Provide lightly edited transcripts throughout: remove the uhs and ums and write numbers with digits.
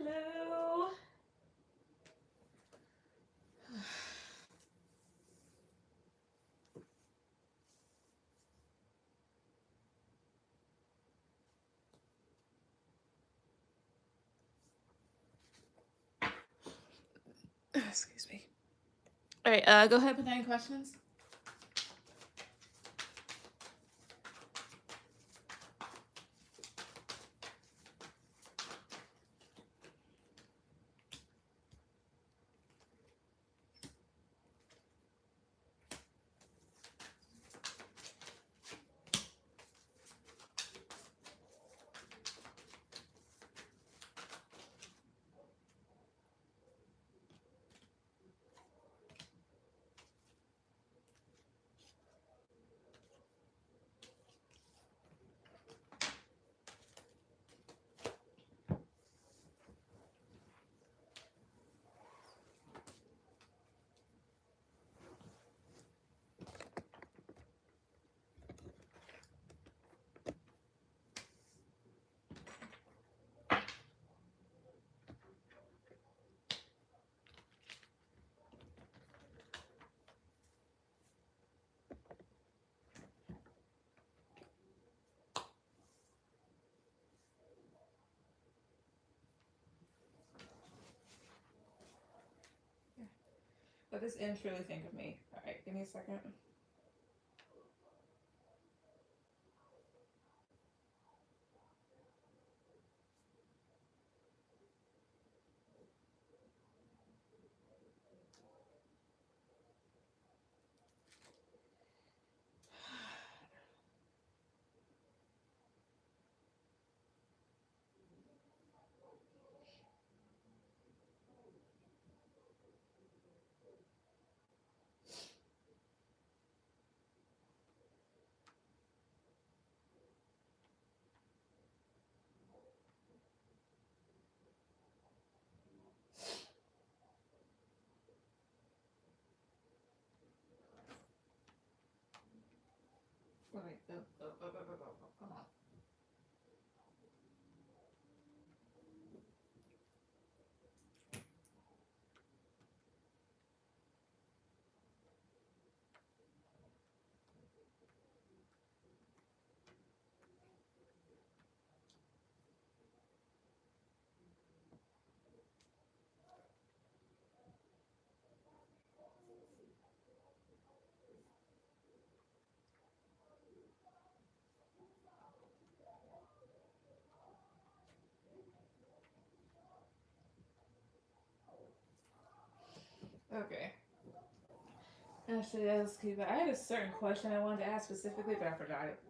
Hello. Excuse me. All right, go ahead with any questions. Let this in truly think of me. All right, give me a second. Wait, come on. Okay. Actually, let's keep it. I had a certain question I wanted to ask specifically, but I forgot it.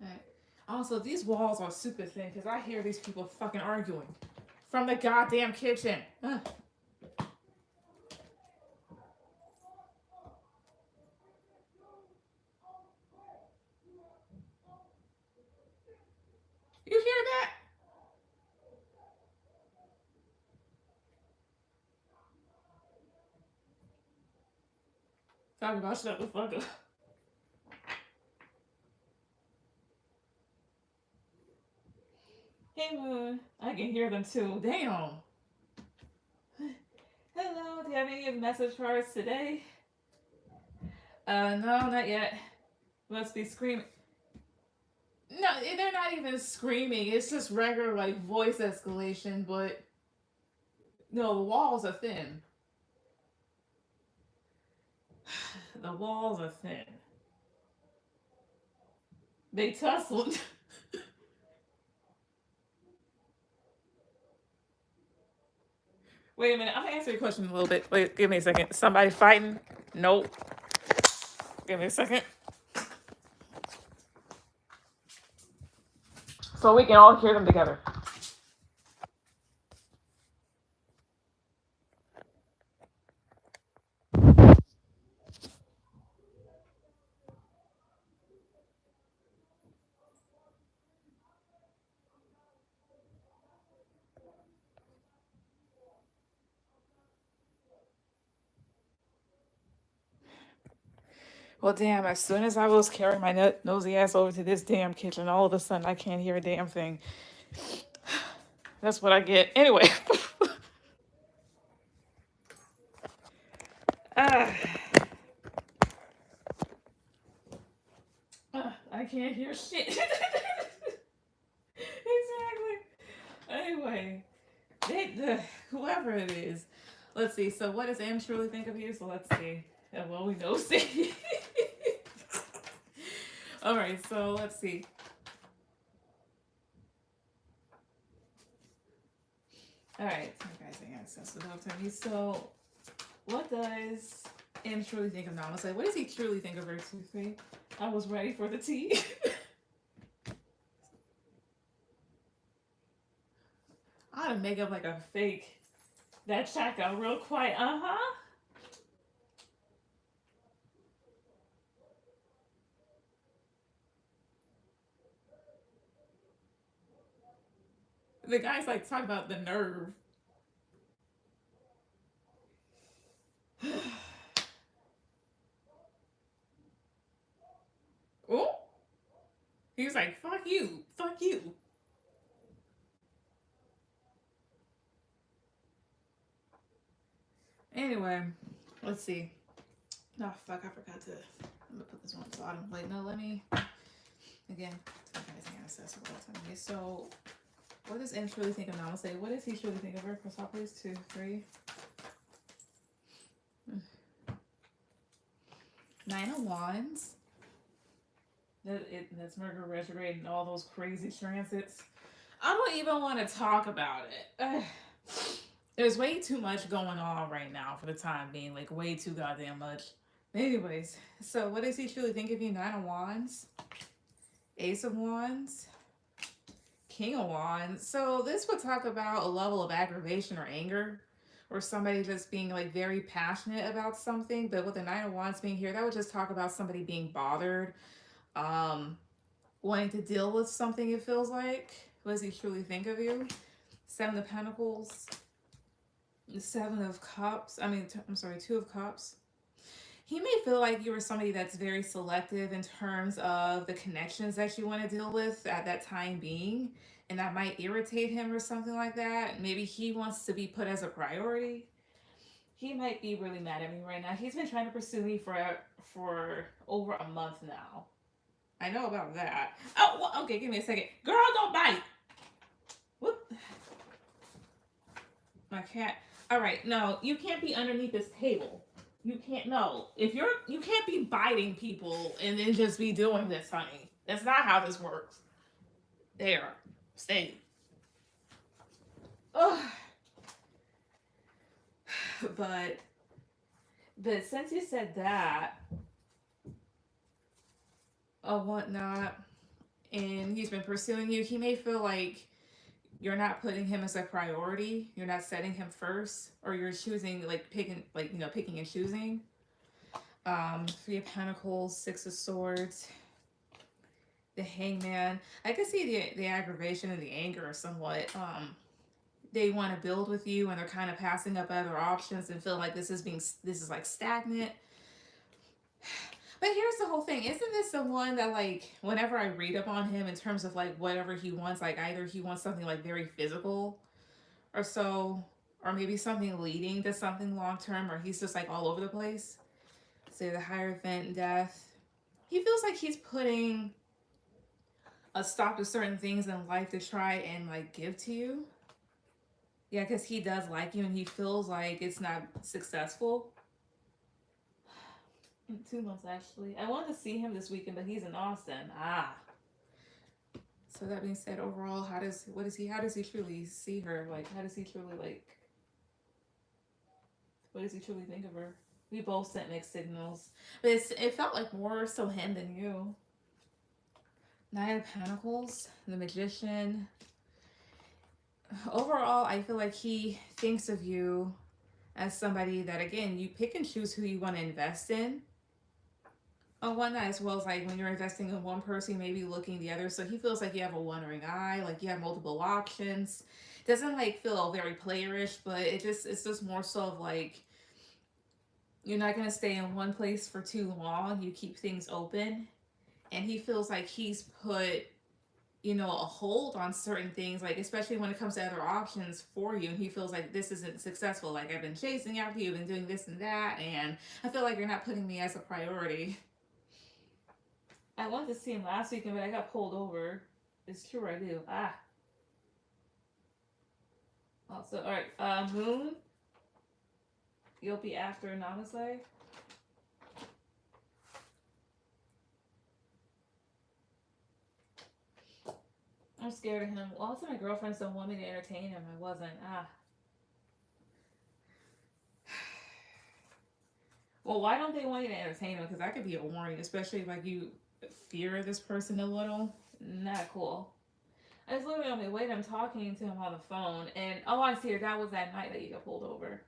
All right. Also, these walls are super thin because I hear these people fucking arguing from the goddamn kitchen. Ugh. You hear that? Talking about shut the fuck up. Hey Moon, I can hear them too. Damn. Hello, do you have any message for us today? No, not yet. Must be screaming. No, they're not even screaming. It's just regular like voice escalation, but no, the walls are thin. The walls are thin. They tussled. Wait a minute, I'm gonna answer your question a little bit. Wait, give me a second. Somebody fighting? Nope. Give me a second. So we can all hear them together. Well, damn, as soon as I was carrying my nosy ass over to this damn kitchen, all of a sudden I can't hear a damn thing. That's what I get. Anyway. Ah, I can't hear shit. Exactly. Anyway, whoever it is. Let's see. So, what does Am truly think of you? So, let's see. Well, we know. See. All right. So, let's see. All right. So, guys, I access without telling me. So, what does Am truly think of Namaste? What does he truly think of her? 2, 3. I was ready for the tea. I ought to make up like a fake. That chat got real quiet. The guy's like talking about the nerve. Oh, he was like, "Fuck you, fuck you." Anyway, let's see. Oh fuck, I forgot to. I'm gonna put this on the bottom. Wait, no, let me. Again, so what does M truly think of Namaste? What does he truly think of her? First off, please. 2, 3. 9 of Wands. That's Mercury retrograde and all those crazy transits. I don't even want to talk about it. There's way too much going on right now for the time being. Like, way too goddamn much. Anyways, so what does he truly think of you? 9 of Wands. Ace of Wands. King of Wands. So this would talk about a level of aggravation or anger. Or somebody just being like very passionate about something. But with the 9 of Wands being here, that would just talk about somebody being bothered. Wanting to deal with something, it feels like. What does he truly think of you? 7 of Pentacles. 7 of Cups. I'm sorry, 2 of Cups. He may feel like you are somebody that's very selective in terms of the connections that you want to deal with at that time being. And that might irritate him or something like that. Maybe he wants to be put as a priority. He might be really mad at me right now. He's been trying to pursue me for over a month now. I know about that. Oh, well, okay, give me a second. Girl, don't bite. Whoop. My cat. All right, no, you can't be underneath this table. You can't. No, you can't be biting people and then just be doing this, honey. That's not how this works. There, stay. Ugh. But since you said that, or whatnot, and he's been pursuing you, he may feel like you're not putting him as a priority. You're not setting him first, or you're choosing picking and choosing. 3 of Pentacles, 6 of Swords, the Hangman. I can see the aggravation and the anger somewhat. They want to build with you, and they're kind of passing up other options and feel like this is like stagnant. But here's the whole thing. Isn't this the one that, like, whenever I read up on him in terms of, like, whatever he wants, like, either he wants something, like, very physical or so, or maybe something leading to something long-term, or he's just, like, all over the place. Say the Hierophant, Death. He feels like he's putting a stop to certain things in life to try and, like, give to you. Yeah, because he does like you, and he feels like it's not successful. In 2 months, actually. I wanted to see him this weekend, but he's in Austin. So that being said, overall, how does he truly see her? Like, how does he truly, like, what does he truly think of her? We both sent mixed signals. But it felt like more so him than you. 9 of Pentacles, the Magician. Overall, I feel like he thinks of you as somebody that, again, you pick and choose who you want to invest in. One that, as well as like when you're investing in one person, maybe looking the other. So he feels like you have a wandering eye, like you have multiple options. Doesn't like feel very playerish, but it's just more so of like You're not going to stay in one place for too long. You keep things open. And he feels like he's put, you know, a hold on certain things, like especially when it comes to other options for you. And he feels like this isn't successful. Like I've been chasing after you, been doing this and that, and I feel like you're not putting me as a priority. I wanted to see him last weekend, but I got pulled over. It's true, I do. Ah. Also, all right. Moon, you'll be after Namasai. I'm scared of him. Well, also my girlfriends don't want me to entertain him. I wasn't. Ah. Well, why don't they want you to entertain him? Because that could be a warning, especially if like you fear this person a little. Not cool. I was literally on my way. I'm talking to him on the phone, and oh, I see. That was that night that you got pulled over.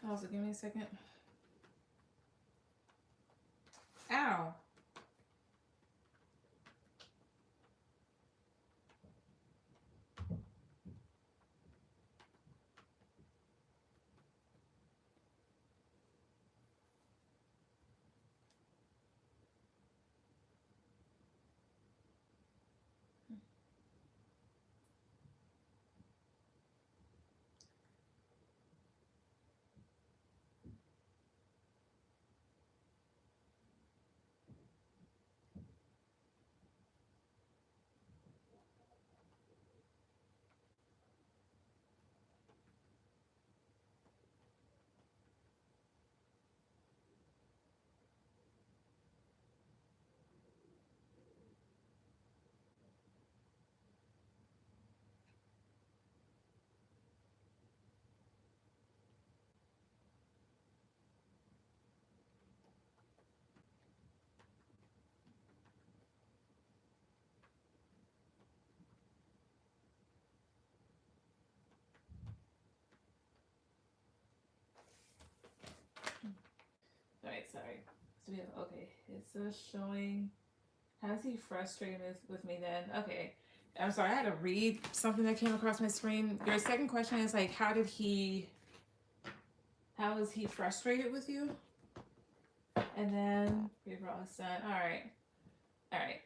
Also, give me a second. Ow. All right, sorry. So we have okay. It's showing. How is he frustrated with me then? Okay. I'm sorry, I had to read something that came across my screen. Your second question is like, how is he frustrated with you? And then we brought us son. All right. All right.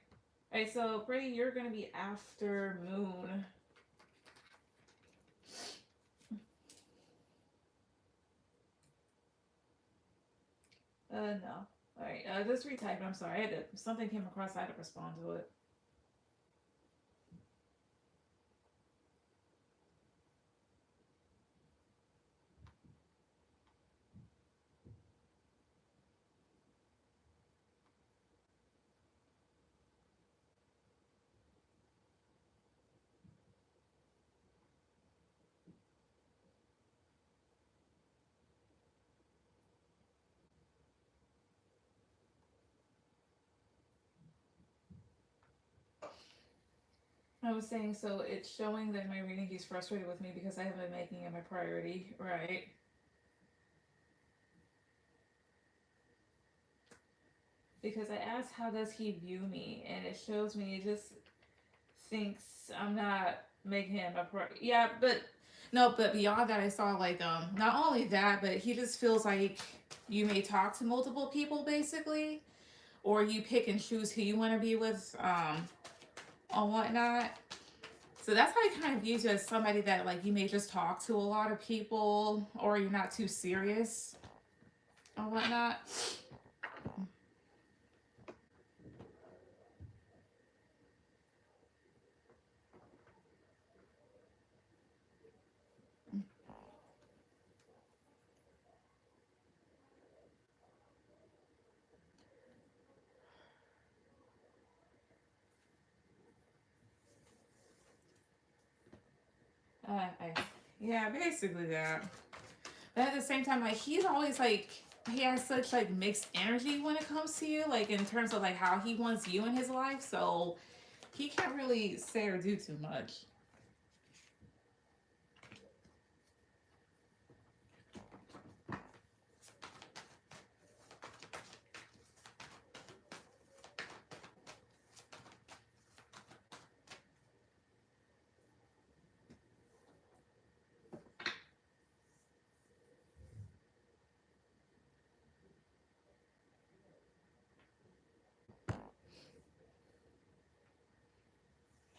All right, so Brady, you're going to be after Moon. No. All right, just retype it. I'm sorry. Something came across. I had to respond to it. I was saying, so it's showing that in my reading he's frustrated with me because I haven't been making him a priority, right? Because I asked how does he view me, and it shows me it just thinks I'm not making him a priority. Yeah, but no, but beyond that, I saw like not only that, but he just feels like you may talk to multiple people basically, or you pick and choose who you want to be with, or whatnot. So that's how he kind of views you as somebody that like you may just talk to a lot of people, or you're not too serious or whatnot. I, yeah, basically that. But at the same time, like he's always like he has such like mixed energy when it comes to you, like in terms of like how he wants you in his life. So he can't really say or do too much.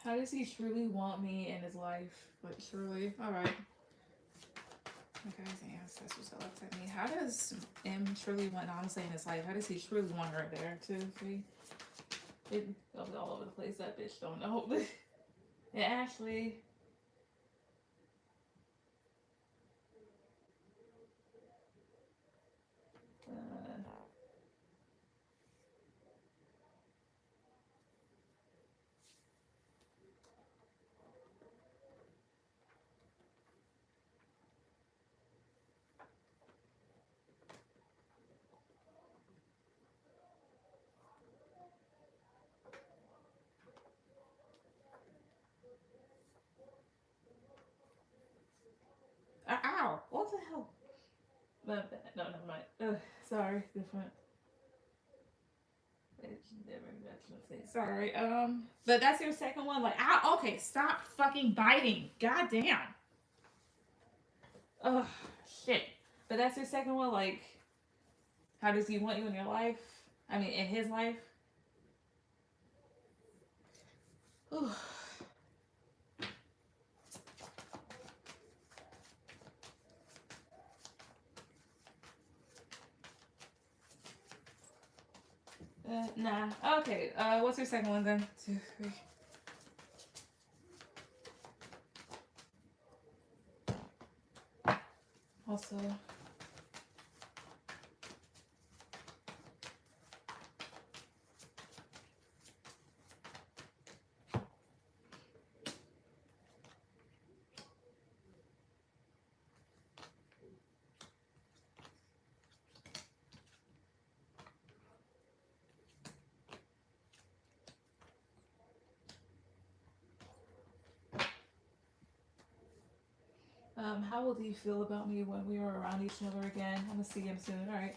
How does he truly want me in his life? Like truly, all right. Okay, that's what's up to me. How does M truly want Namaste in his life? How does he truly want her there too? See, it goes all over the place. That bitch don't know. Yeah, Ashley. Uh, ow! What the hell? No, never mind. Sorry, different. Sorry. But that's your second one. Like, ow. Okay, stop fucking biting. God damn. Oh shit. But that's your second one. Like, how does he want you in your life? I mean, in his life. Nah. Okay. What's your second one then? 2, 3. Also. How will he feel about me when we are around each other again? I'm gonna see him soon. All right.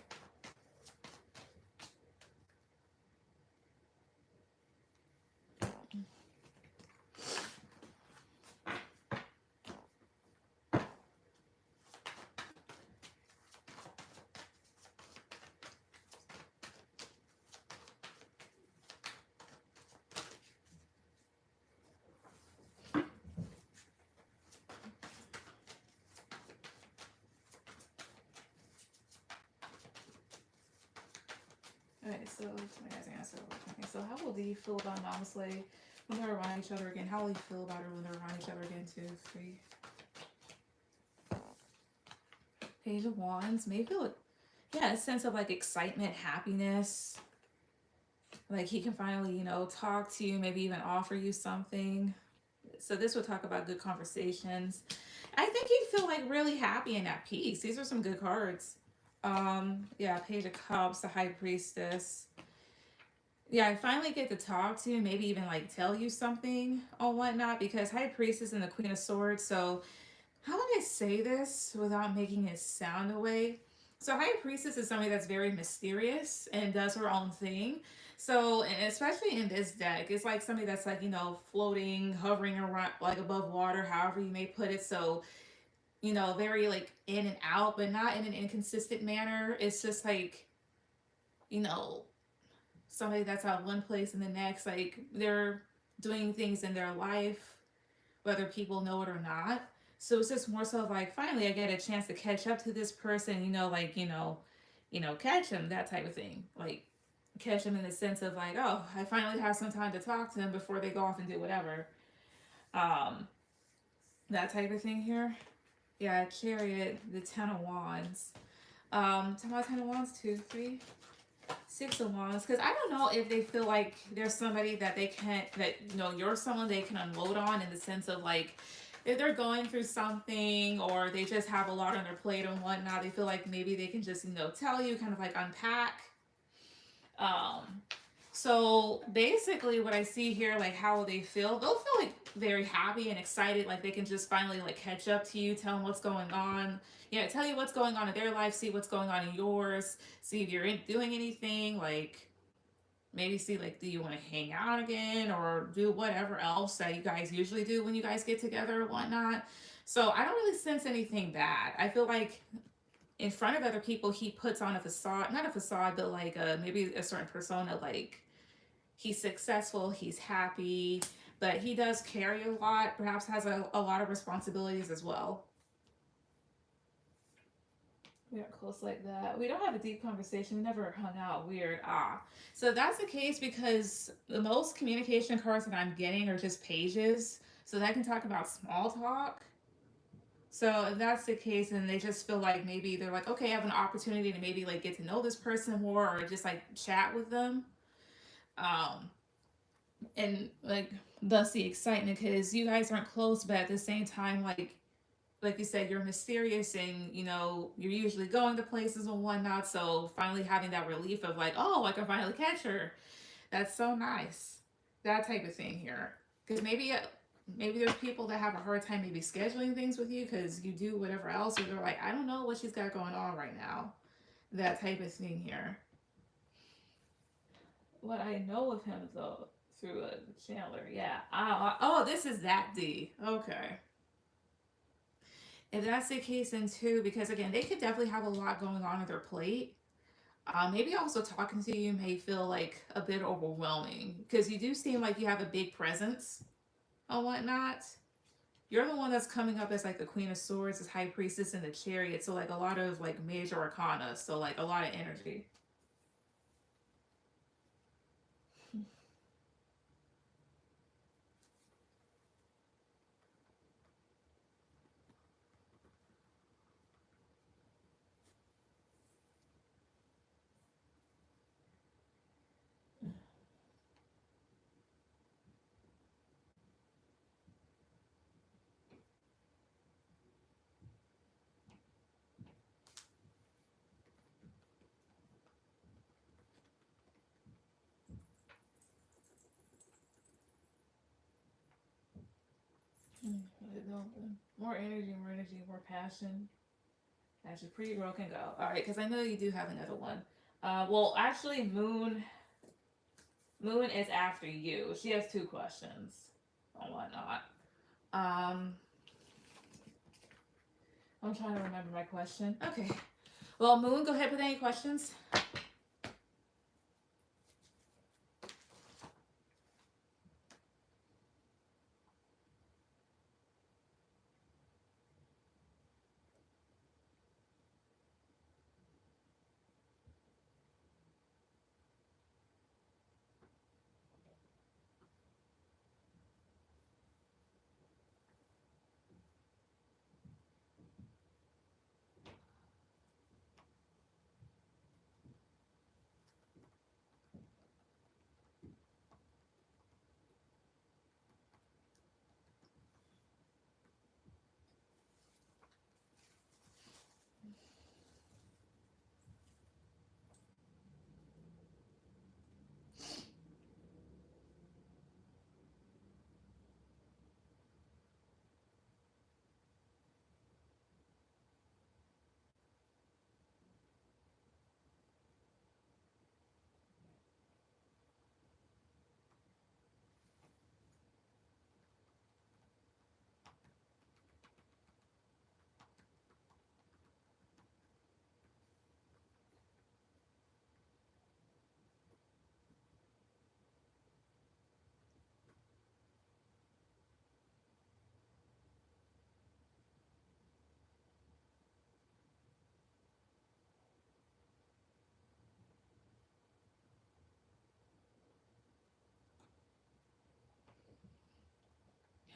Alright, so my guys answer. Okay, so how will he feel about Namaste when they're around each other again? How will he feel about her when they're around each other again? 2, 3. Page of Wands. Maybe feel, yeah, a sense of like excitement, happiness. Like he can finally, talk to you, maybe even offer you something. So this would talk about good conversations. I think he'd feel like really happy and at peace. These are some good cards. Yeah, Page of Cups, the High Priestess. Yeah, I finally get to talk to you, maybe even like tell you something or whatnot, because High Priestess and the Queen of Swords. So how would I say this without making it sound away? So High Priestess is somebody that's very mysterious and does her own thing. So, and especially in this deck, it's like somebody that's like, floating, hovering around like above water, however you may put it. So, very like in and out, but not in an inconsistent manner. It's just like, you know, somebody that's out one place and the next. Like they're doing things in their life whether people know it or not. So it's just more so like finally I get a chance to catch up to this person, catch him, that type of thing. Like catch him in the sense of like, oh, I finally have some time to talk to them before they go off and do whatever. Um, that type of thing here. Yeah, Chariot, the Ten of Wands. Ten of Wands, two, three, Six of Wands. Because I don't know if they feel like there's somebody that they can't, that, you're someone they can unload on in the sense of like, if they're going through something or they just have a lot on their plate and whatnot, they feel like maybe they can just, tell you, kind of like unpack. Um, so basically, what I see here, like how will they feel? They'll feel like very happy and excited, like they can just finally like catch up to you, tell them what's going on. Yeah, tell you what's going on in their life, see what's going on in yours, see if you're doing anything, like maybe see like do you want to hang out again or do whatever else that you guys usually do when you guys get together or whatnot. So I don't really sense anything bad. I feel like in front of other people he puts on a facade, not a facade, but like maybe a certain persona, like he's successful, he's happy, but he does carry a lot, perhaps has a lot of responsibilities as well. We are close like that. We don't have a deep conversation. We never hung out. Weird. Ah. So that's the case because the most communication cards that I'm getting are just pages. So that can talk about small talk. So if that's the case, and they just feel like maybe they're like, okay, I have an opportunity to maybe like get to know this person more or just like chat with them. Um, and like thus the excitement because you guys aren't close, but at the same time, like you said, you're mysterious and you're usually going to places and whatnot. So finally having that relief of like, oh, I can finally catch her. That's so nice. That type of thing here. Because maybe there's people that have a hard time maybe scheduling things with you because you do whatever else, or they're like, I don't know what she's got going on right now. That type of thing here. What I know of him though through a Chandler, yeah. Oh, this is that D. Okay. If that's the case, then too, because again, they could definitely have a lot going on their plate. Maybe also talking to you may feel like a bit overwhelming because you do seem like you have a big presence and whatnot. You're the one that's coming up as like the Queen of Swords, as High Priestess, and the Chariot. So like a lot of like major arcana. So like a lot of energy. More energy, more passion. As your pretty girl can go. All right, because I know you do have another one. Well, actually, Moon is after you. She has two questions and whatnot. Um, I'm trying to remember my question. Okay. Well, Moon, go ahead with any questions.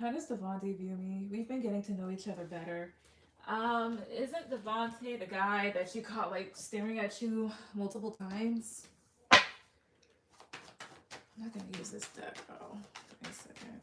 How does Devontae view me? We've been getting to know each other better. Isn't Devontae the guy that you caught like staring at you multiple times? I'm not gonna use this deck though. Wait a second.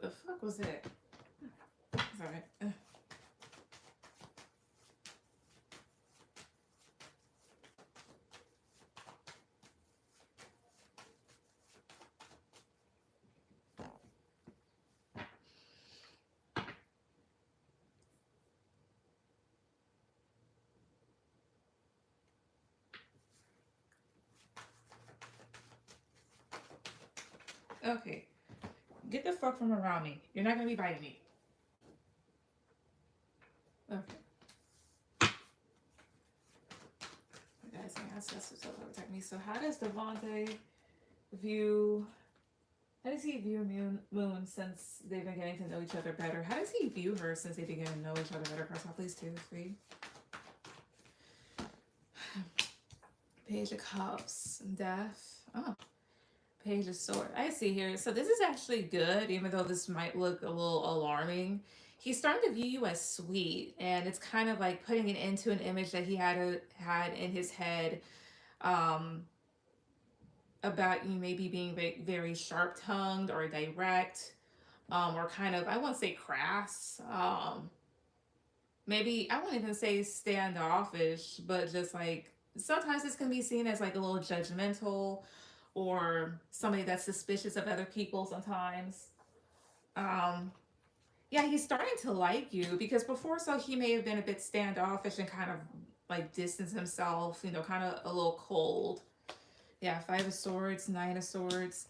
The fuck was it? Sorry. Okay. Get the fuck from around me. You're not gonna be biting me. Okay. Guys, my ancestors will protect me. So how does Devontae view how does he view Moon since they've been getting to know each other better? How does he view her since they've been getting to know each other better? Cross out please 2, 3. Page of Cups, Death. Oh. Page of Sword. I see here. So this is actually good, even though this might look a little alarming. He's starting to view you as sweet, and it's kind of like putting it into an image that he had in his head um, about you maybe being very sharp-tongued or direct, or kind of, I won't say crass. Maybe, I won't even say standoffish, but just like, sometimes this can be seen as like a little judgmental or somebody that's suspicious of other people sometimes. Um, yeah, he's starting to like you because before so he may have been a bit standoffish and kind of like distance himself, kind of a little cold. Yeah, 5 of Swords, 9 of Swords.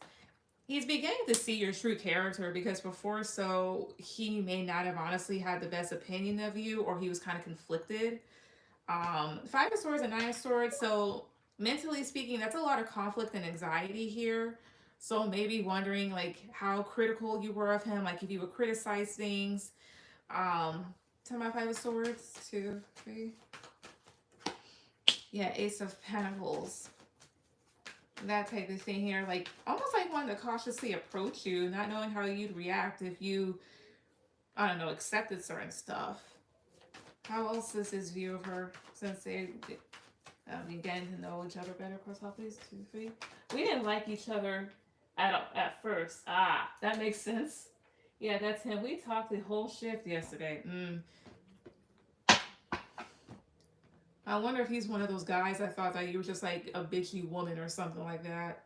He's beginning to see your true character because before so he may not have honestly had the best opinion of you, or he was kind of conflicted. 5 of Swords and 9 of Swords, so mentally speaking, that's a lot of conflict and anxiety here. So maybe wondering like how critical you were of him, like if you would criticize things. To my 5 of Swords, 2, 3. Yeah, Ace of Pentacles. That type of thing here, like almost like wanting to cautiously approach you, not knowing how you'd react if you, I don't know, accepted certain stuff. How else is his view of her since they getting to know each other better? Cross out please, 2, 3. We didn't like each other at first. Ah, that makes sense. Yeah, that's him. We talked the whole shift yesterday. I wonder if he's one of those guys that thought that you were just like a bitchy woman or something like that.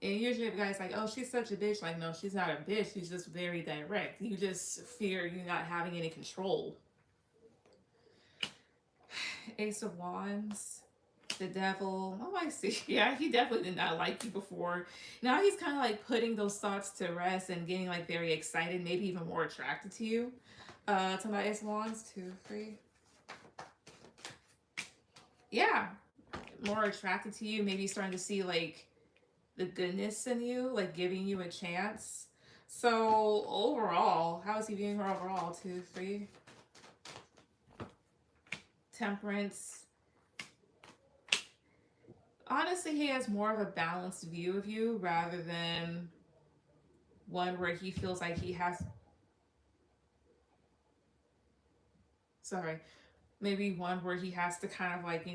And usually the guy's like, oh, she's such a bitch. Like, no, she's not a bitch. She's just very direct. You just fear you not having any control. Ace of Wands. The Devil. Oh, I see. Yeah, he definitely did not like you before. Now he's kind of like putting those thoughts to rest and getting like very excited, maybe even more attracted to you. To my Ace of Wands, 2, 3. Yeah, more attracted to you. Maybe starting to see like the goodness in you, like giving you a chance. So overall, how is he viewing her overall? 2, 3. Temperance. Honestly, he has more of a balanced view of you rather than one where he feels like he has. Sorry. Maybe one where he has to kind of like,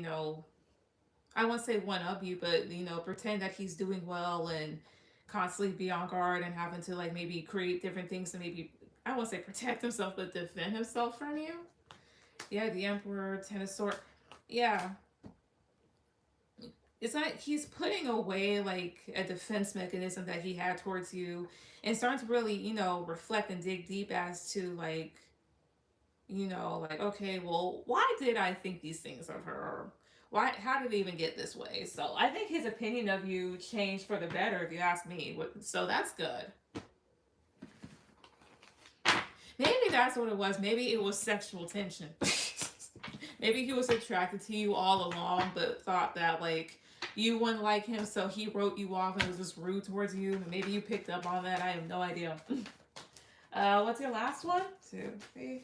I won't say one up you, but, pretend that he's doing well and constantly be on guard and having to like maybe create different things to maybe, I won't say protect himself, but defend himself from you. Yeah, the Emperor, 10 of Swords. Yeah. It's like he's putting away like a defense mechanism that he had towards you and starting to really, reflect and dig deep as to like, like, okay, well, why did I think these things of her? Why? How did it even get this way? So I think his opinion of you changed for the better, if you ask me. So that's good. Maybe that's what it was. Maybe it was sexual tension. Maybe he was attracted to you all along, but thought that like you wouldn't like him, so he wrote you off and was just rude towards you. Maybe you picked up on that. I have no idea. What's your last one? 2, 3.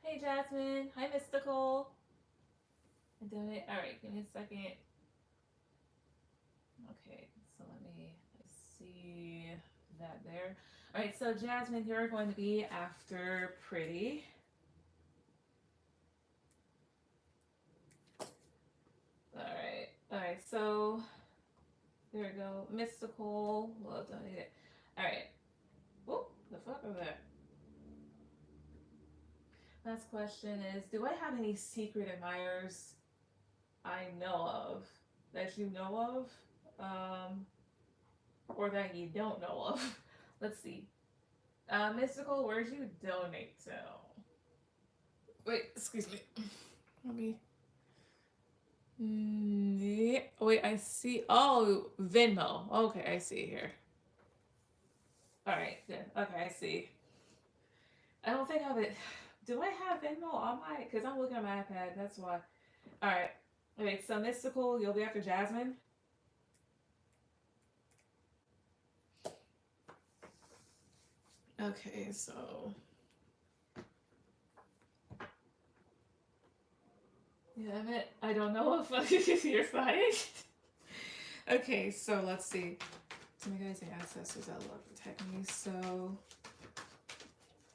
Hey Jasmine. Hi Mystical. I did it. Alright, give me a second. Okay, so let me see that there. Alright, so Jasmine, you're going to be after Pretty. Alright, so there we go. Mystical. Well done. Alright. Whoop, the fuck was that? Last question is, do I have any secret admirers I know of that you know of? Or that you don't know of? Let's see. Mystical, where'd you donate to? Wait, excuse me. Let me. Yeah. Wait, I see. Oh, Venmo. Okay, I see here. Alright, good. Okay, I see. I don't think I have it. Do I have Venmo on my? Because I'm looking at my iPad. That's why. Alright. Okay, so Mystical, you'll be after Jasmine. Okay, so. Yeah, I don't know if you're fine. Okay, so let's see. So my guys and ancestors that love protect me. So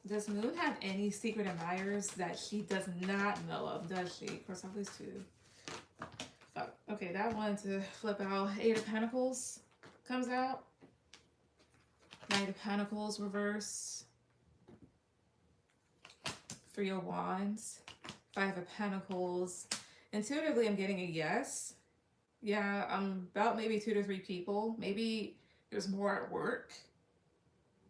does Moon have any secret admirers that she does not know of? Does she? Of course, always two. Oh, okay, that one to flip out. 8 of Pentacles comes out. 9 of Pentacles reverse. 3 of Wands. 5 of Pentacles. Intuitively, I'm getting a yes. Yeah, about maybe 2 to 3 people. Maybe there's more at work.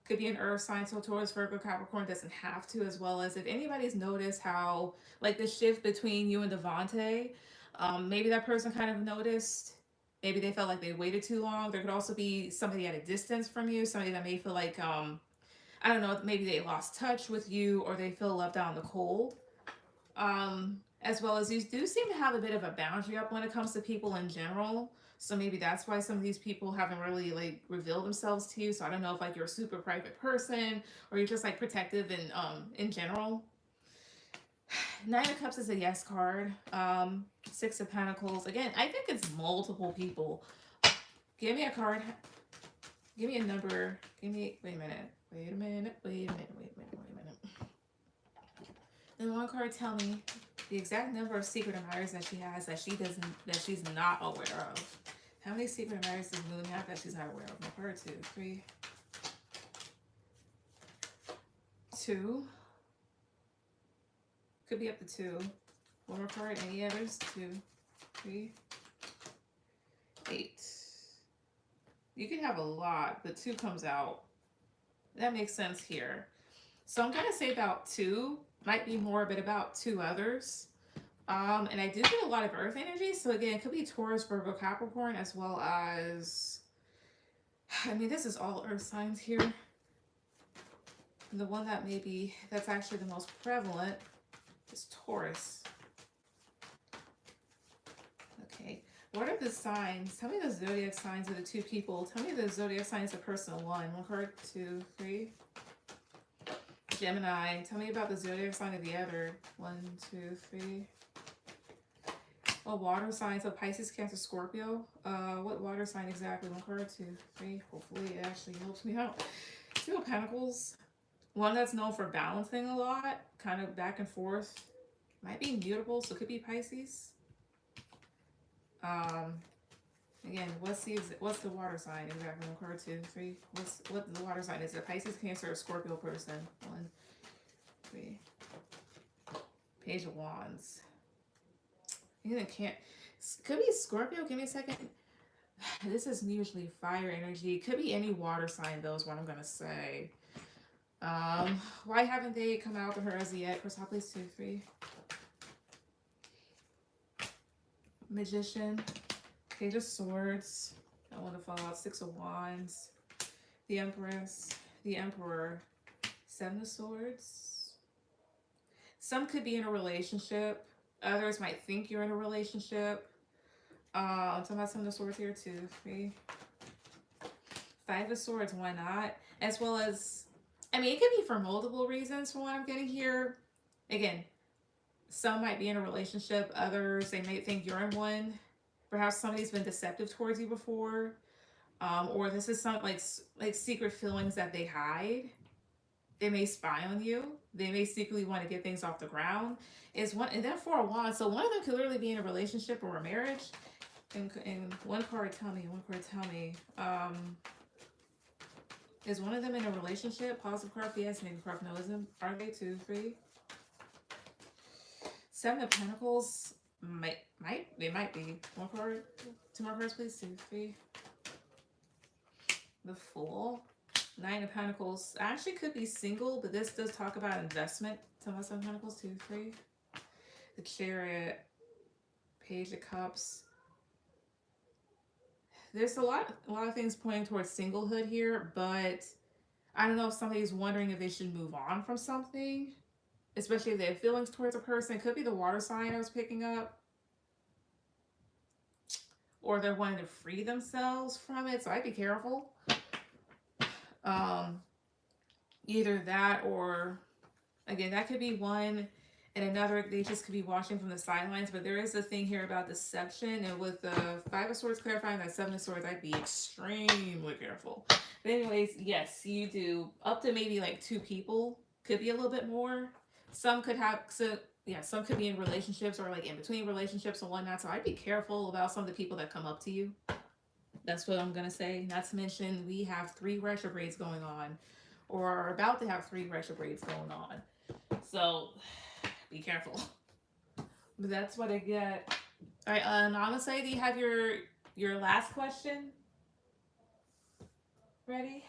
Could be an earth sign, so Taurus, Virgo, Capricorn, doesn't have to, as well as if anybody's noticed how, like, the shift between you and Devante, maybe that person kind of noticed. Maybe they felt like they waited too long. There could also be somebody at a distance from you, somebody that may feel like, I don't know, maybe they lost touch with you or they feel left out in the cold. As well as you do seem to have a bit of a boundary up when it comes to people in general. So maybe that's why some of these people haven't really like revealed themselves to you. So I don't know if like you're a super private person or you're just like protective in general. 9 of Cups is a yes card. 6 of Pentacles. Again, I think it's multiple people. Give me a card. Give me a number. Wait a minute. And one card tell me the exact number of secret admirers that she has that she's not aware of. How many secret admirers does Moon have that she's not aware of? 1, 2, 3. 2. Could be up to 2. One more card. Any others? 2, 3, 8. You can have a lot, but 2 comes out. That makes sense here. So I'm gonna say about 2. Might be more, but about 2 others. And I do get a lot of earth energy. So again, it could be Taurus, Virgo, Capricorn, as well as, I mean, this is all earth signs here. And the one that maybe, that's actually the most prevalent is Taurus. Okay. What are the signs? Tell me the zodiac signs of the 2 people. Tell me the zodiac signs of person 1. 1 card, 2, 3. Gemini. Tell me about the zodiac sign of the other. 1, 2, 3. Oh, water signs of Pisces, Cancer, Scorpio. What water sign exactly? 1 card, 2, 3. Hopefully it actually helps me out. 2 of Pentacles. One that's known for balancing a lot, kind of back and forth. Might be mutable, so it could be Pisces. Again, what's the water sign exactly? 1 card, 2, 3. What the water sign is? It Pisces, Cancer, or Scorpio person? 1, 3. Page of Wands. You can't. Could be Scorpio. Give me a second. This is usually fire energy. Could be any water sign though, is what I'm gonna say. Why haven't they come out to her as yet? Chrysopolis 2, 3. Magician. Page of Swords. I want to fall out. 6 of Wands. The Empress. The Emperor. 7 of Swords. Some could be in a relationship. Others might think you're in a relationship. I'm talking about 7 of Swords here. 2, 3. 5 of Swords. Why not? As well as, I mean, it could be for multiple reasons from what I'm getting here. Again, some might be in a relationship. Others, they may think you're in one. Perhaps somebody's been deceptive towards you before. Or this is some like secret feelings that they hide. They may spy on you. They may secretly want to get things off the ground. Is one, and then 4 of Wands. So one of them could literally be in a relationship or a marriage. And 1 card, tell me. 1 card, tell me. Is one of them in a relationship? Positive card, yes. Negative card, no. Isn't? Are they? 2, 3. 7 of Pentacles. They might be. 1 card. 2 more cards, please. 2, 3. The Fool. 9 of Pentacles. Actually could be single, but this does talk about investment. 7 of Pentacles. 2, 3. The Chariot. Page of Cups. There's a lot of things pointing towards singlehood here, but I don't know if somebody's wondering if they should move on from something, especially if they have feelings towards a person. It could be the water sign I was picking up, or they're wanting to free themselves from it, so I'd be careful. Either that, or again, that could be one, and another, they just could be watching from the sidelines. But there is a thing here about deception, and with the 5 of Swords clarifying that 7 of Swords, I'd be extremely careful. But anyways, yes, you do up to maybe like 2 people, could be a little bit more. Some could have, so yeah, some could be in relationships or like in between relationships and whatnot. So I'd be careful about some of the people that come up to you. That's what I'm gonna say. Not to mention, we have 3 retrogrades going on, or are about to have 3 retrogrades going on. So be careful. But that's what I get. All right, Namaste, do you have your last question ready?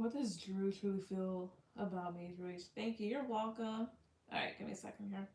What does Drew truly feel about me, Drew? Thank you. You're welcome. All right, give me a second here.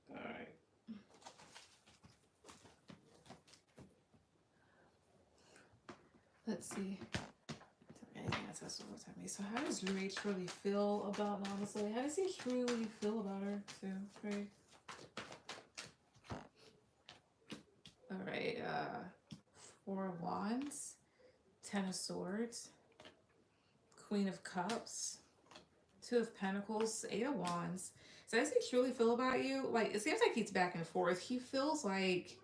All right. Let's see. So how does Drew truly feel about Mama Soleil? How does he truly feel about her too? Right. All right. 4 of Wands, 10 of Swords, Queen of Cups, 2 of Pentacles, 8 of Wands. So does he truly feel about you? Like, it seems like he's back and forth. He feels like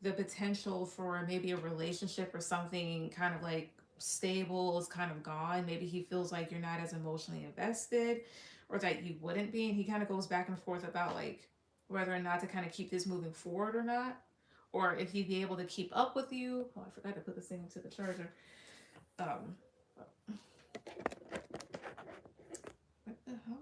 the potential for maybe a relationship or something kind of like stable is kind of gone. Maybe he feels like you're not as emotionally invested or that you wouldn't be. And he kind of goes back and forth about like whether or not to kind of keep this moving forward or not. Or if he'd be able to keep up with you. Oh, I forgot to put this thing into the charger. Um, what the hell?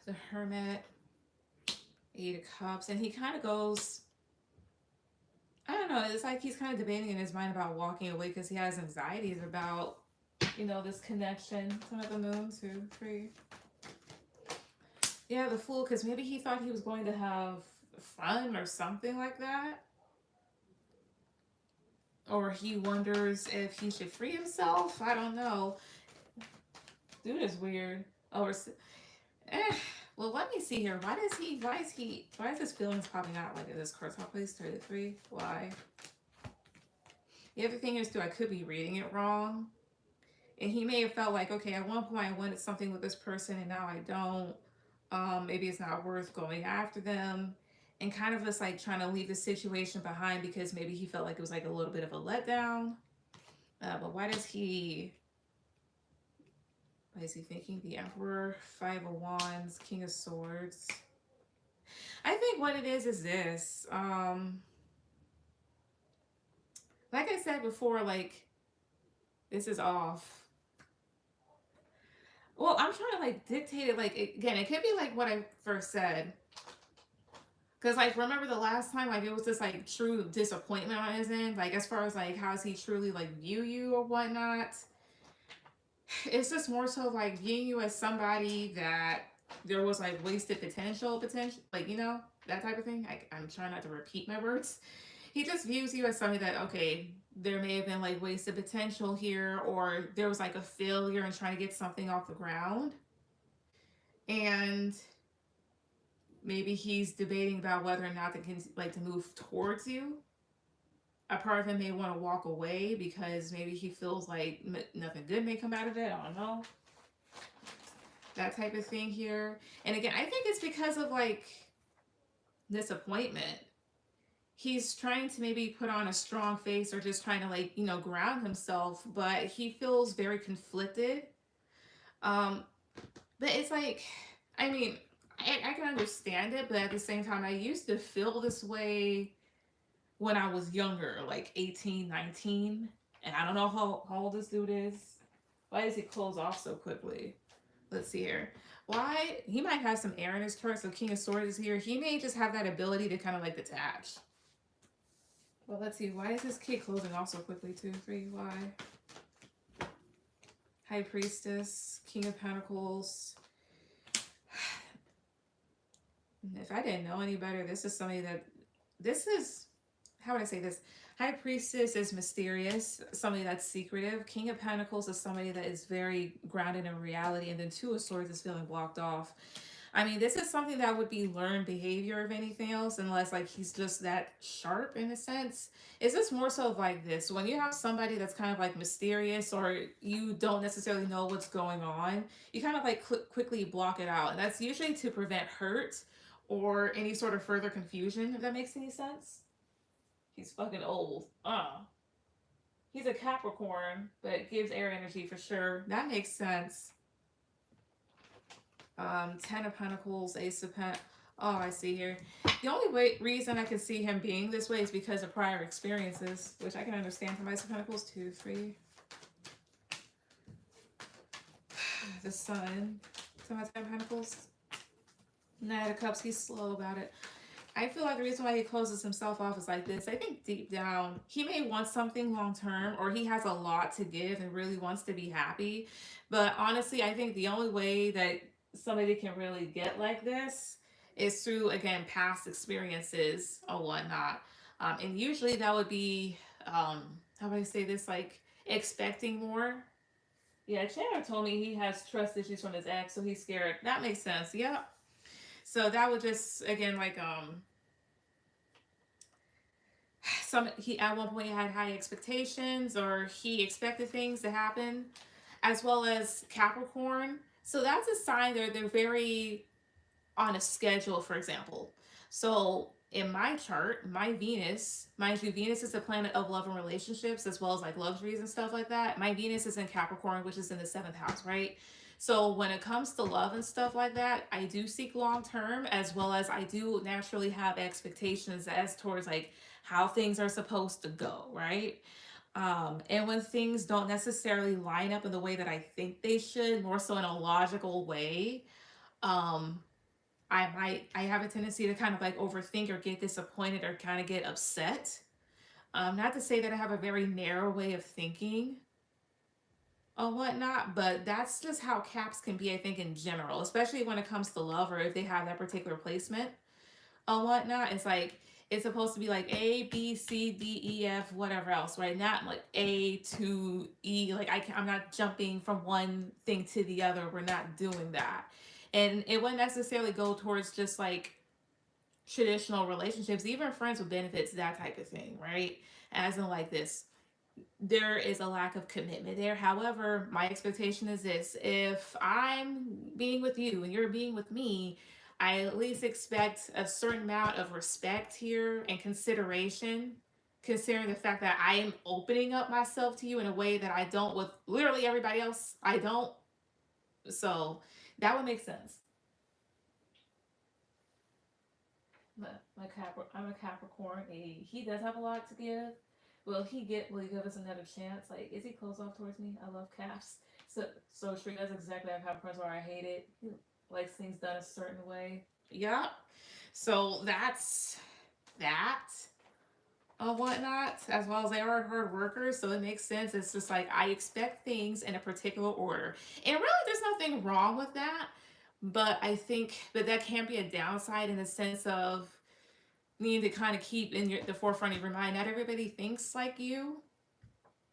The Hermit, 8 of Cups, and he kind of goes, I don't know, it's like he's kind of debating in his mind about walking away because he has anxieties about, you know, this connection. Some of the Moon, 2, 3. Yeah, the Fool, because maybe he thought he was going to have fun or something like that. Or he wonders if he should free himself. I don't know. Dude is weird. Oh, eh. Well, let me see here. Why is his feelings popping out like this? Card top place 33. Why? The other thing is, too, I could be reading it wrong. And he may have felt like, okay, at one point I wanted something with this person and now I don't. Maybe it's not worth going after them. And kind of just like trying to leave the situation behind because maybe he felt like it was like a little bit of a letdown. But why is he thinking? The Emperor, 5 of Wands, King of Swords. I think what it is this. Like I said before, like, this is off. Well, I'm trying to like dictate it. Like, again, it could be like what I first said. Because, like, remember the last time, like, it was just, like, true disappointment on his end. Like, as far as, like, how does he truly, like, view you or whatnot. It's just more so, like, viewing you as somebody that there was, like, wasted potential, like, you know, that type of thing. I'm trying not to repeat my words. He just views you as somebody that, okay, there may have been, like, wasted potential here, or there was, like, a failure in trying to get something off the ground. And maybe he's debating about whether or not to move towards you. A part of him may want to walk away because maybe he feels like nothing good may come out of it. I don't know. That type of thing here. And again, I think it's because of like disappointment. He's trying to maybe put on a strong face or just trying to like, you know, ground himself, but he feels very conflicted. Um, but it's like, I mean, I can understand it, but at the same time, I used to feel this way when I was younger, like 18, 19. And I don't know how old this dude is. Why does he close off so quickly? Let's see here. Why? He might have some air in his chart, so King of Swords is here. He may just have that ability to kind of like detach. Well, let's see. Why is this kid closing off so quickly? 2, 3. Why? High Priestess, King of Pentacles. If I didn't know any better, this is somebody that... This is... How would I say this? High Priestess is mysterious, somebody that's secretive. King of Pentacles is somebody that is very grounded in reality. And then 2 of Swords is feeling blocked off. I mean, this is something that would be learned behavior, if anything else, unless like he's just that sharp in a sense. Is this more so of like this? When you have somebody that's kind of like mysterious or you don't necessarily know what's going on, you kind of like quickly block it out. And that's usually to prevent hurt or any sort of further confusion, if that makes any sense. He's fucking old. He's a Capricorn, but gives air energy for sure. That makes sense. Ten of Pentacles, Ace of Pentacles. Oh, I see here. The only reason I can see him being this way is because of prior experiences, which I can understand from Ace of Pentacles. 2, 3. The Sun. Ten of Pentacles. Knight of Cups. He's slow about it. I feel like the reason why he closes himself off is like this. I think deep down, he may want something long term, or he has a lot to give and really wants to be happy. But honestly, I think the only way that somebody can really get like this is through, again, past experiences or whatnot. And usually that would be, how would I say this, like expecting more. Yeah, Chandler told me he has trust issues from his ex, so he's scared. That makes sense. Yeah. So that would just, again, like he at one point had high expectations, or he expected things to happen, as well as Capricorn. So that's a sign they're very on a schedule, for example. So in my chart, my Venus, mind you, Venus is the planet of love and relationships, as well as like luxuries and stuff like that. My Venus is in Capricorn, which is in the 7th house, right? So when it comes to love and stuff like that, I do seek long term, as well as I do naturally have expectations as towards like how things are supposed to go, right? And when things don't necessarily line up in the way that I think they should, more so in a logical way, um, I have a tendency to kind of like overthink or get disappointed or kind of get upset. Not to say that I have a very narrow way of thinking or whatnot, but that's just how caps can be, I think, in general, especially when it comes to love or if they have that particular placement or whatnot. It's like it's supposed to be like A, B, C, D, E, F, whatever else, right? Not like A to E. Like I'm not jumping from one thing to the other. We're not doing that. And it wouldn't necessarily go towards just like traditional relationships, even friends with benefits, that type of thing, right? As in like this, there is a lack of commitment there. However, my expectation is this: if I'm being with you and you're being with me, I at least expect a certain amount of respect here and consideration, considering the fact that I am opening up myself to you in a way that I don't with literally everybody else. I don't. So that would make sense. I'm a Capricorn. He does have a lot to give. Will he give us another chance? Like, is he closed off towards me? I love Caps. So true. That's exactly how Capricorns are. I hate it. He likes things done a certain way. Yeah. So that's that or whatnot, as well as they are hard workers, so it makes sense. It's just like I expect things in a particular order. And really there's nothing wrong with that. But I think that that can be a downside in the sense of needing to kind of keep in the forefront of your mind. Not everybody thinks like you.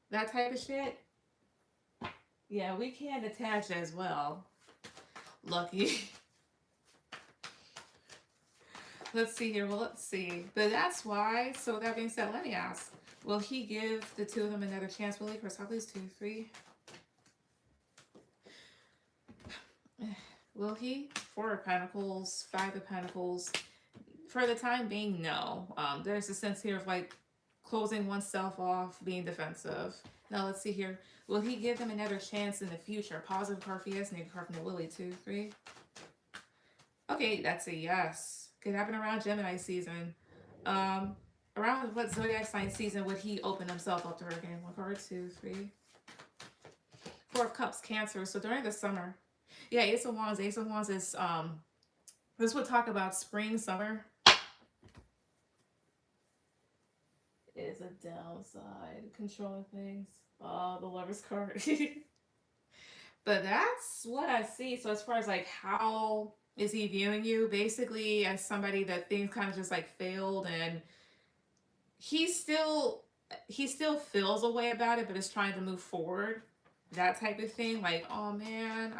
That type of shit. Yeah, we can attach as well. Lucky. Let's see here. Well, let's see. But that's why. So with that being said, let me ask. Will he give the two of them another chance? Will he? For Lovelies 2, 3. Will he? 4 of Pentacles, 5 of Pentacles. For the time being, no. There's a sense here of like closing oneself off, being defensive. Now let's see here. Will he give them another chance in the future? Positive card for yes, negative card from the Willie. 2, 3. Okay, that's a yes. Could happen around Gemini season. Around what zodiac sign season would he open himself up to her again? 1 card, 2, 3. 4 of Cups, Cancer. So during the summer. Yeah, Ace of Wands. Ace of Wands is this would talk about spring, summer. Is a downside. Controlling things. Oh, the Lover's card. But that's what I see. So as far as like how is he viewing you? Basically as somebody that things kind of just like failed, and he still feels a way about it, but is trying to move forward. that type of thing. Like, oh man,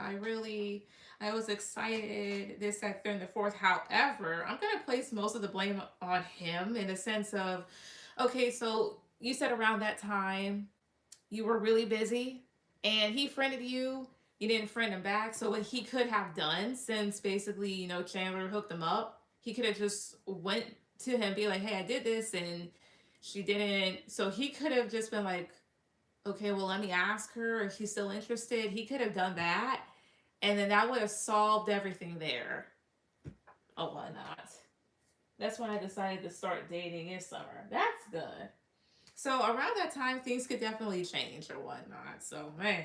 I was excited, this, that, third, and the fourth. However, I'm gonna place most of the blame on him in the sense of, okay, so you said around that time you were really busy and he friended you, you didn't friend him back. So what he could have done, since basically, Chandler hooked him up, he could have just went to him, be like, hey, I did this and she didn't. So he could have just been like, okay, well, let me ask her if she's still interested. He could have done that, and then that would have solved everything there. Oh, why not? That's when I decided to start dating this summer. That's good. So around that time, things could definitely change or whatnot. So man,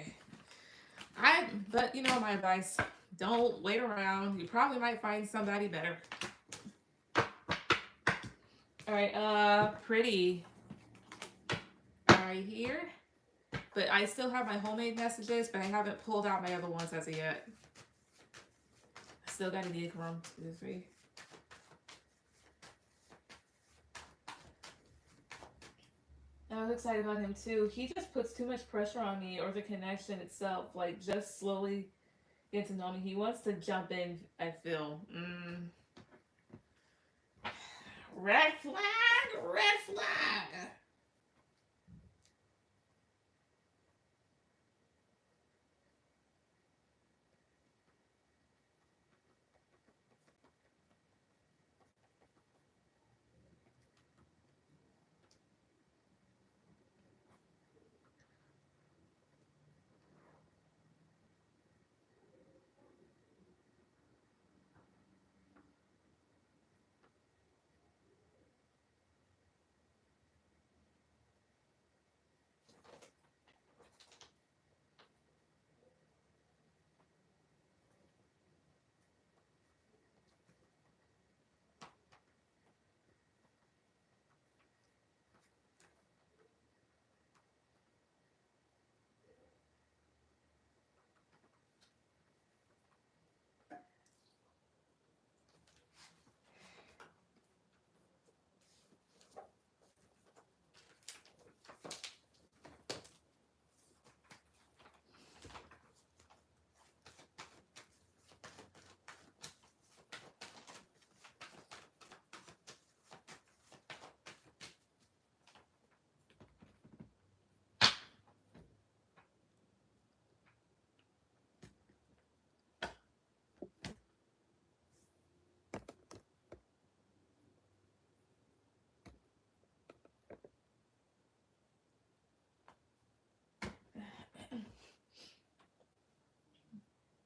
but my advice: don't wait around. You probably might find somebody better. All right, pretty right here. But I still have my homemade messages, but I haven't pulled out my other ones as of yet. I still got to dig from 2 to 3. I was excited about him too. He just puts too much pressure on me, or the connection itself. Like, just slowly get to know me. He wants to jump in, I feel. Red flag! Red flag!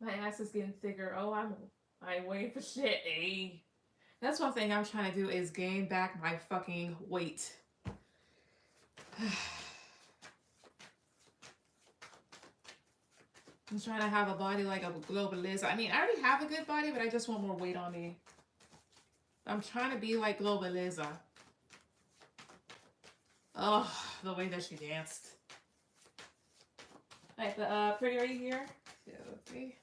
My ass is getting thicker. Oh, I'm waiting for shit. Hey. That's one thing I'm trying to do is gain back my fucking weight. I'm trying to have a body like a globalist. I mean, I already have a good body, but I just want more weight on me. I'm trying to be like Globaliza. Oh, the way that she danced. Alright, the pretty right here. 2, 3.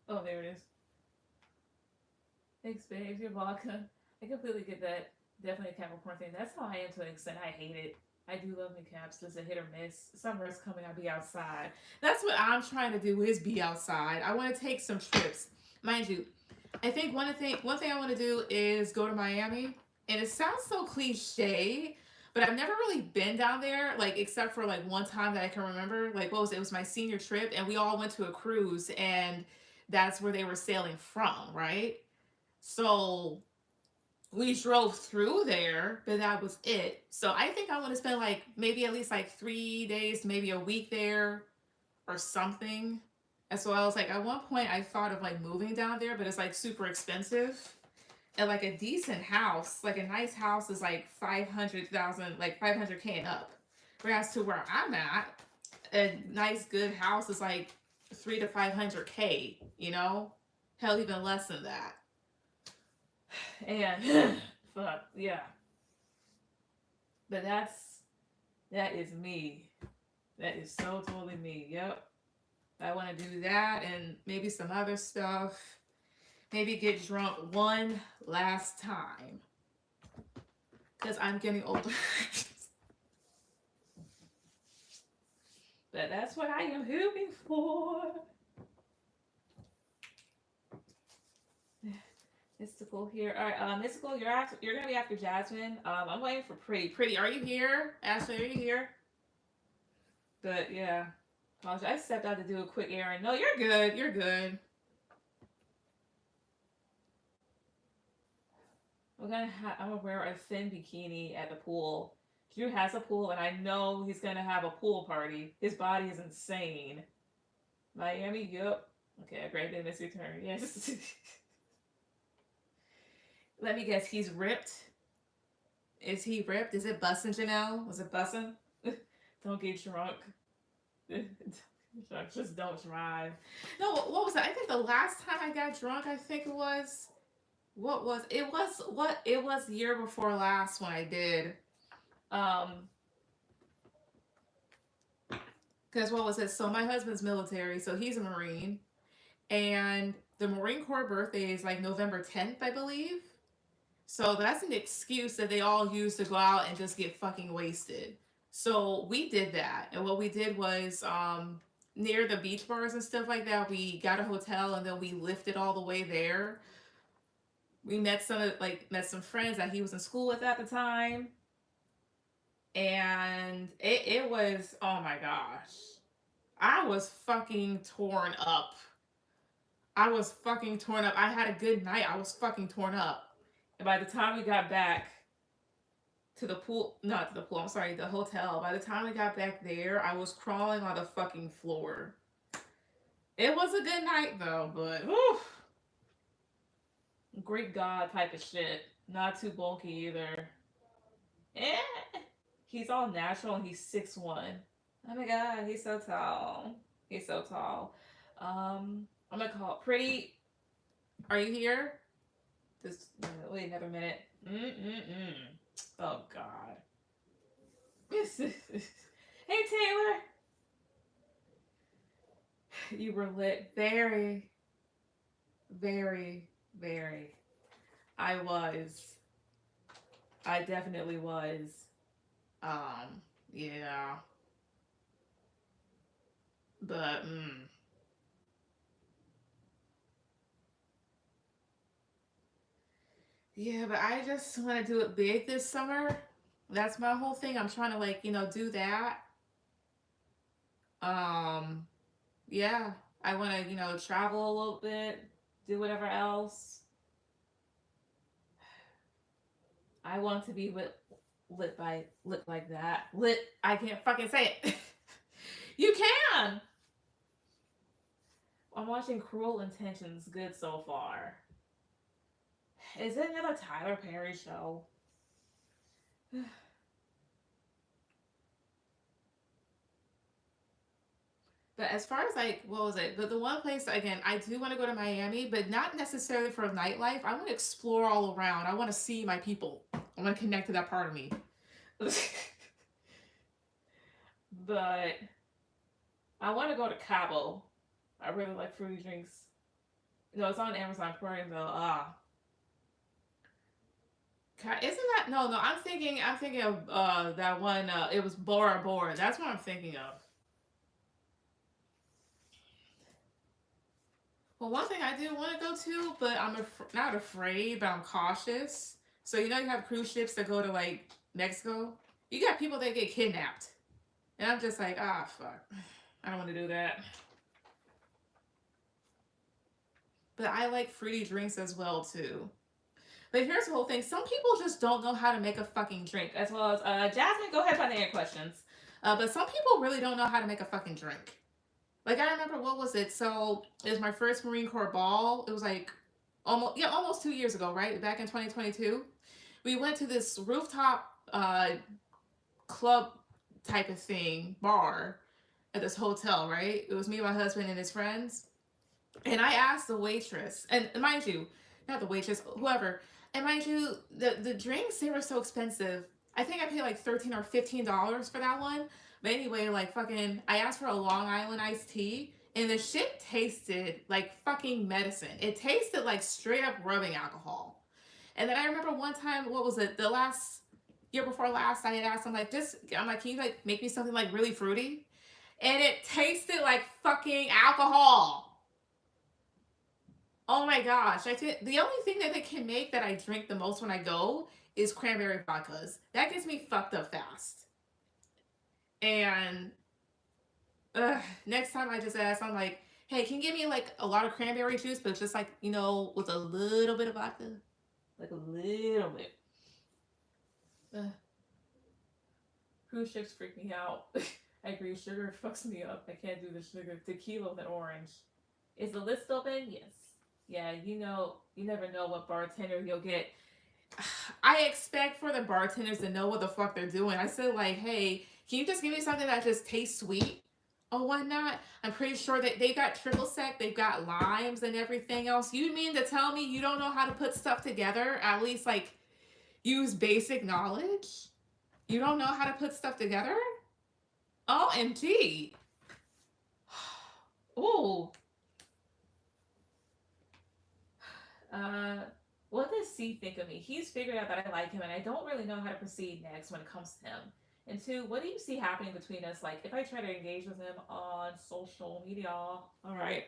Oh, there it is. Thanks, babe. You're welcome. I completely get that. Definitely a Capricorn thing. That's how I am to an extent. I hate it. I do love me caps. It's a hit or miss. Summer's coming. I'll be outside. That's what I'm trying to do is be outside. I want to take some trips. Mind you, I think one thing I want to do is go to Miami. And it sounds so cliche, but I've never really been down there, like except for like one time that I can remember. Like what was it? It was my senior trip, and we all went to a cruise, and that's where they were sailing from, right? So we drove through there, but that was it. So I think I want to spend like maybe at least like 3 days, maybe a week there or something. And so I was like, at one point I thought of like moving down there, but it's like super expensive. And like a decent house, like a nice house is like 500,000, like 500K and up. Whereas to where I'm at, a nice good house is like 3 to 500K, Hell, even less than that. And fuck, yeah. But That is me. That is so totally me. Yep. I want to do that and maybe some other stuff. Maybe get drunk one last time. Because I'm getting older. But that's what I am hoping for. Mystical here. All right, Mystical, you're gonna be after Jasmine. I'm waiting for Pretty. Pretty, are you here? Ashley, are you here? But yeah, I stepped out to do a quick errand. No, you're good. You're good. I'm gonna wear a thin bikini at the pool. Drew has a pool, and I know he's gonna have a pool party. His body is insane. Miami, yup. Okay, I granted this return. Yes. Let me guess. He's ripped. Is he ripped? Is it bussin', Janelle? Was it bussin'? Don't get drunk. Just don't drive. No, what was that? I think the last time I got drunk, I think it was. What was it? It was the year before last when I did. Because what was it? So my husband's military, so he's a Marine, and the Marine Corps birthday is like November 10th, I believe. So that's an excuse that they all use to go out and just get fucking wasted. So we did that, and what we did was near the beach bars and stuff like that, we got a hotel and then we lifted all the way there. We met some friends that he was in school with at the time. And it was, oh my gosh. I was fucking torn up. I was fucking torn up. I had a good night. I was fucking torn up. And by the time we got back to the pool, not to the pool, I'm sorry, the hotel, by the time we got back there, I was crawling on the fucking floor. It was a good night though, but whew. Greek god type of shit. Not too bulky either. Eh. He's all natural and he's 6'1". Oh my god, he's so tall. He's so tall. I'm gonna call Pretty. Are you here? Just wait another minute. Oh god. Hey Taylor. You were lit. Very, very, very. I was. I definitely was. Yeah. But, yeah, but I just want to do it big this summer. That's my whole thing. I'm trying to, do that. Yeah. I want to, travel a little bit, do whatever else. I want to be lit like that. Lit, I can't fucking say it. You can! I'm watching Cruel Intentions. Good so far. Is it another Tyler Perry show? But as far as what was it? The one place, again, I do want to go to Miami, but not necessarily for nightlife. I want to explore all around. I want to see my people. I want to connect to that part of me. But I want to go to Cabo. I really like fruity drinks. No, it's on Amazon Prime though. Isn't that no? I'm thinking of that one. It was Bora Bora. That's what I'm thinking of. Well, one thing I do want to go to, but I'm not afraid, but I'm cautious. So you have cruise ships that go to Mexico. You got people that get kidnapped, and I'm just like, fuck, I don't want to do that. But I like fruity drinks as well too. But here's the whole thing: some people just don't know how to make a fucking drink. As well as Jasmine, go ahead and answer questions. But some people really don't know how to make a fucking drink. I remember, what was it? So it was my first Marine Corps ball. It was almost 2 years ago, right? Back in 2022. We went to this rooftop club type of thing, bar, at this hotel, right? It was me, my husband, and his friends. And I asked the waitress, and mind you, not the waitress, whoever, and mind you, the drinks, they were so expensive. I think I paid like $13 or $15 for that one. But anyway, like fucking, I asked for a Long Island iced tea, and the shit tasted like fucking medicine. It tasted like straight up rubbing alcohol. And then I remember one time, what was it? The last year before last, I had asked him like, I'm like, can you like make me something like really fruity? And it tasted like fucking alcohol. Oh my gosh! I think the only thing that they can make that I drink the most when I go is cranberry vodkas. That gets me fucked up fast. And next time I just ask, I'm like, hey, can you give me like a lot of cranberry juice, but just like, you know, with a little bit of vodka? Like a little bit. Cruise ships freak me out. I agree, sugar fucks me up. I can't do the sugar. Tequila and orange. Is the list open? Yes. Yeah, you know, you never know what bartender you'll get. I expect for the bartenders to know what the fuck they're doing. I said like, hey, can you just give me something that just tastes sweet or whatnot? I'm pretty sure that they got triple sec, they've got limes and everything else. You mean to tell me you don't know how to put stuff together? At least like use basic knowledge? You don't know how to put stuff together? OMG. Ooh. What does C think of me? He's figured out that I like him, and I don't really know how to proceed next when it comes to him. And two, what do you see happening between us? Like, if I try to engage with him on social media, all right.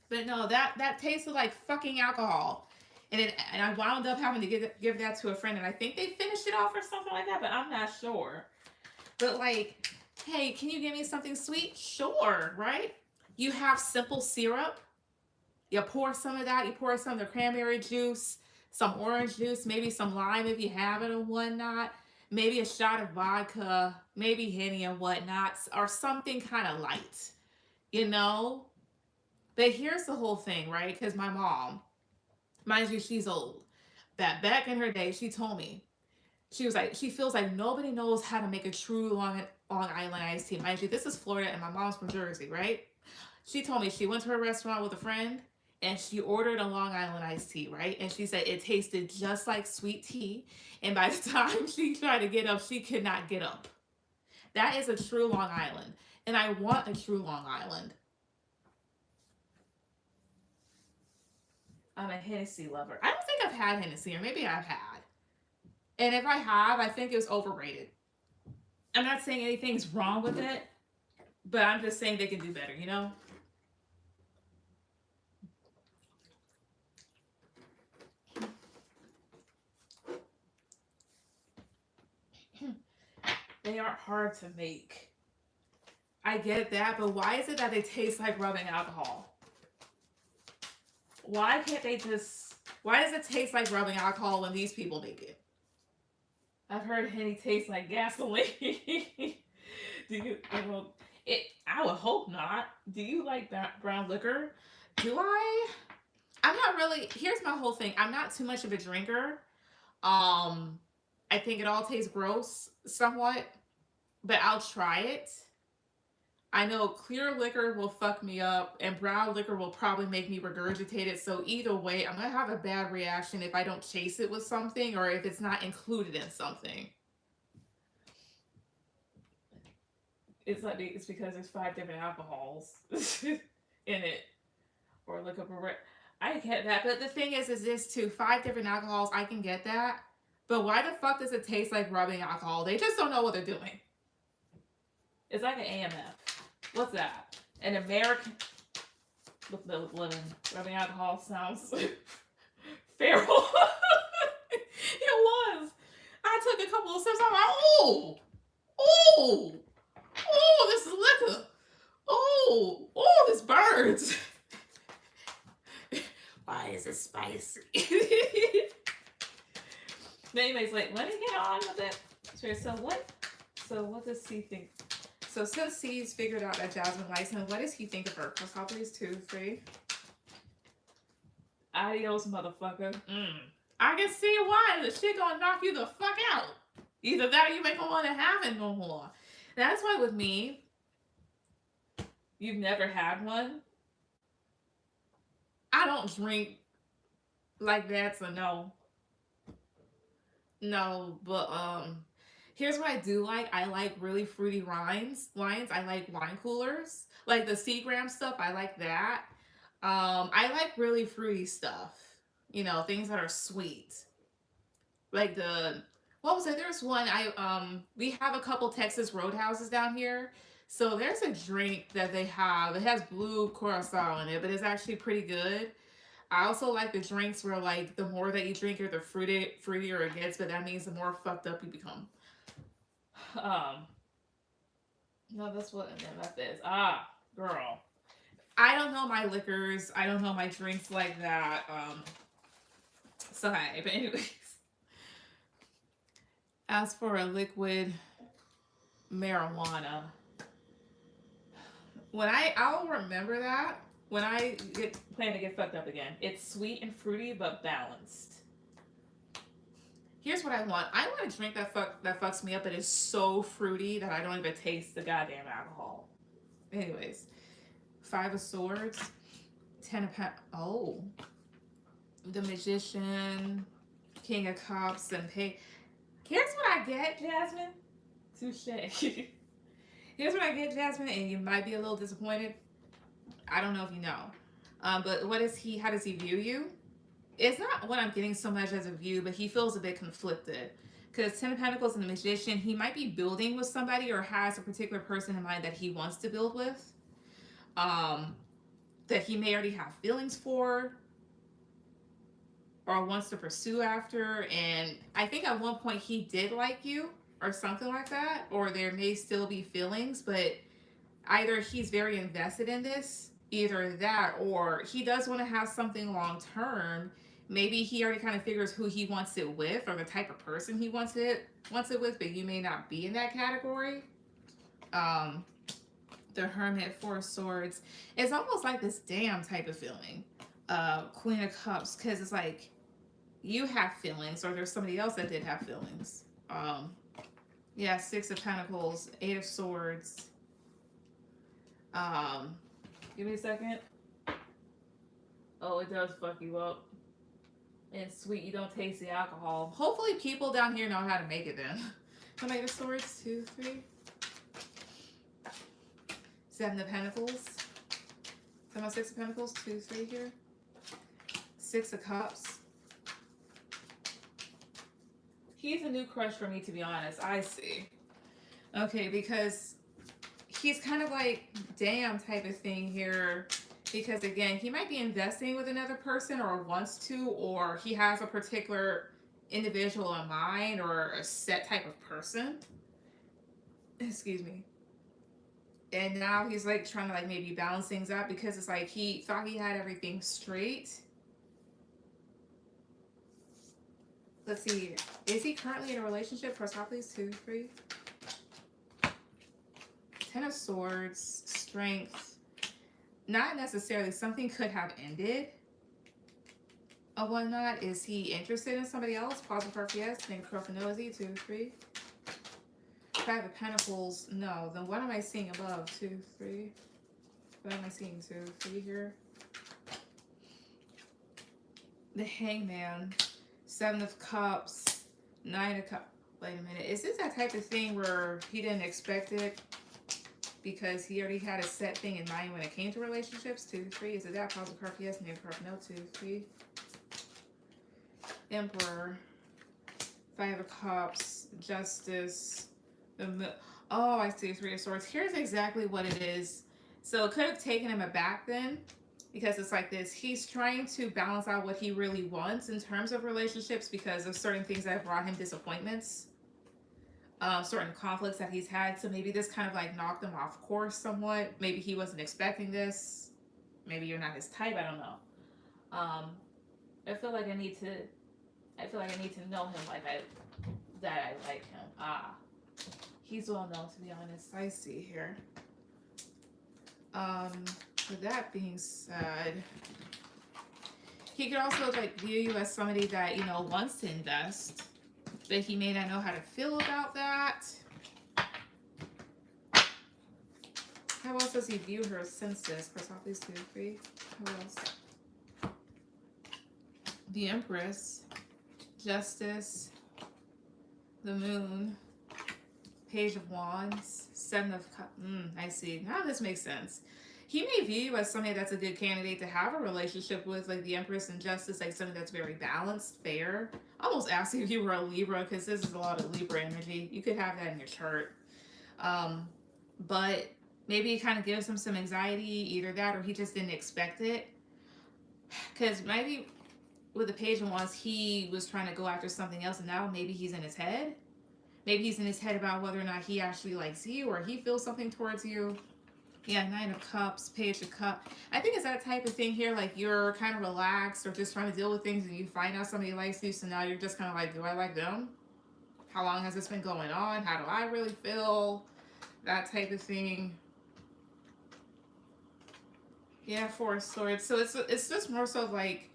But no, that tasted like fucking alcohol, and I wound up having to give that to a friend, and I think they finished it off or something like that, but I'm not sure. But like, hey, can you give me something sweet? Sure, right? You have simple syrup. You pour some of that. You pour some of the cranberry juice, some orange juice, maybe some lime if you have it or whatnot. Maybe a shot of vodka, maybe Henny and whatnot, or something kind of light, you know? But here's the whole thing, right? Because my mom, mind you, she's old. That back in her day, she told me, she was like, she feels like nobody knows how to make a true Long Island iced tea. Mind you, this is Florida and my mom's from Jersey, right? She told me she went to a restaurant with a friend and she ordered a Long Island iced tea, right? And she said it tasted just like sweet tea. And by the time she tried to get up, she could not get up. That is a true Long Island. And I want a true Long Island. I'm a Hennessy lover. I don't think I've had Hennessy, or maybe I've had. And if I have, I think it was overrated. I'm not saying anything's wrong with it, but I'm just saying they can do better, you know? They aren't hard to make. I get that, but why is it that they taste like rubbing alcohol? Why can't they just... Why does it taste like rubbing alcohol when these people make it? I've heard Henny tastes like gasoline. Do you... Well, I would hope not. Do you like that brown liquor? Do I? I'm not really... Here's my whole thing. I'm not too much of a drinker. I think it all tastes gross somewhat, but I'll try it. I know clear liquor will fuck me up and brown liquor will probably make me regurgitate it. So either way, I'm going to have a bad reaction if I don't chase it with something or if it's not included in something. It's like it's because there's 5 different alcohols in it. Or look up a... I get that. But the thing is this too. 5 different alcohols, I can get that. But why the fuck does it taste like rubbing alcohol? They just don't know what they're doing. It's like an AMF. What's that? An American... With living. Rubbing alcohol sounds... feral. It was. I took a couple of sips. I'm like, oh! Oh! Oh, this is liquor. Oh! Oh, this burns. Why is it spicy? But anyways, like, let me get on with it. So what does C think? So since C's figured out that Jasmine likes him, what does he think of her? Let's call please 2, 3. Adios, motherfucker. I can see why. The shit gonna knock you the fuck out. Either that or you make him want to have it no more. That's why with me, you've never had one. I don't drink like that, so no. No, but here's what I do like. I like really fruity wines. I like wine coolers. Like the Seagram stuff, I like that. I like really fruity stuff. You know, things that are sweet. Like the what was it? There's one we have a couple Texas Roadhouses down here. So there's a drink that they have. It has blue curacao in it, but it's actually pretty good. I also like the drinks where like the more that you drink it, the fruitier it gets, but that means the more fucked up you become. Um, no, that's what an MF is. Ah, girl. I don't know my liquors. I don't know my drinks like that. So hey, but anyways, as for a liquid marijuana, I'll remember that when I get plan to get fucked up again. It's sweet and fruity but balanced. Here's what I want. I want a drink that fucks me up that is so fruity that I don't even taste the goddamn alcohol. Anyways, Five of Swords, Ten of oh, the Magician, King of Cups, and Pay. Here's what I get, Jasmine. Touche. Here's what I get, Jasmine, and you might be a little disappointed. I don't know if you know. But what is he? How does he view you? It's not what I'm getting so much as a view, but he feels a bit conflicted. Because Ten of Pentacles and the Magician, he might be building with somebody or has a particular person in mind that he wants to build with. That he may already have feelings for or wants to pursue after. And I think at one point he did like you or something like that. Or there may still be feelings, but either he's very invested in this, either that, or he does want to have something long term. Maybe he already kind of figures who he wants it with or the type of person he wants it with, but you may not be in that category. The Hermit, Four of Swords. It's almost like this damn type of feeling. Queen of Cups, because it's like you have feelings, or there's somebody else that did have feelings. Yeah, Six of Pentacles, Eight of Swords. Give me a second. Oh, it does fuck you up. And sweet, you don't taste the alcohol. Hopefully people down here know how to make it then. Come Eight of Swords, 2, 3. Seven of Pentacles. Come on, Six of Pentacles, 2, 3 here. Six of Cups. He's a new crush for me, to be honest. I see. Okay, because he's kind of like, damn type of thing here. Because again, he might be investing with another person or wants to, or he has a particular individual in mind or a set type of person. Excuse me. And now he's like trying to like maybe balance things out because it's like he thought he had everything straight. Let's see. Is he currently in a relationship? First off, please. 2, 3. Ten of Swords. Strength. Not necessarily. Something could have ended. Or whatnot. Is he interested in somebody else? Pause for yes. Name curl for no. Is he? 2, 3. Five of Pentacles. No. Then what am I seeing above? 2, 3. What am I seeing? 2, 3 here. The Hangman. Seven of Cups. Nine of Cups. Wait a minute. Is this that type of thing where he didn't expect it because he already had a set thing in mind when it came to relationships? 2, 3. Is it that? Pause of yes. Name curl for no. 2, 3. Emperor. Five of Cups. Justice. Oh, I see. 3 of Swords. Here's exactly what it is. So it could have taken him aback then, because it's like this. He's trying to balance out what he really wants in terms of relationships because of certain things that have brought him disappointments, certain conflicts that he's had. So maybe this kind of like knocked him off course somewhat. Maybe he wasn't expecting this. Maybe you're not his type. I don't know. I feel like I need to know him like that I like him. He's well known, to be honest. I see here. With that being said, he could also like view you as somebody that, you know, wants to invest, but he may not know how to feel about that. How else does he view her since this? Press off these 2, 3. How else? The Empress, Justice, The Moon, Page of Wands, Seven of Cups. I see. Now this makes sense. He may view you as somebody that's a good candidate to have a relationship with, like the Empress and Justice, like something that's very balanced, fair. Almost ask if you were a Libra, because this is a lot of Libra energy. You could have that in your chart. But maybe it kind of gives him some anxiety, either that or he just didn't expect it. Because maybe with the Page of Wands, he was trying to go after something else, and now maybe he's in his head. Maybe he's in his head about whether or not he actually likes you or he feels something towards you. Yeah, Nine of Cups, Page of Cups. I think it's that type of thing here, like you're kind of relaxed or just trying to deal with things and you find out somebody likes you, so now you're just kind of like, do I like them? How long has this been going on? How do I really feel? That type of thing. Yeah, Four of Swords. So it's just more so like,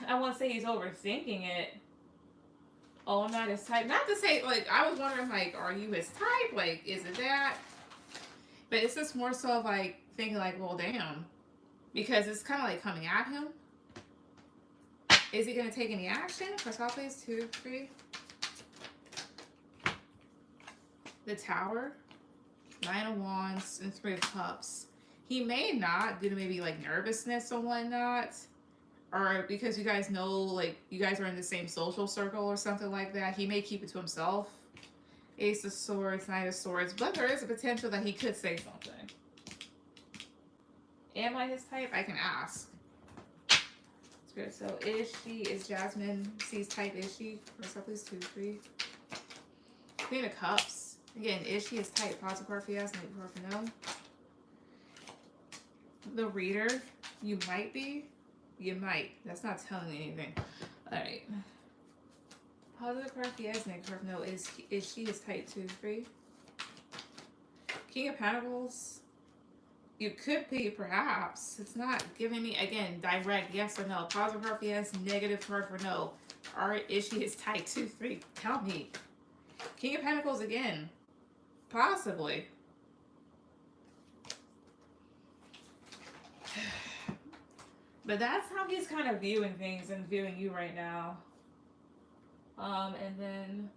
I won't say he's overthinking it. Oh, I'm not his type. Not to say, like, I was wondering, like, are you his type? Like, is it that? But it's just more so like thinking, like, well, damn. Because it's kind of like coming at him. Is he going to take any action? For top plays 2, 3. The Tower, Nine of Wands, and Three of Cups. He may not, due to maybe like nervousness or whatnot. Or because you guys know, like, you guys are in the same social circle or something like that, he may keep it to himself. Ace of Swords, Knight of Swords, but there is a potential that he could say something. Am I his type? I can ask. Spirit, so is Jasmine C's type, is she? What's up, please? 2, 3. Queen of Cups. Again, is she his type? Positive card for yes, negative card for no. The Reader, you might be. You might. That's not telling me anything. Alright. Positive card for yes, negative card for no. Is she his type? 2, 3. King of Pentacles. You could be, perhaps. It's not giving me, again, direct yes or no. Positive card for yes, negative card for no. Is she his type? 2, 3. Tell me. King of Pentacles again. Possibly. But that's how he's kind of viewing things and viewing you right now. And then,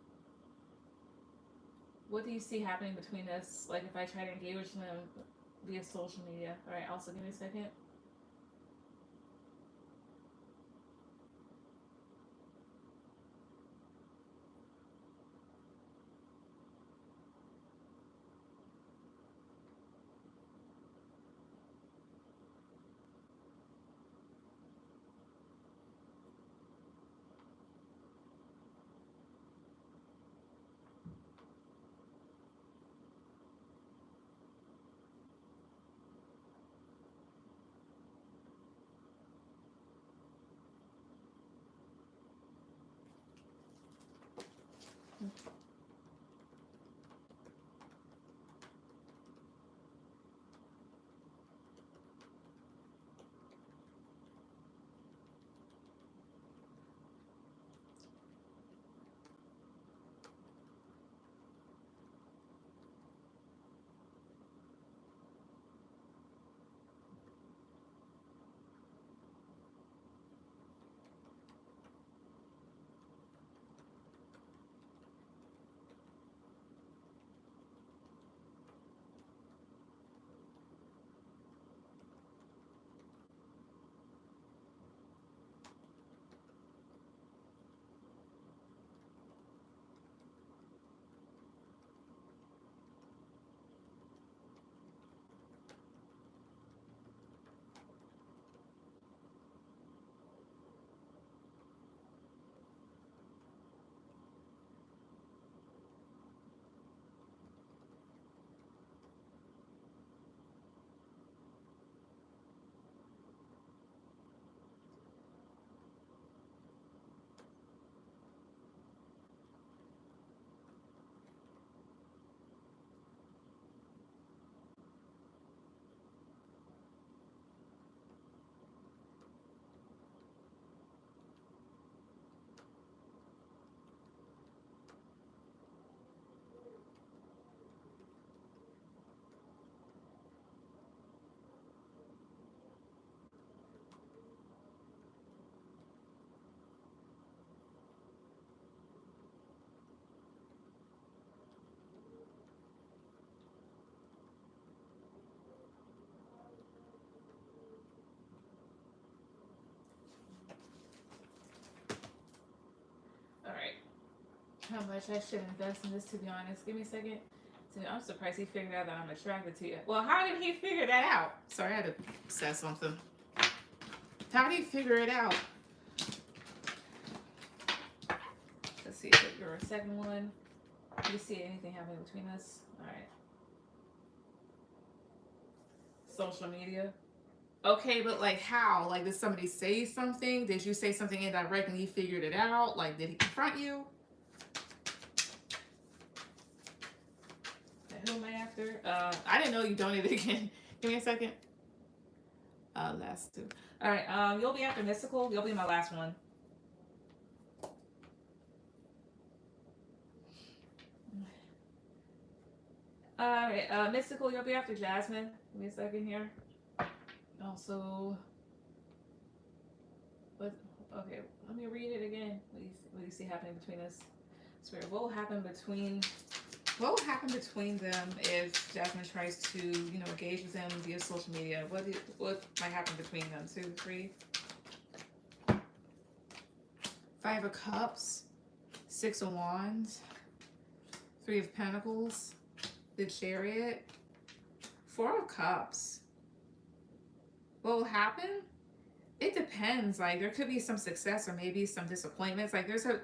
what do you see happening between us? Like, if I try to engage with him via social media. Alright, also give me a second. how much I should invest in this, to be honest. Give me a second. I'm surprised he figured out that I'm attracted to you. Well, how did he figure that out? Sorry, I had to say something. How did he figure it out? Let's see if you're a second one. Do you see anything happening between us? All right. Social media. Okay, but like how? Like, did somebody say something? Did you say something indirect and he figured it out? Like, did he confront you? Who am I after? I didn't know you donated again. Give me a second. Last two. All right. You'll be after Mystical. You'll be my last one. All right. Mystical. You'll be after Jasmine. Give me a second here. Also, what? Okay. Let me read it again. What do you see happening between us? Swear. What will happen between? What will happen between them if Jasmine tries to, engage with them via social media? What might happen between them? 2, 3. 5 of Cups, 6 of Wands, 3 of Pentacles, the Chariot, 4 of Cups. What will happen? It depends. Like, there could be some success or maybe some disappointments. Like, there's a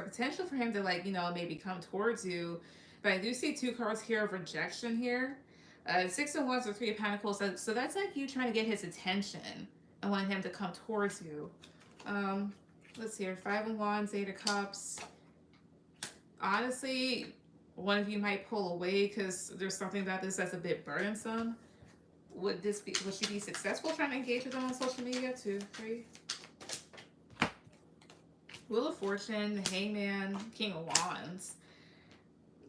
potential for him to, like, maybe come towards you. But I do see 2 cards here of rejection here. 6 of Wands or 3 of Pentacles. So that's like you trying to get his attention and want him to come towards you. Let's see here. 5 of Wands, 8 of Cups. Honestly, one of you might pull away because there's something about this that's a bit burdensome. Would she be successful trying to engage with them on social media? 2, 3. Wheel of Fortune, the Hangman, King of Wands.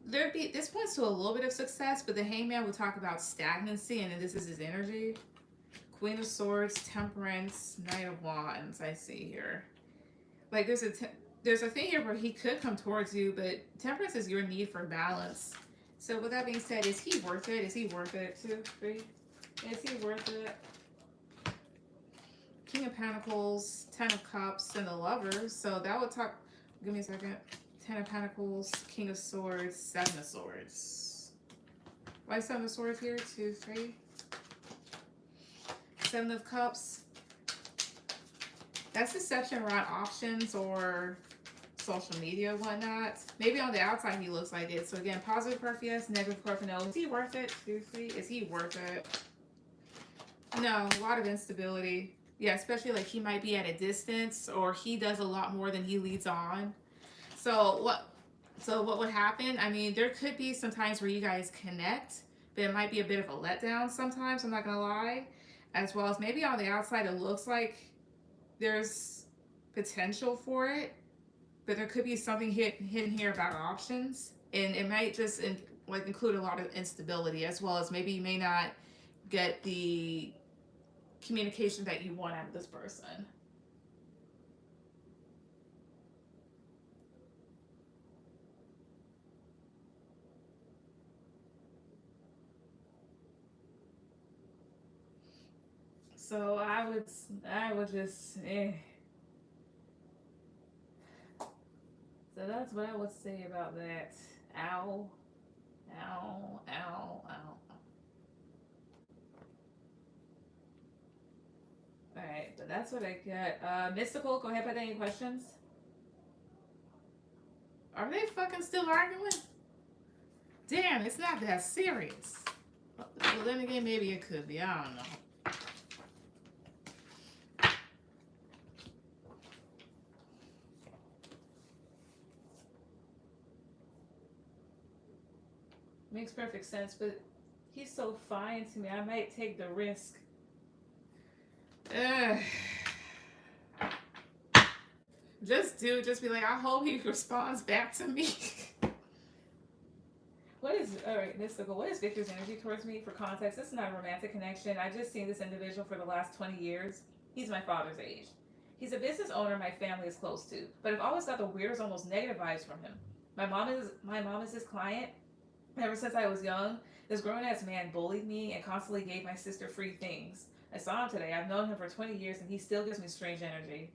This points to a little bit of success, but the Hangman will talk about stagnancy, and this is his energy. Queen of Swords, Temperance, Knight of Wands. I see here. Like, there's a thing here where he could come towards you, but Temperance is your need for balance. So with that being said, is he worth it? Is he worth it? 2, 3. Is he worth it? King of Pentacles, 10 of Cups, and the Lovers. So that would talk. Give me a second. 10 of Pentacles, King of Swords, 7 of Swords. Why 7 of Swords here? 2, 3. 7 of Cups. That's deception around options or social media and whatnot. Maybe on the outside he looks like it. So again, positive part yes, negative part no. Is he worth it? 2, 3. Is he worth it? No, a lot of instability. Yeah, especially like he might be at a distance or he does a lot more than he leads on. So what would happen? I mean, there could be some times where you guys connect, but it might be a bit of a letdown sometimes, I'm not going to lie. As well as maybe on the outside it looks like there's potential for it, but there could be something hidden here about options. And it might just include a lot of instability, as well as maybe you may not get the communication that you want out of this person. So I would just, So that's what I would say about that. Ow. Ow. Ow. Ow. Alright, but that's what I got. Mystical, go ahead, put any questions? Are they fucking still arguing? Damn, it's not that serious. Well, then again, maybe it could be. I don't know. Makes perfect sense, but he's so fine to me. I might take the risk. Just be like, I hope he responds back to me. Alright, Mystical, what is Victor's energy towards me? For context, this is not a romantic connection. I just seen this individual for the last 20 years. He's my father's age. He's a business owner my family is close to, but I've always got the weirdest, almost negative vibes from him. My mom is his client. Ever since I was young, this grown-ass man bullied me and constantly gave my sister free things. I saw him today. I've known him for 20 years and he still gives me strange energy.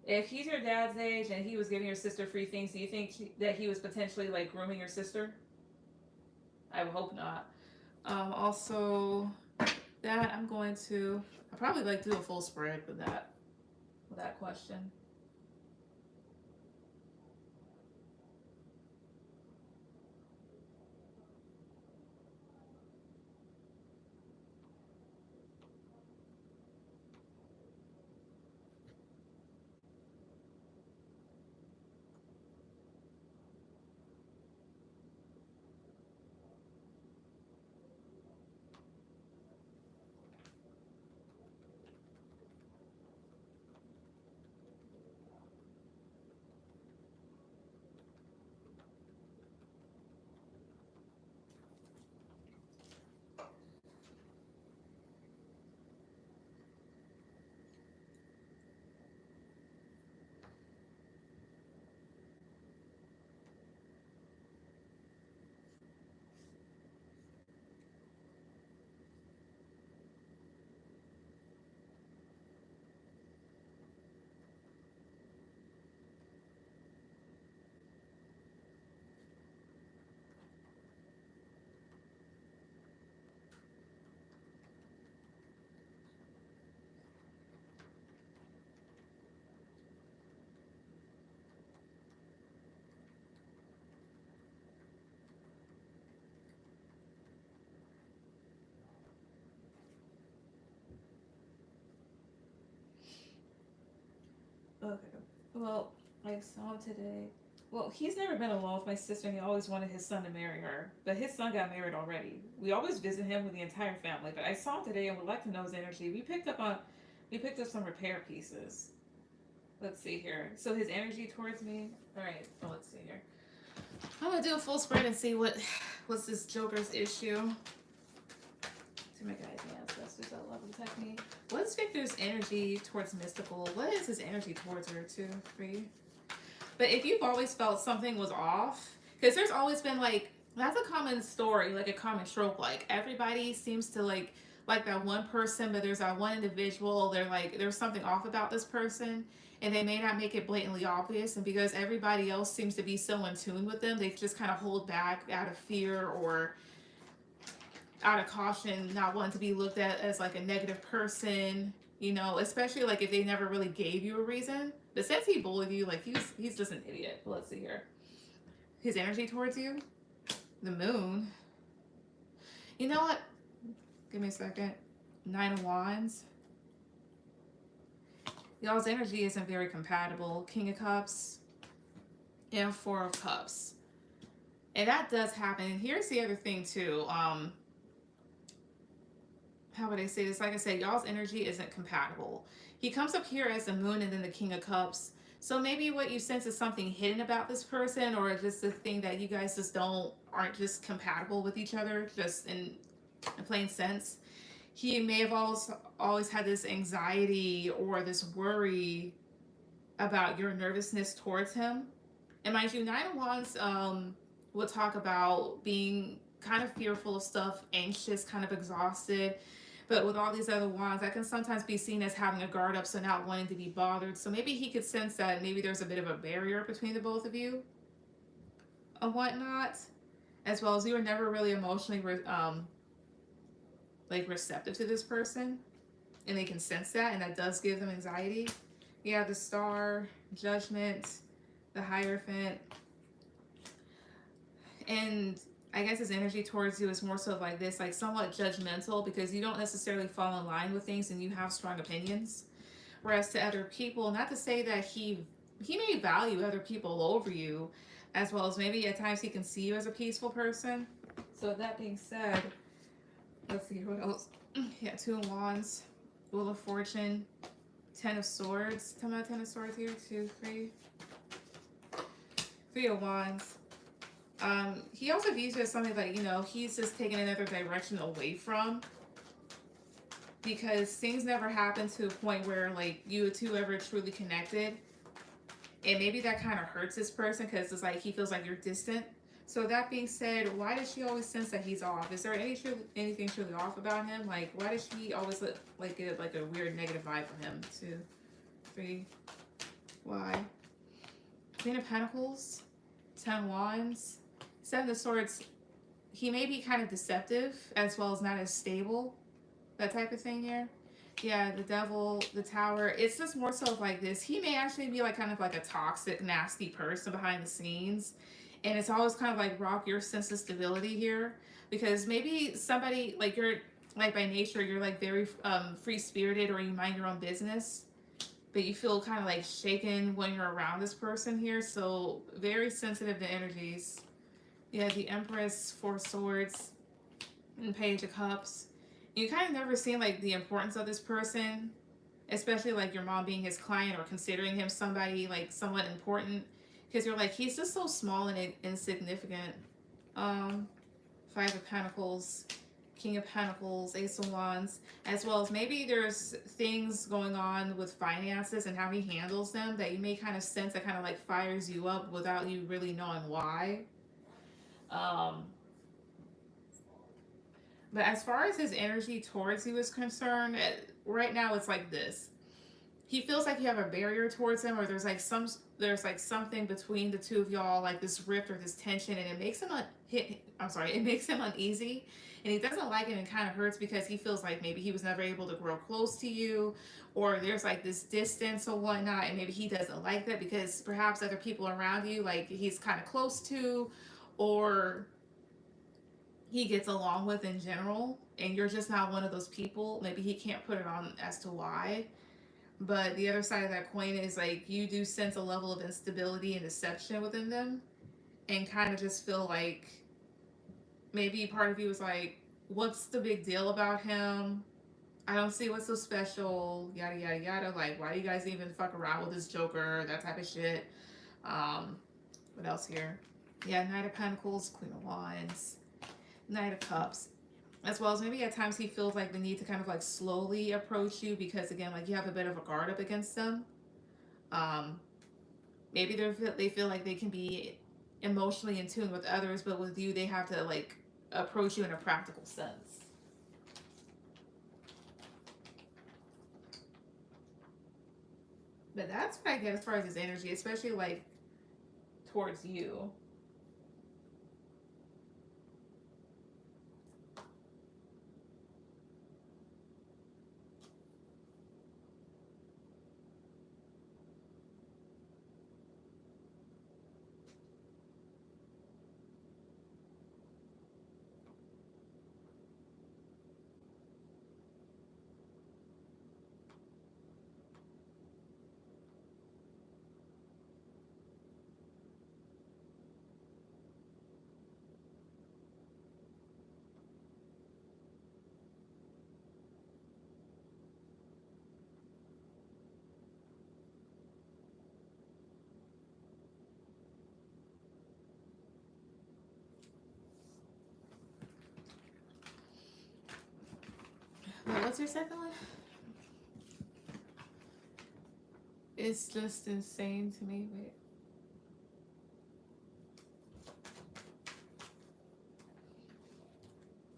If he's your dad's age and he was giving your sister free things, do you think that he was potentially like grooming your sister? I would hope not. Also, that I'm going to, I probably like do a full spread with that question. Okay. Well, I saw him today. Well, he's never been alone with my sister, and he always wanted his son to marry her. But his son got married already. We always visit him with the entire family. But I saw him today and would like to know his energy. We picked up some repair pieces. Let's see here. So his energy towards me. All right. Well, let's see here. I'm gonna do a full spread and see what's this Joker's issue. To make guys ancestors, I love the technique. What is Victor's energy towards mystical? What is his energy towards her too, for you? But if you've always felt something was off, because there's always been like, that's a common story, like a common trope. Like everybody seems to like that one person, but there's that one individual. They're like, there's something off about this person, and they may not make it blatantly obvious. And because everybody else seems to be so in tune with them, they just kind of hold back out of fear or out of caution, not wanting to be looked at as like a negative person, you know, especially like if they never really gave you a reason. But since he bullied you, like he's just an idiot. But let's see here. His energy towards you, the moon. You know what? Give me a second. 9 of Wands. Y'all's energy isn't very compatible. King of Cups and 4 of Cups. And that does happen. And here's the other thing too. How would I say this? Like I said, y'all's energy isn't compatible. He comes up here as the moon and then the King of Cups. So maybe what you sense is something hidden about this person, or just the thing that you guys just aren't just compatible with each other, just in plain sense. He may have always had this anxiety or this worry about your nervousness towards him. And mind you, 9 of Wands will talk about being kind of fearful of stuff, anxious, kind of exhausted. But with all these other wands, that can sometimes be seen as having a guard up, so not wanting to be bothered. So maybe he could sense that maybe there's a bit of a barrier between the both of you and whatnot. As well as you were never really emotionally like receptive to this person. And they can sense that, and that does give them anxiety. Yeah, the Star, Judgment, the Hierophant. And I guess his energy towards you is more so like this, like somewhat judgmental, because you don't necessarily fall in line with things and you have strong opinions. Whereas to other people, not to say that he may value other people over you, as well as maybe at times he can see you as a peaceful person. So that being said, let's see what else. Yeah, 2 of Wands, Wheel of Fortune, 10 of Swords. Tell me 10 of Swords here. 2, 3. 3 of Wands. He also views you as something that, you know, he's just taking another direction away from, because things never happen to a point where like you two ever truly connected, and maybe that kind of hurts this person because it's like he feels like you're distant. So that being said, why does she always sense that he's off? Is there anything truly off about him? Like, why does she always get like a weird negative vibe from him? 2, 3. Why? Queen of Pentacles, 10 Wands, Seven of Swords. He may be kind of deceptive as well as not as stable. That type of thing here. Yeah, the Devil, the Tower. It's just more so of like this. He may actually be like kind of like a toxic, nasty person behind the scenes. And it's always kind of like rock your sense of stability here. Because maybe somebody, like you're, like by nature, you're like very free spirited or you mind your own business. But you feel kind of like shaken when you're around this person here. So very sensitive to energies. Yeah, the Empress, Four Swords, and Page of Cups. You kind of never seen like the importance of this person, especially like your mom being his client or considering him somebody like somewhat important, because you're like he's just so small and insignificant. Five of Pentacles, King of Pentacles, Ace of Wands, as well as maybe there's things going on with finances and how he handles them that you may kind of sense that kind of like fires you up without you really knowing why. But as far as his energy towards you is concerned, right now it's like this. He feels like you have a barrier towards him, or there's like something between the two of y'all, like this rift or this tension, and it makes him it makes him uneasy, and he doesn't like it, and it kind of hurts because he feels like maybe he was never able to grow close to you, or there's like this distance or whatnot, and maybe he doesn't like that because perhaps other people around you, like he's kind of close to, or he gets along with in general, and you're just not one of those people. Maybe he can't put it on as to why. But the other side of that coin is like you do sense a level of instability and deception within them, and kind of just feel like maybe part of you is like, what's the big deal about him? I don't see what's so special, yada yada yada. Like, why do you guys even fuck around with this Joker? That type of shit. What else here? Yeah, Knight of Pentacles, Queen of Wands, Knight of Cups. As well as maybe at times he feels like the need to kind of like slowly approach you because again, like you have a bit of a guard up against them. Maybe they feel like they can be emotionally in tune with others, but with you they have to like approach you in a practical sense. But that's what I get as far as his energy, especially like towards you. Wait, what's your second one? It's just insane to me. Wait.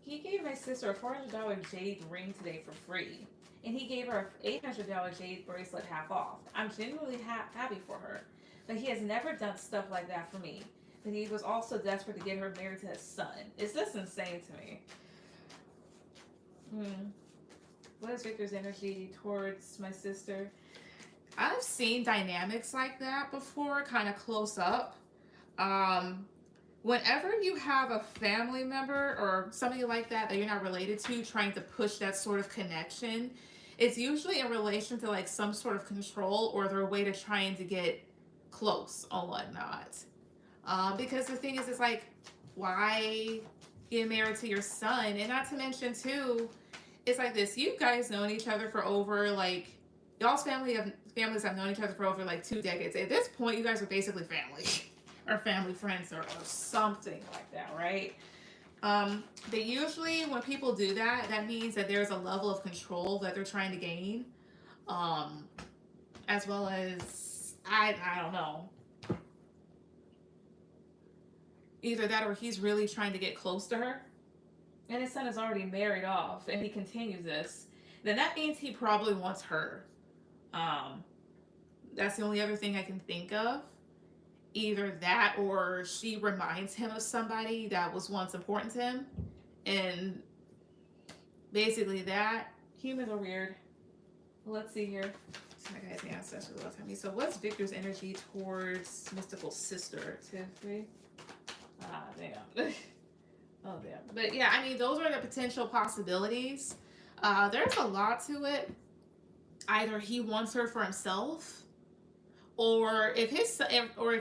He gave my sister a $400 jade ring today for free, and he gave her an $800 jade bracelet half off. I'm genuinely happy for her, but he has never done stuff like that for me. But he was also desperate to get her married to his son. It's just insane to me. What is Victor's energy towards my sister? I've seen dynamics like that before, kind of close up. Whenever you have a family member or somebody like that you're not related to trying to push that sort of connection, it's usually in relation to like some sort of control or their way to trying to get close or whatnot. Because the thing is, it's like, why get married to your son? And not to mention too, it's like this. You guys known each other for over like y'all's families have known each other for over like 2 decades. At this point, you guys are basically family or family friends or something like that, right? But usually when people do that, that means that there's a level of control that they're trying to gain, as well as I don't know. Either that or he's really trying to get close to her. And his son is already married off and he continues this. Then that means he probably wants her. That's the only other thing I can think of. Either that or she reminds him of somebody that was once important to him. And basically that. Humans are weird. Let's see here. So my guy's ancestors will tell me. So what's Victor's energy towards mystical sister? 2, 3. Ah, damn. Oh, damn. But yeah, I mean, those are the potential possibilities. There's a lot to it. Either he wants her for himself, or if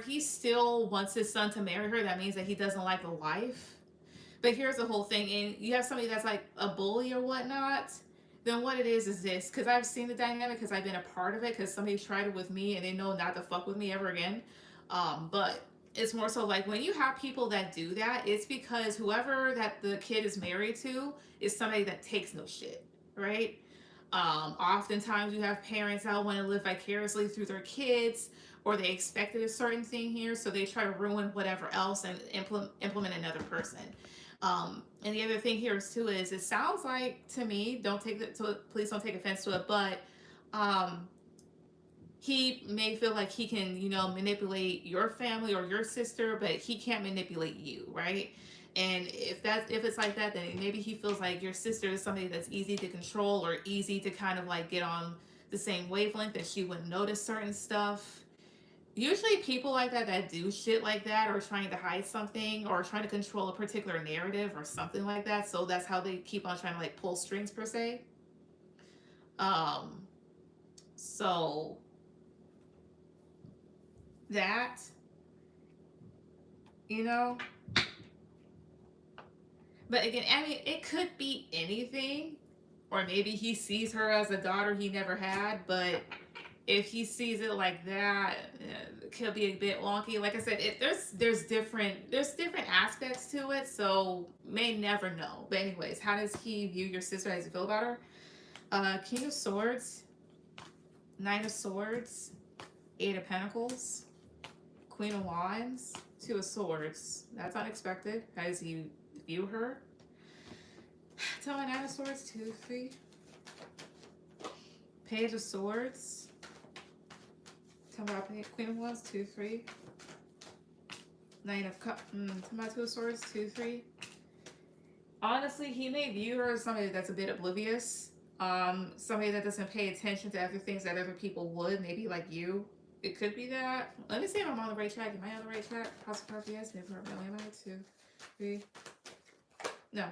he still wants his son to marry her, that means that he doesn't like the wife. But here's the whole thing, and you have somebody that's like a bully or whatnot. Then what it is this, because I've seen the dynamic, because I've been a part of it, because somebody tried it with me and they know not to fuck with me ever again. But it's more so like when you have people that do that, it's because whoever that the kid is married to is somebody that takes no shit, right? Oftentimes you have parents that want to live vicariously through their kids, or they expected a certain thing here, so they try to ruin whatever else and implement another person. And the other thing here is too is it sounds like to me, please don't take offense to it, but he may feel like he can, manipulate your family or your sister, but he can't manipulate you, right? And if it's like that, then maybe he feels like your sister is somebody that's easy to control or easy to kind of like get on the same wavelength, that she wouldn't notice certain stuff. Usually people like that do shit like that, or trying to hide something, or trying to control a particular narrative or something like that, so that's how they keep on trying to like pull strings per se. So that, you know but again, I mean, it could be anything, or maybe he sees her as a daughter he never had, but if he sees it like that, it could be a bit wonky. Like I said, there's different aspects to it, so may never know. But anyways, how does he view your sister? How does he feel about her? King of Swords, Knight of Swords, Eight of Pentacles, Queen of Wands, Two of Swords. That's unexpected. How does he view her? Tell my Knight of Swords, 2, 3. Page of Swords. Tell me about Queen of Wands, 2, 3. Nine of Cups. Tell me about Two of Swords, 2, 3. Honestly, he may view her as somebody that's a bit oblivious. Somebody that doesn't pay attention to other things that other people would, maybe like you. It could be that. Let me see if I'm on the right track. Am I on the right track? Possible yes. Never really. Am I? 2, 3. No.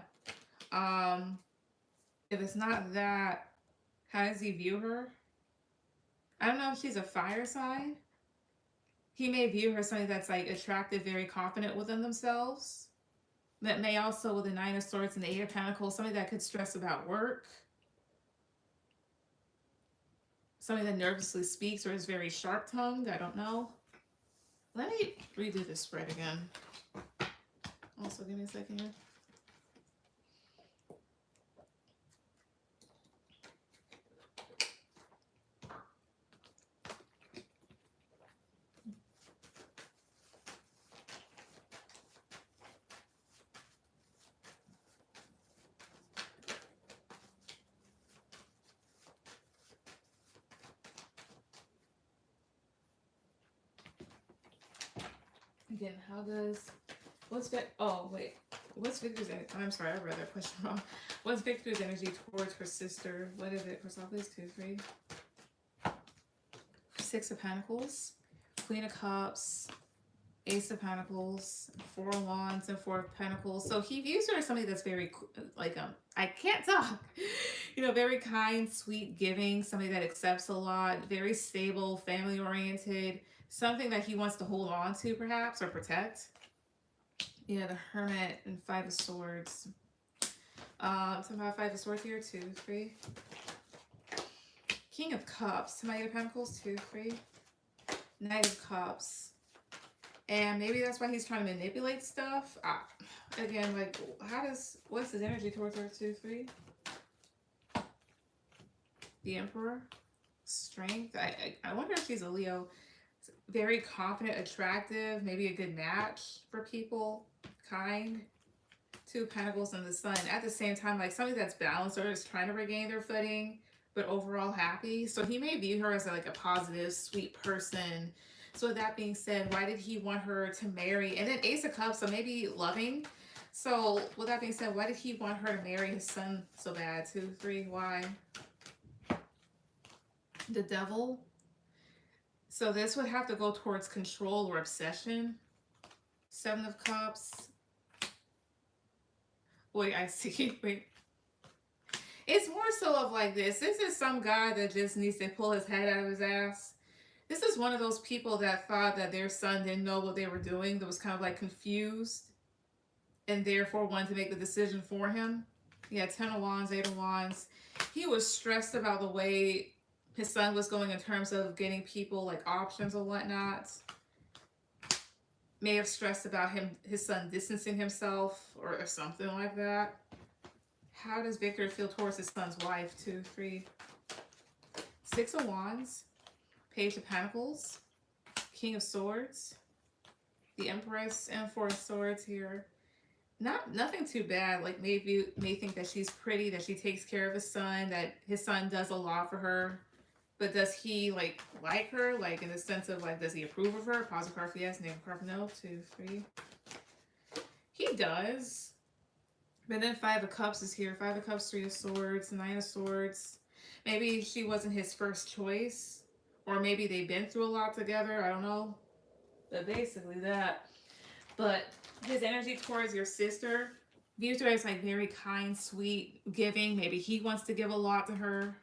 If it's not that, how does he view her? I don't know if she's a fire sign. He may view her as somebody that's like attractive, very confident within themselves. That may also, with the Nine of Swords and the Eight of Pentacles, somebody that could stress about work. Somebody that nervously speaks or is very sharp-tongued. I don't know. Let me redo this spread again. Also, give me a second here. Again, what's Victor's energy? I'm sorry, I read that question wrong. What's Victor's energy towards her sister? What is it? Chrysopolis, 2, 3. 6 of Pentacles, Queen of Cups, Ace of Pentacles, 4 of Wands, and 4 of Pentacles. So he views her as somebody that's very, I can't talk. Very kind, sweet, giving, somebody that accepts a lot, very stable, family-oriented, something that he wants to hold on to, perhaps, or protect. The Hermit and 5 of Swords. Something about 5 of Swords here, 2, 3. King of Cups, Knight of Pentacles, 2, 3. Knight of Cups. And maybe that's why he's trying to manipulate stuff. Again, like, what's his energy towards her, 2, 3? The Emperor. Strength. I wonder if she's a Leo. Very confident, attractive, maybe a good match for people. Kind. 2 Pentacles and the Sun. At the same time, like somebody that's balanced or is trying to regain their footing, but overall happy. So he may view her as like a positive, sweet person. So with that being said, why did he want her to marry? And then Ace of Cups, so maybe loving. So with that being said, why did he want her to marry his son so bad? 2, 3, why? The devil. So this would have to go towards control or obsession. 7 of Cups. Wait, I see. Wait. It's more so of like this. This is some guy that just needs to pull his head out of his ass. This is one of those people that thought that their son didn't know what they were doing, that was kind of like confused, and therefore wanted to make the decision for him. Yeah, 10 of Wands, 8 of Wands. He was stressed about the way his son was going in terms of getting people like options or whatnot. May have stressed about his son distancing himself or something like that. How does Victor feel towards his son's wife? 2, 3. 6 of Wands. Page of Pentacles. King of Swords. The Empress and 4 of Swords here. Nothing too bad. Like maybe may think that she's pretty, that she takes care of his son, that his son does a lot for her. But does he like her? Like in the sense of like, does he approve of her? Positive card for yes, negative card for no. 2, 3. He does. But then 5 of Cups is here. 5 of Cups, 3 of Swords, 9 of Swords. Maybe she wasn't his first choice. Or maybe they've been through a lot together. I don't know. But basically that. But his energy towards your sister, views her as like very kind, sweet, giving. Maybe he wants to give a lot to her.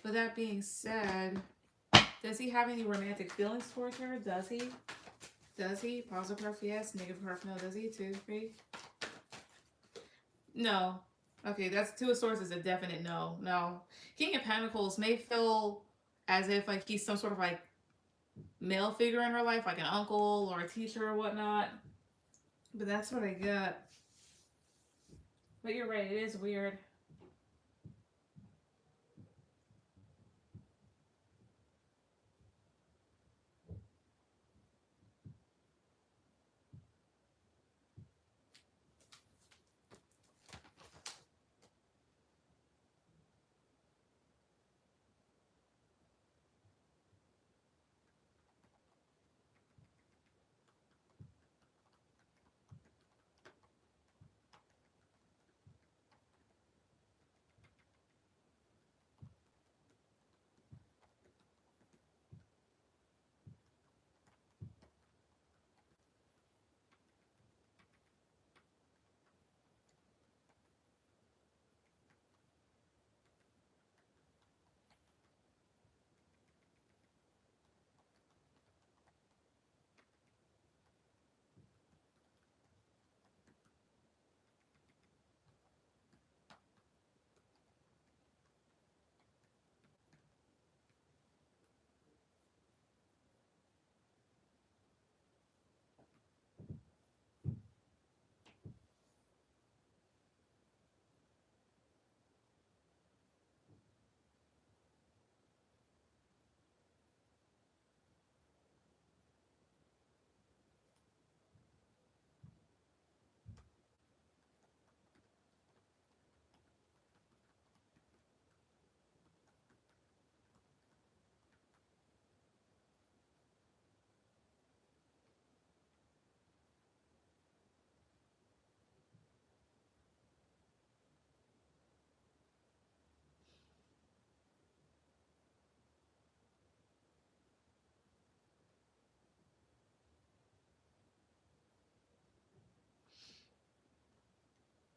With that being said, does he have any romantic feelings towards her? Does he? Does he? Positive card for yes, negative card for no. Does he? 2, 3. No. Okay, that's 2 of Swords is a definite no. No. King of Pentacles may feel as if like he's some sort of like male figure in her life, like an uncle or a teacher or whatnot. But that's what I got. But you're right, it is weird.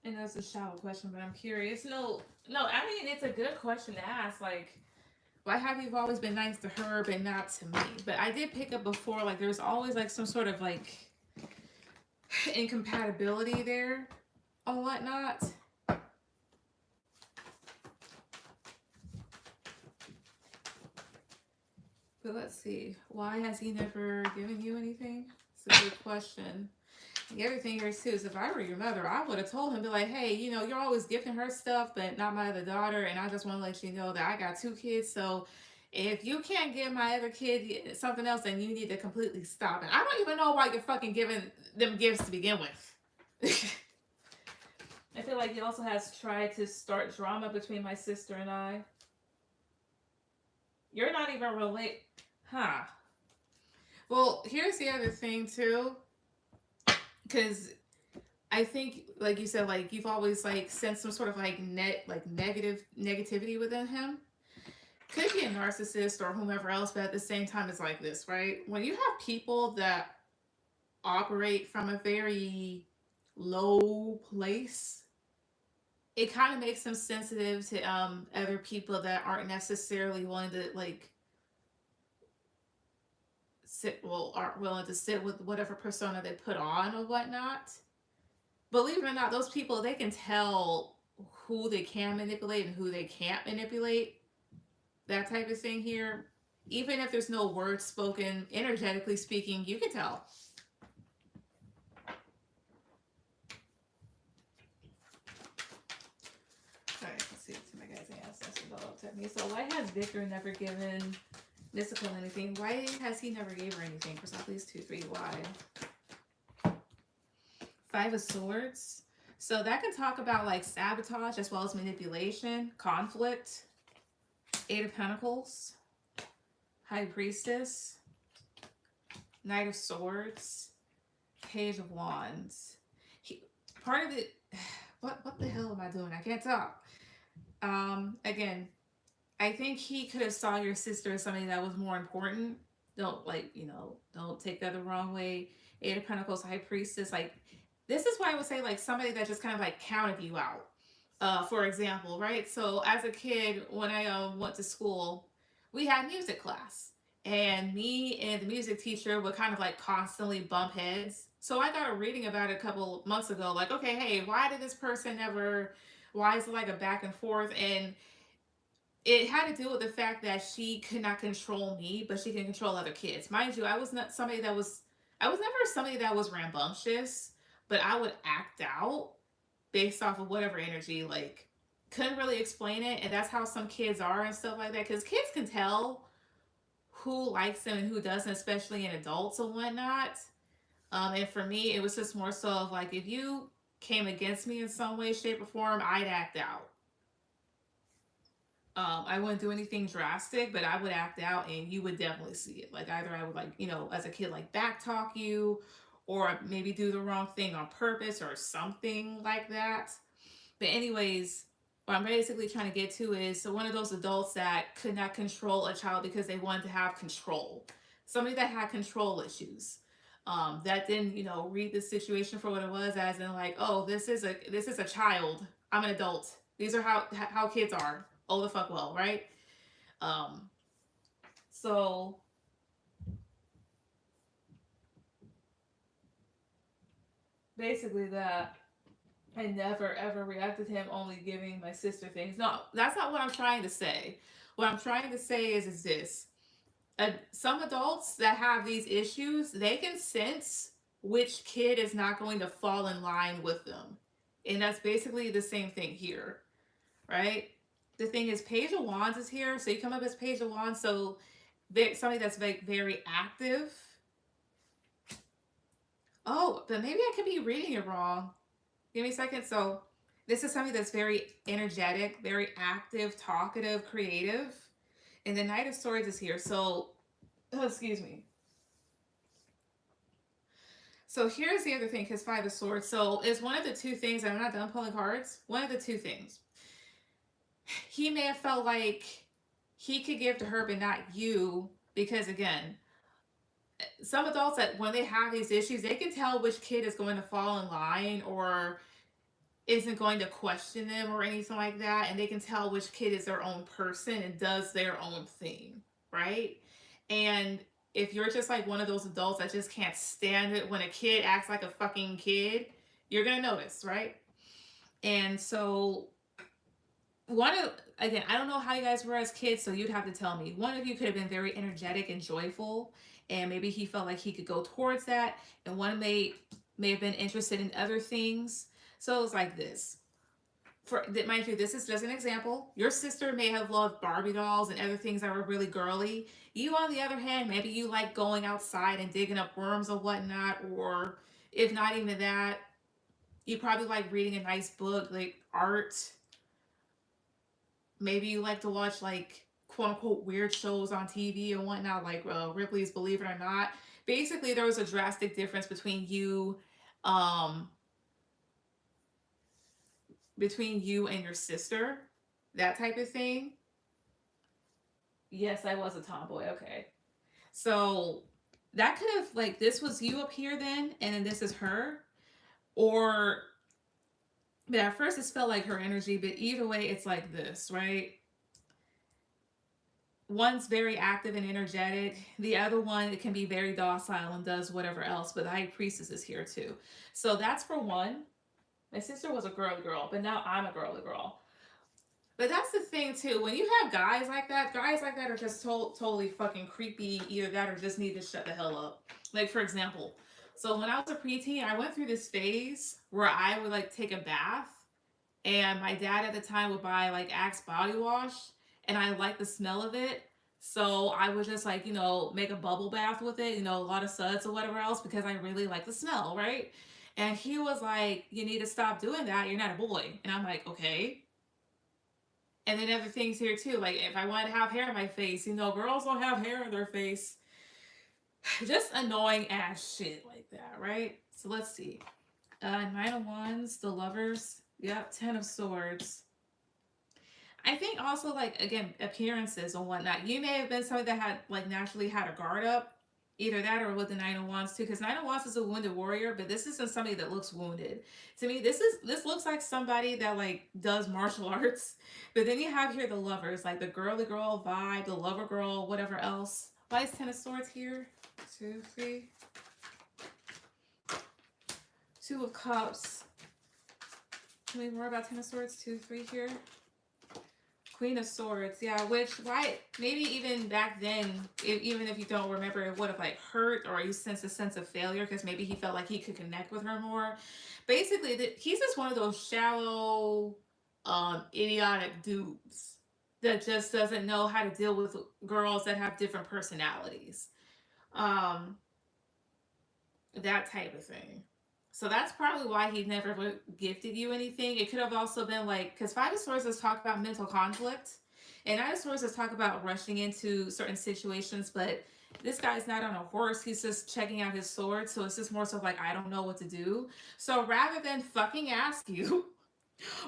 And that's a shallow question, but I'm curious. No, I mean, it's a good question to ask. Like, why have you always been nice to her, but not to me? But I did pick up before, like, there's always, like, some sort of, like, incompatibility there or whatnot. But let's see. Why has he never given you anything? It's a good question. The other thing here is too is if I were your mother, I would have told him, be like, hey, you know, you're always gifting her stuff, but not my other daughter, and I just want to let you know that I got 2 kids, so If you can't give my other kid something else, then you need to completely stop it. I don't even know why you're fucking giving them gifts to begin with. I feel like he also has tried to start drama between my sister and I. You're not even relate, huh? Well, here's the other thing too, because I think, like you said, like you've always like sensed some sort of like negativity within him. Could be a narcissist or whomever else, but at the same time, it's like this, right? When you have people that operate from a very low place, it kind of makes them sensitive to other people that aren't necessarily willing to like aren't willing to sit with whatever persona they put on or whatnot. Believe it or not, those people, they can tell who they can manipulate and who they can't manipulate. That type of thing here. Even if there's no words spoken, energetically speaking, you can tell. Alright, let's see what my guys asked me. So why has Victor never given Mystical anything? Why has he never gave her anything? For at least 2, 3, why? 5 of Swords. So that can talk about like sabotage as well as manipulation, conflict. 8 of Pentacles. High Priestess. Knight of Swords. Page of Wands. Part of it... What the hell am I doing? I can't talk. Again, I think he could have saw your sister as something that was more important. Don't don't take that the wrong way. 8 of Pentacles, High Priestess. Like, this is why I would say like somebody that just kind of like counted you out. For example, right? So as a kid, when I went to school, we had music class. And me and the music teacher would kind of like constantly bump heads. So I got a reading about it a couple months ago. Like, okay, hey, why did this person never... Why is it like a back and forth? And it had to do with the fact that she could not control me, but she can control other kids. Mind you, I was never somebody that was rambunctious, but I would act out based off of whatever energy, like, couldn't really explain it. And that's how some kids are and stuff like that. Because kids can tell who likes them and who doesn't, especially in adults and whatnot. And for me, it was just more so of like, if you came against me in some way, shape, or form, I'd act out. I wouldn't do anything drastic, but I would act out and you would definitely see it. Like, either I would, like, as a kid, like backtalk you, or maybe do the wrong thing on purpose or something like that. But anyways, what I'm basically trying to get to is, so one of those adults that could not control a child because they wanted to have control. Somebody that had control issues. That didn't, read the situation for what it was, as in like, oh, this is a child. I'm an adult. These are how kids are. Oh, the fuck well, right? So basically that I never ever reacted to him only giving my sister things. No, that's not what I'm trying to say. What I'm trying to say is this. Some adults that have these issues, they can sense which kid is not going to fall in line with them. And that's basically the same thing here, right? The thing is, Page of Wands is here. So you come up as Page of Wands. So somebody that's very, very active. Oh, but maybe I could be reading it wrong. Give me a second. So this is somebody that's very energetic, very active, talkative, creative. And the Knight of Swords is here. So, excuse me. So here's the other thing, because 5 of Swords. So it's one of the two things, I'm not done pulling cards. One of the two things. He may have felt like he could give to her, but not you. Because again, some adults, that when they have these issues, they can tell which kid is going to fall in line or isn't going to question them or anything like that. And they can tell which kid is their own person and does their own thing, right? And if you're just like one of those adults that just can't stand it when a kid acts like a fucking kid, you're going to notice, right? And so again, I don't know how you guys were as kids, so you'd have to tell me. One of you could have been very energetic and joyful, and maybe he felt like he could go towards that, and one may have been interested in other things. So it was like this. Mind you, this is just an example. Your sister may have loved Barbie dolls and other things that were really girly. You, on the other hand, maybe you like going outside and digging up worms or whatnot, or if not even that, you probably like reading a nice book, like art. Maybe you like to watch like quote unquote weird shows on TV and whatnot, like Ripley's Believe It or Not. Basically, there was a drastic difference um, between you and your sister, that type of thing. Yes, I was a tomboy. Okay. So that could have, like, this was you up here then, and then this is her. Or, but at first it felt like her energy, but either way, it's like this, right? One's very active and energetic. The other one, it can be very docile and does whatever else, but the high priestess is here too. So that's for one. My sister was a girly girl, but now I'm a girly girl. But that's the thing too. When you have guys like that are just totally fucking creepy. Either that or just need to shut the hell up. Like for example, so when I was a preteen, I went through this phase where I would like take a bath, and my dad at the time would buy like Axe body wash, and I liked the smell of it. So I would just like make a bubble bath with it, a lot of suds or whatever else because I really like the smell, right? And he was like, "You need to stop doing that. You're not a boy." And I'm like, "Okay." And then other things here too, like if I wanted to have hair in my face, girls don't have hair in their face. Just annoying ass shit like that, right? So let's see. Nine of Wands, the Lovers. Yep, Ten of Swords. I think also like again appearances and whatnot. You may have been somebody that had like naturally had a guard up, either that or with the Nine of Wands too. Because Nine of Wands is a wounded warrior, but this isn't somebody that looks wounded. To me, this looks like somebody that like does martial arts. But then you have here the Lovers, like the girly girl vibe, the lover girl, whatever else. Why is Ten of Swords here? Two, three. Two of Cups. Tell me more about Ten of Swords. Two, three here. Queen of Swords, yeah, which, why, maybe even back then, even if you don't remember, it would have, like, hurt, or you sense a sense of failure, because maybe he felt like he could connect with her more. Basically, he's just one of those shallow, idiotic dudes that just doesn't know how to deal with girls that have different personalities. Um, that type of thing. So that's probably why he never gifted you anything. It could have also been like, because Five of Swords is talk about mental conflict, and Nine of Swords is talk about rushing into certain situations. But this guy's not on a horse; he's just checking out his sword. So it's just more so like, I don't know what to do. So rather than fucking ask you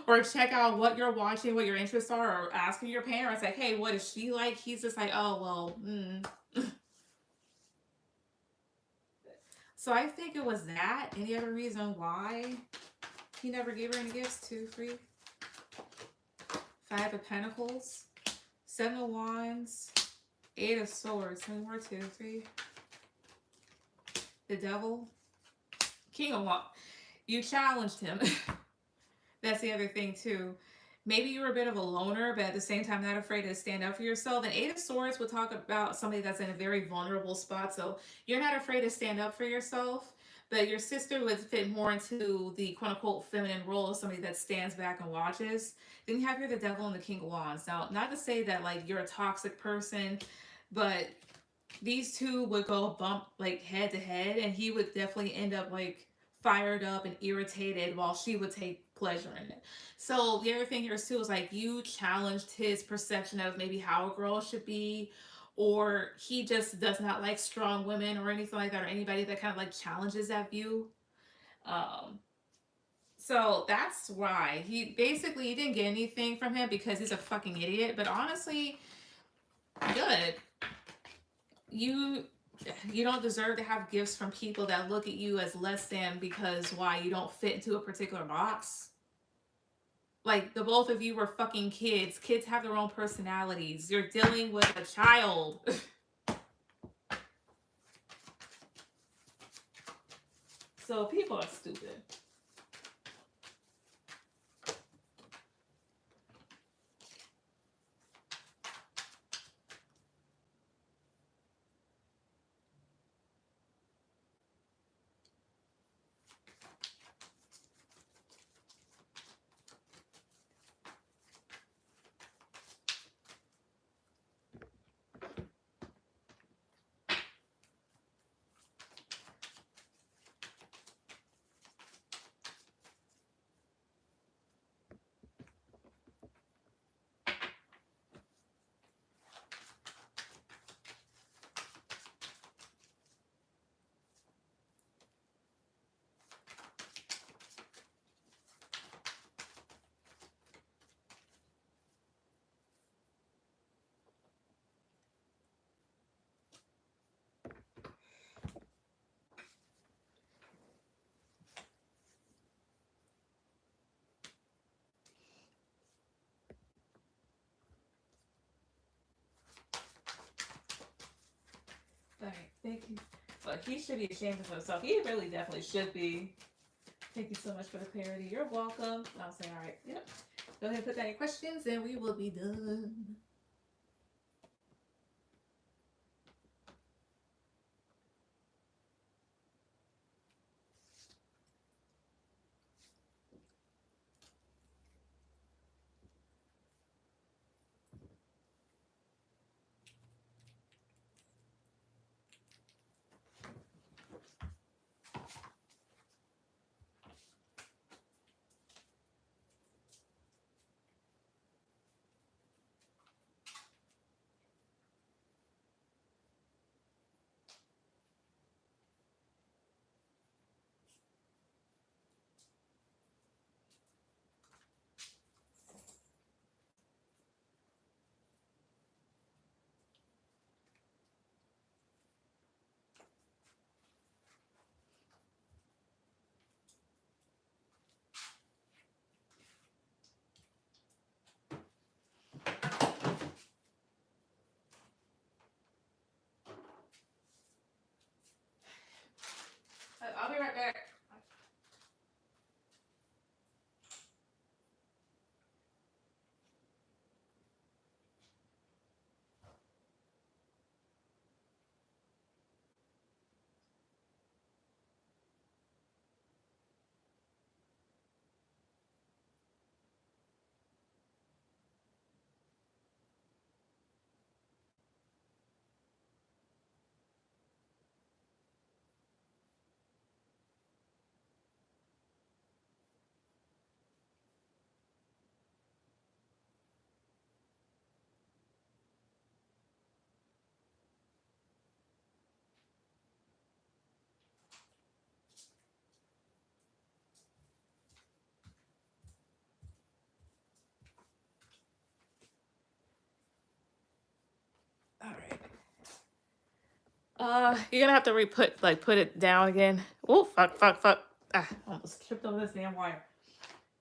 or check out what you're watching, what your interests are, or asking your parents like, hey, what is she like? He's just like, oh well. So I think it was that. Any other reason why he never gave her any gifts? Two, three. Five of Pentacles. Seven of Wands. Eight of Swords. Tell me more. Two, three. The Devil. King of Wands. You challenged him. That's the other thing too. Maybe you were a bit of a loner, but at the same time not afraid to stand up for yourself. And Eight of Swords would talk about somebody that's in a very vulnerable spot. So you're not afraid to stand up for yourself, but your sister would fit more into the quote unquote feminine role of somebody that stands back and watches. Then you have here the Devil and the King of Wands. Now, not to say that like you're a toxic person, but these two would go bump like head to head, and he would definitely end up like fired up and irritated while she would take pleasure in it. So the other thing here too is like you challenged his perception of maybe how a girl should be, or he just does not like strong women or anything like that, or anybody that kind of like challenges that view. Um, so that's why he basically you didn't get anything from him because he's a fucking idiot. But honestly, good. You you don't deserve to have gifts from people that look at you as less than because why you don't fit into a particular box. Like the both of you were fucking kids. Kids have their own personalities. You're dealing with a child. So people are stupid. All right, thank you. But he should be ashamed of himself. He really definitely should be. Thank you so much for the clarity. You're welcome. I'll say, all right, yep. Go ahead and put down your questions and we will be done. I'll be right back. All right. You're gonna have to put it down again. Oh, fuck. Ah, almost tripped over this damn wire.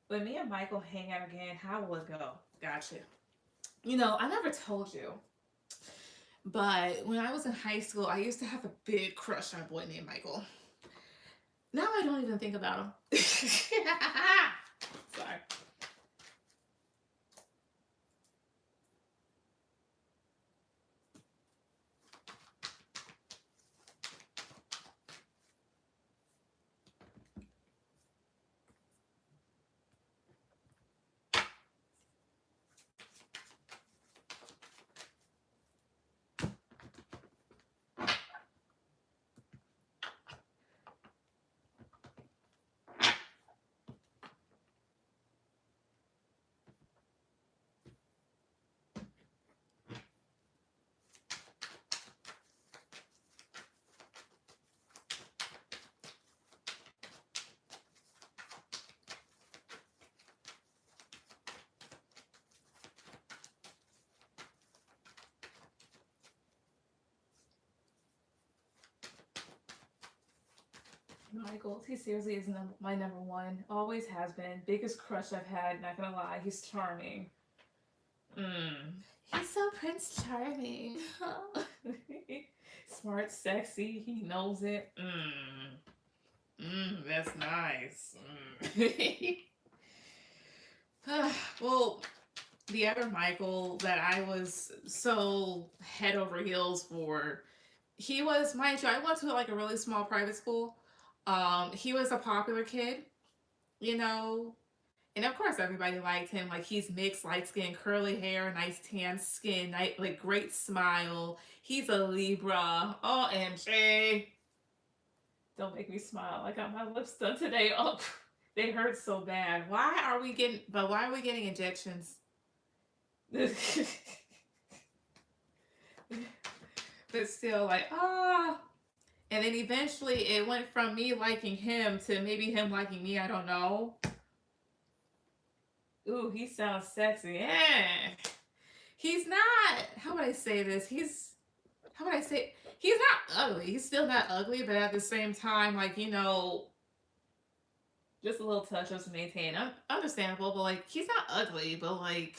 When me and Michael hang out again, how will it go? Gotcha. You know, I never told you, but when I was in high school, I used to have a big crush on a boy named Michael. Now I don't even think about him. Sorry. Michael, he seriously is my number one. Always has been. Biggest crush I've had. Not gonna lie, he's charming. He's so Prince Charming. Smart, sexy. He knows it. That's nice. Well, the other Michael that I was so head over heels for, he was, mind you, I went to like a really small private school. He was a popular kid, you know, and of course everybody liked him. Like he's mixed, light skin, curly hair, nice tan skin, like great smile. He's a Libra. OMG. Don't make me smile. I got my lips done today. Oh, they hurt so bad. Why are we getting injections? But still, like, and then eventually it went from me liking him to maybe him liking me. I don't know. Ooh, he sounds sexy. Yeah. He's not, how would I say this? How would I say, he's not ugly. He's still not ugly, but at the same time, like, you know, just a little touch ups to maintain. Understandable, but like, he's not ugly, but like,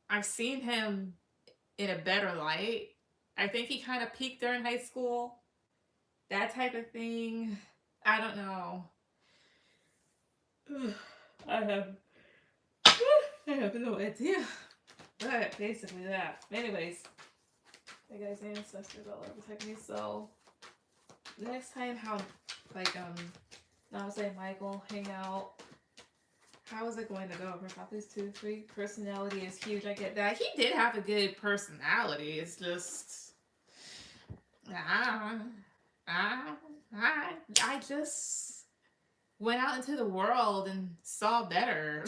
I've seen him in a better light. I think he kind of peaked during high school. That type of thing. I don't know. I have I have no idea. But basically that. Anyways, I got his ancestors all over protect me. So next time, how like now say Michael hang out. How is it going to go? Properties 2, 3. Personality is huge. I get that. He did have a good personality. It's just I, I, I just went out into the world and saw better.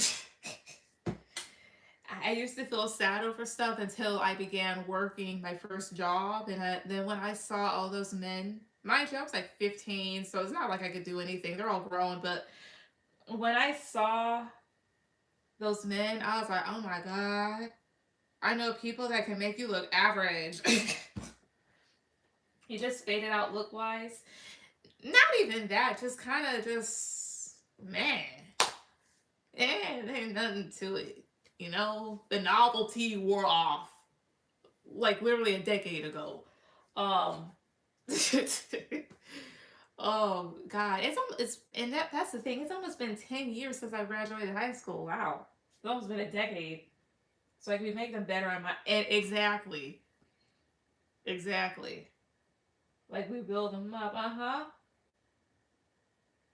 I used to feel sad over stuff until I began working my first job. And then when I saw all those men, mind you, I was like 15, so it's not like I could do anything. They're all grown. But when I saw those men, I was like, oh my God. I know people that can make you look average. You just faded out look wise. Not even that, just kind of just, man. There ain't nothing to it. You know, the novelty wore off like literally a decade ago. Um, oh God, it's and that's the thing. It's almost been 10 years since I graduated high school. Wow, it's almost been a decade. So I can make them better on my and exactly. Like we build them up,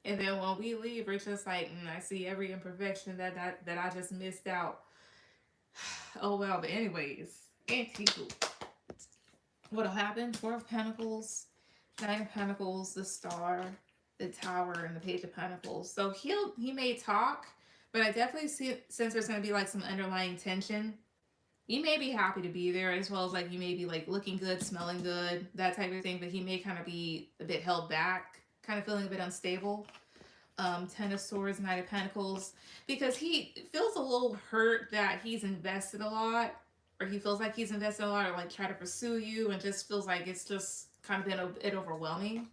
and then when we leave, we're just like, I see every imperfection that I just missed out. Oh well, but anyways, NamiTu. What'll happen? Four of Pentacles, Nine of Pentacles, the Star, the Tower, and the Page of Pentacles. So he may talk, but I definitely sense there's gonna be like some underlying tension. You may be happy to be there, as well as like you may be like looking good, smelling good, that type of thing, but he may kind of be a bit held back, kind of feeling a bit unstable. Ten of Swords, Knight of Pentacles, because he feels a little hurt that he's invested a lot, or he feels like he's invested a lot, or like try to pursue you, and just feels like it's just kind of been a bit overwhelming.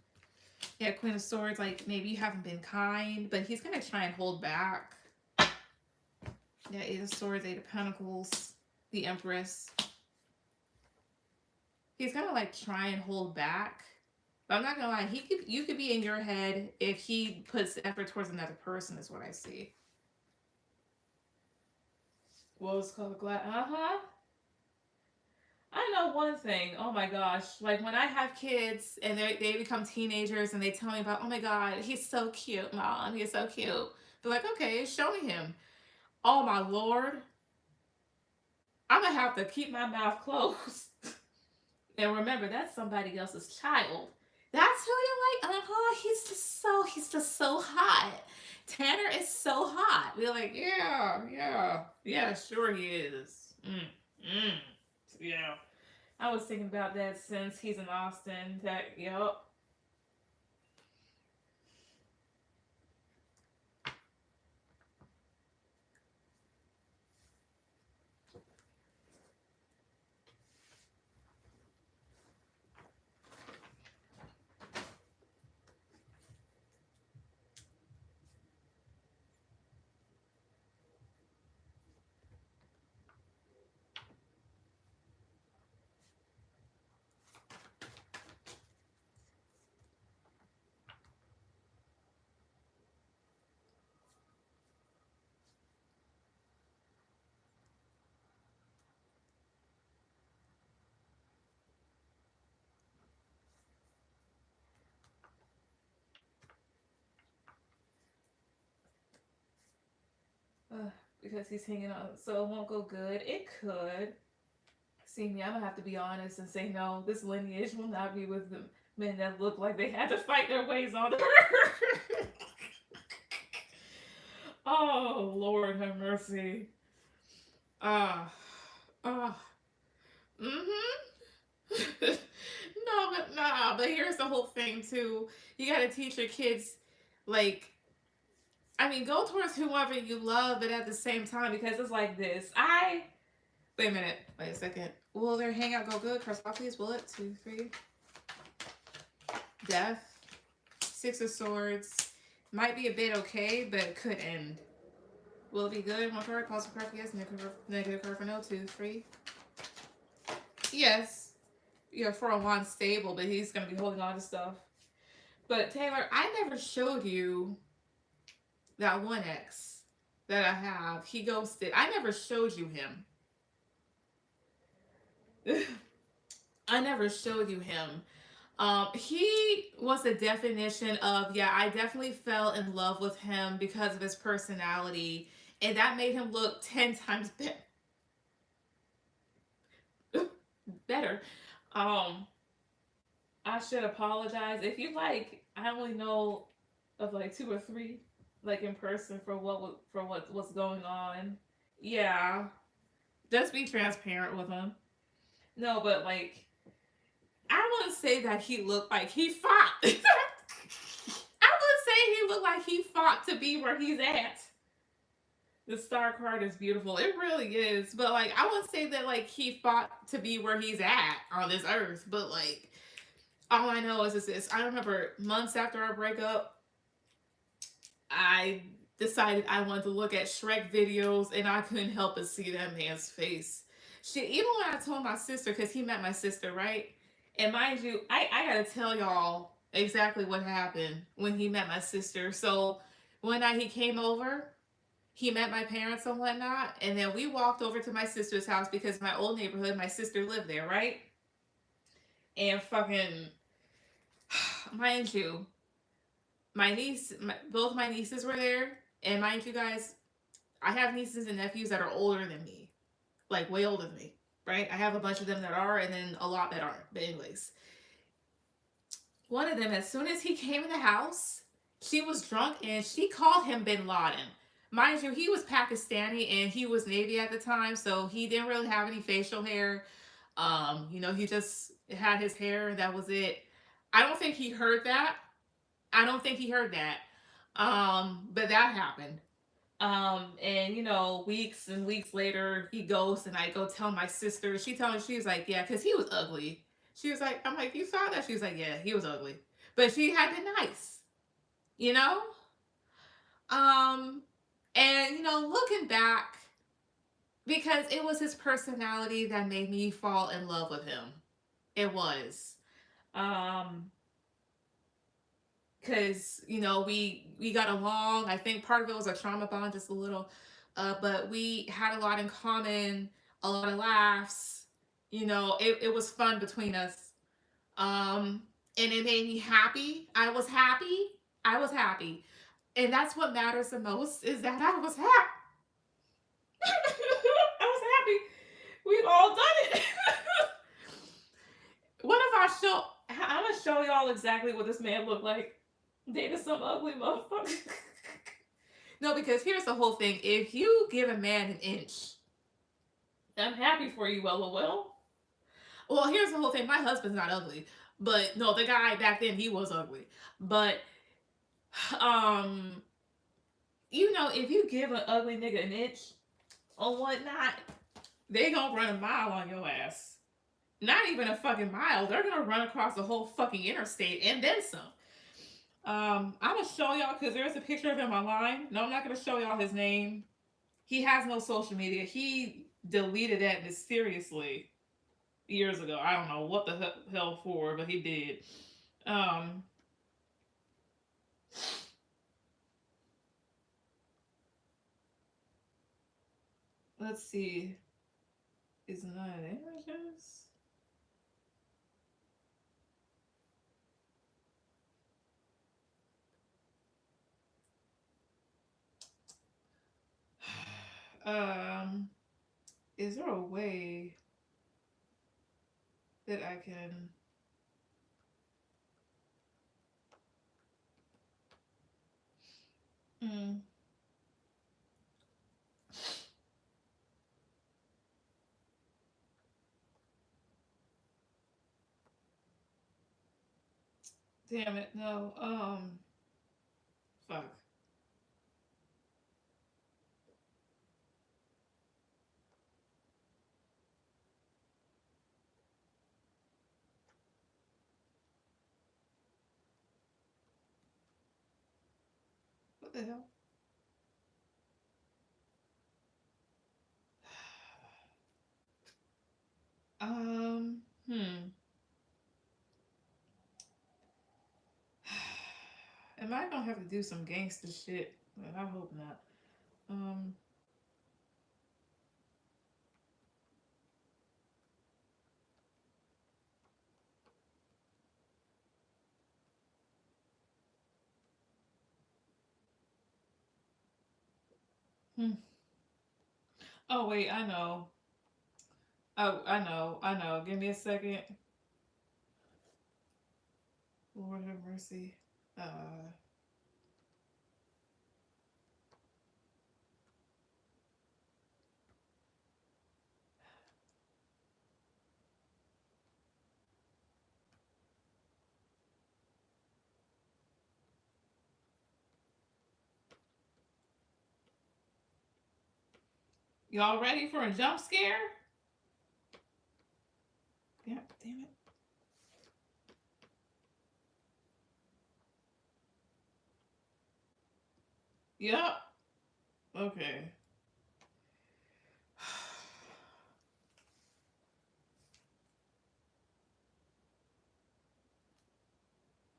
Yeah, Queen of Swords, like maybe you haven't been kind, but he's gonna try and hold back. Yeah, Eight of Swords, Eight of Pentacles, the Empress. He's gonna like try and hold back. But I'm not gonna lie, you could be in your head if he puts effort towards another person, is what I see. What was called glass? I know one thing. Oh my gosh. Like when I have kids and they become teenagers and they tell me about, oh my God, he's so cute, Mom. He's so cute. They're like, okay, show me him. Oh my Lord. I'm gonna have to keep my mouth closed. And remember, that's somebody else's child. That's who you're like, he's just so hot. Tanner is so hot. We're like, yeah, sure he is. Yeah. I was thinking about that since he's in Austin. Yup. Because he's hanging on, so it won't go good. It could. See me, I'm gonna have to be honest and say no. This lineage will not be with the men that look like they had to fight their ways on earth. Oh Lord, have mercy. Uh, no, but nah. But here's the whole thing too. You gotta teach your kids, like, I mean, go towards whoever you love, but at the same time, because it's like this. Wait a minute. Wait a second. Will their hangout go good? Cross off, please. Will it? 2, 3. Death. 6 of Swords. Might be a bit okay, but it could end. Will it be good? One card. Positive card for yes. Negative card for no. 2, 3. Yes. yeah, for a while unstable, but he's gonna be holding on to stuff. But Taylor, I never showed you that one ex that I have. He ghosted. I never showed you him. I never showed you him. He was the definition of, yeah, I definitely fell in love with him because of his personality, and that made him look 10 times better. Um, I should apologize. If you like, I only know of like two or three, like in person for what's going on. Yeah, just be transparent with him. No, but like, I wouldn't say that he looked like he fought. I would say he looked like he fought to be where he's at. The star card is beautiful. It really is. But like, I wouldn't say that like he fought to be where he's at on this earth. But like, all I know is this. I remember months after our breakup, I decided I wanted to look at Shrek videos, and I couldn't help but see that man's face. Shit, even when I told my sister, because he met my sister, right? And mind you, I gotta tell y'all exactly what happened when he met my sister. So one night he came over, he met my parents and whatnot, and then we walked over to my sister's house because my old neighborhood, my sister lived there, right? And fucking, mind you, both my nieces were there, and mind you guys, I have nieces and nephews that are older than me, like way older than me, right? I have a bunch of them that are, and then a lot that aren't. But anyways, one of them, as soon as he came in the house, she was drunk and she called him Bin Laden. Mind you, he was Pakistani and he was Navy at the time, so he didn't really have any facial hair. He just had his hair and that was it. I don't think he heard that. I don't think he heard that. But that happened. And weeks and weeks later, he goes and I go tell my sister. She told me, she was like, yeah, because he was ugly. She was like, I'm like, you saw that? She was like, yeah, he was ugly. But she had been nice, you know? Um, and looking back, because it was his personality that made me fall in love with him. It was. Um, because we got along. I think part of it was a trauma bond, just a little, but we had a lot in common, a lot of laughs. It was fun between us, and it made me happy. I was happy. I was happy, and that's what matters the most is that I was happy. I was happy. We've all done it. What if I show? I'm gonna show y'all exactly what this man looked like. Dated some ugly motherfucker. No, because here's the whole thing. If you give a man an inch, I'm happy for you, LOL. Well, here's the whole thing. My husband's not ugly. But no, the guy back then, he was ugly. But um, if you give an ugly nigga an inch or whatnot, they gonna run a mile on your ass. Not even a fucking mile. They're gonna run across the whole fucking interstate and then some. I'm gonna show y'all because there's a picture of him online. No, I'm not gonna show y'all his name. He has no social media. He deleted that mysteriously years ago. I don't know what the hell for, but he did. Um, let's see. Is none images? Um, is there a way that I can? Mm, damn it, no. Fuck. What the hell? Um, hmm. Am I gonna have to do some gangster shit? But I hope not. Um. Hmm. Oh wait, I know. Oh, I know. I know. Give me a second. Lord have mercy. Y'all ready for a jump scare? Yeah, damn it. Yep. Okay.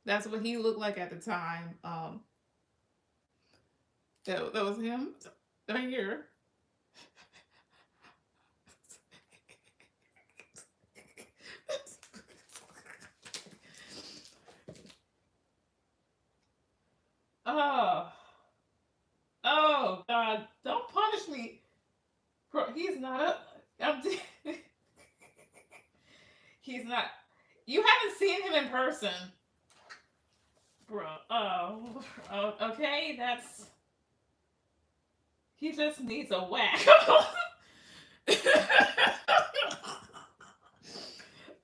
That's what he looked like at the time. That was him right here. Oh, oh God! Don't punish me. Bro, he's not a. I'm. He's not. You haven't seen him in person, bro. Oh, okay. That's. He just needs a whack.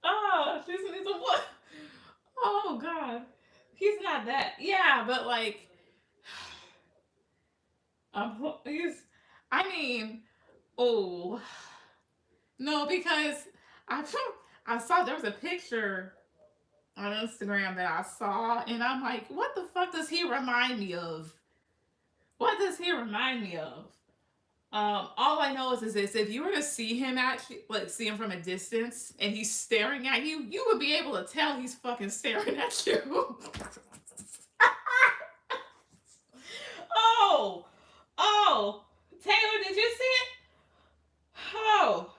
Oh, she just needs a what? Oh God, he's not that. Yeah, but like, he's. I mean, oh no, because I I saw there was a picture on Instagram that I saw, and I'm like, what the fuck does he remind me of? What does he remind me of? All I know is this: if you were to see him actually, like, see him from a distance, and he's staring at you, you would be able to tell he's fucking staring at you. Oh, oh, Taylor, did you see it? Oh,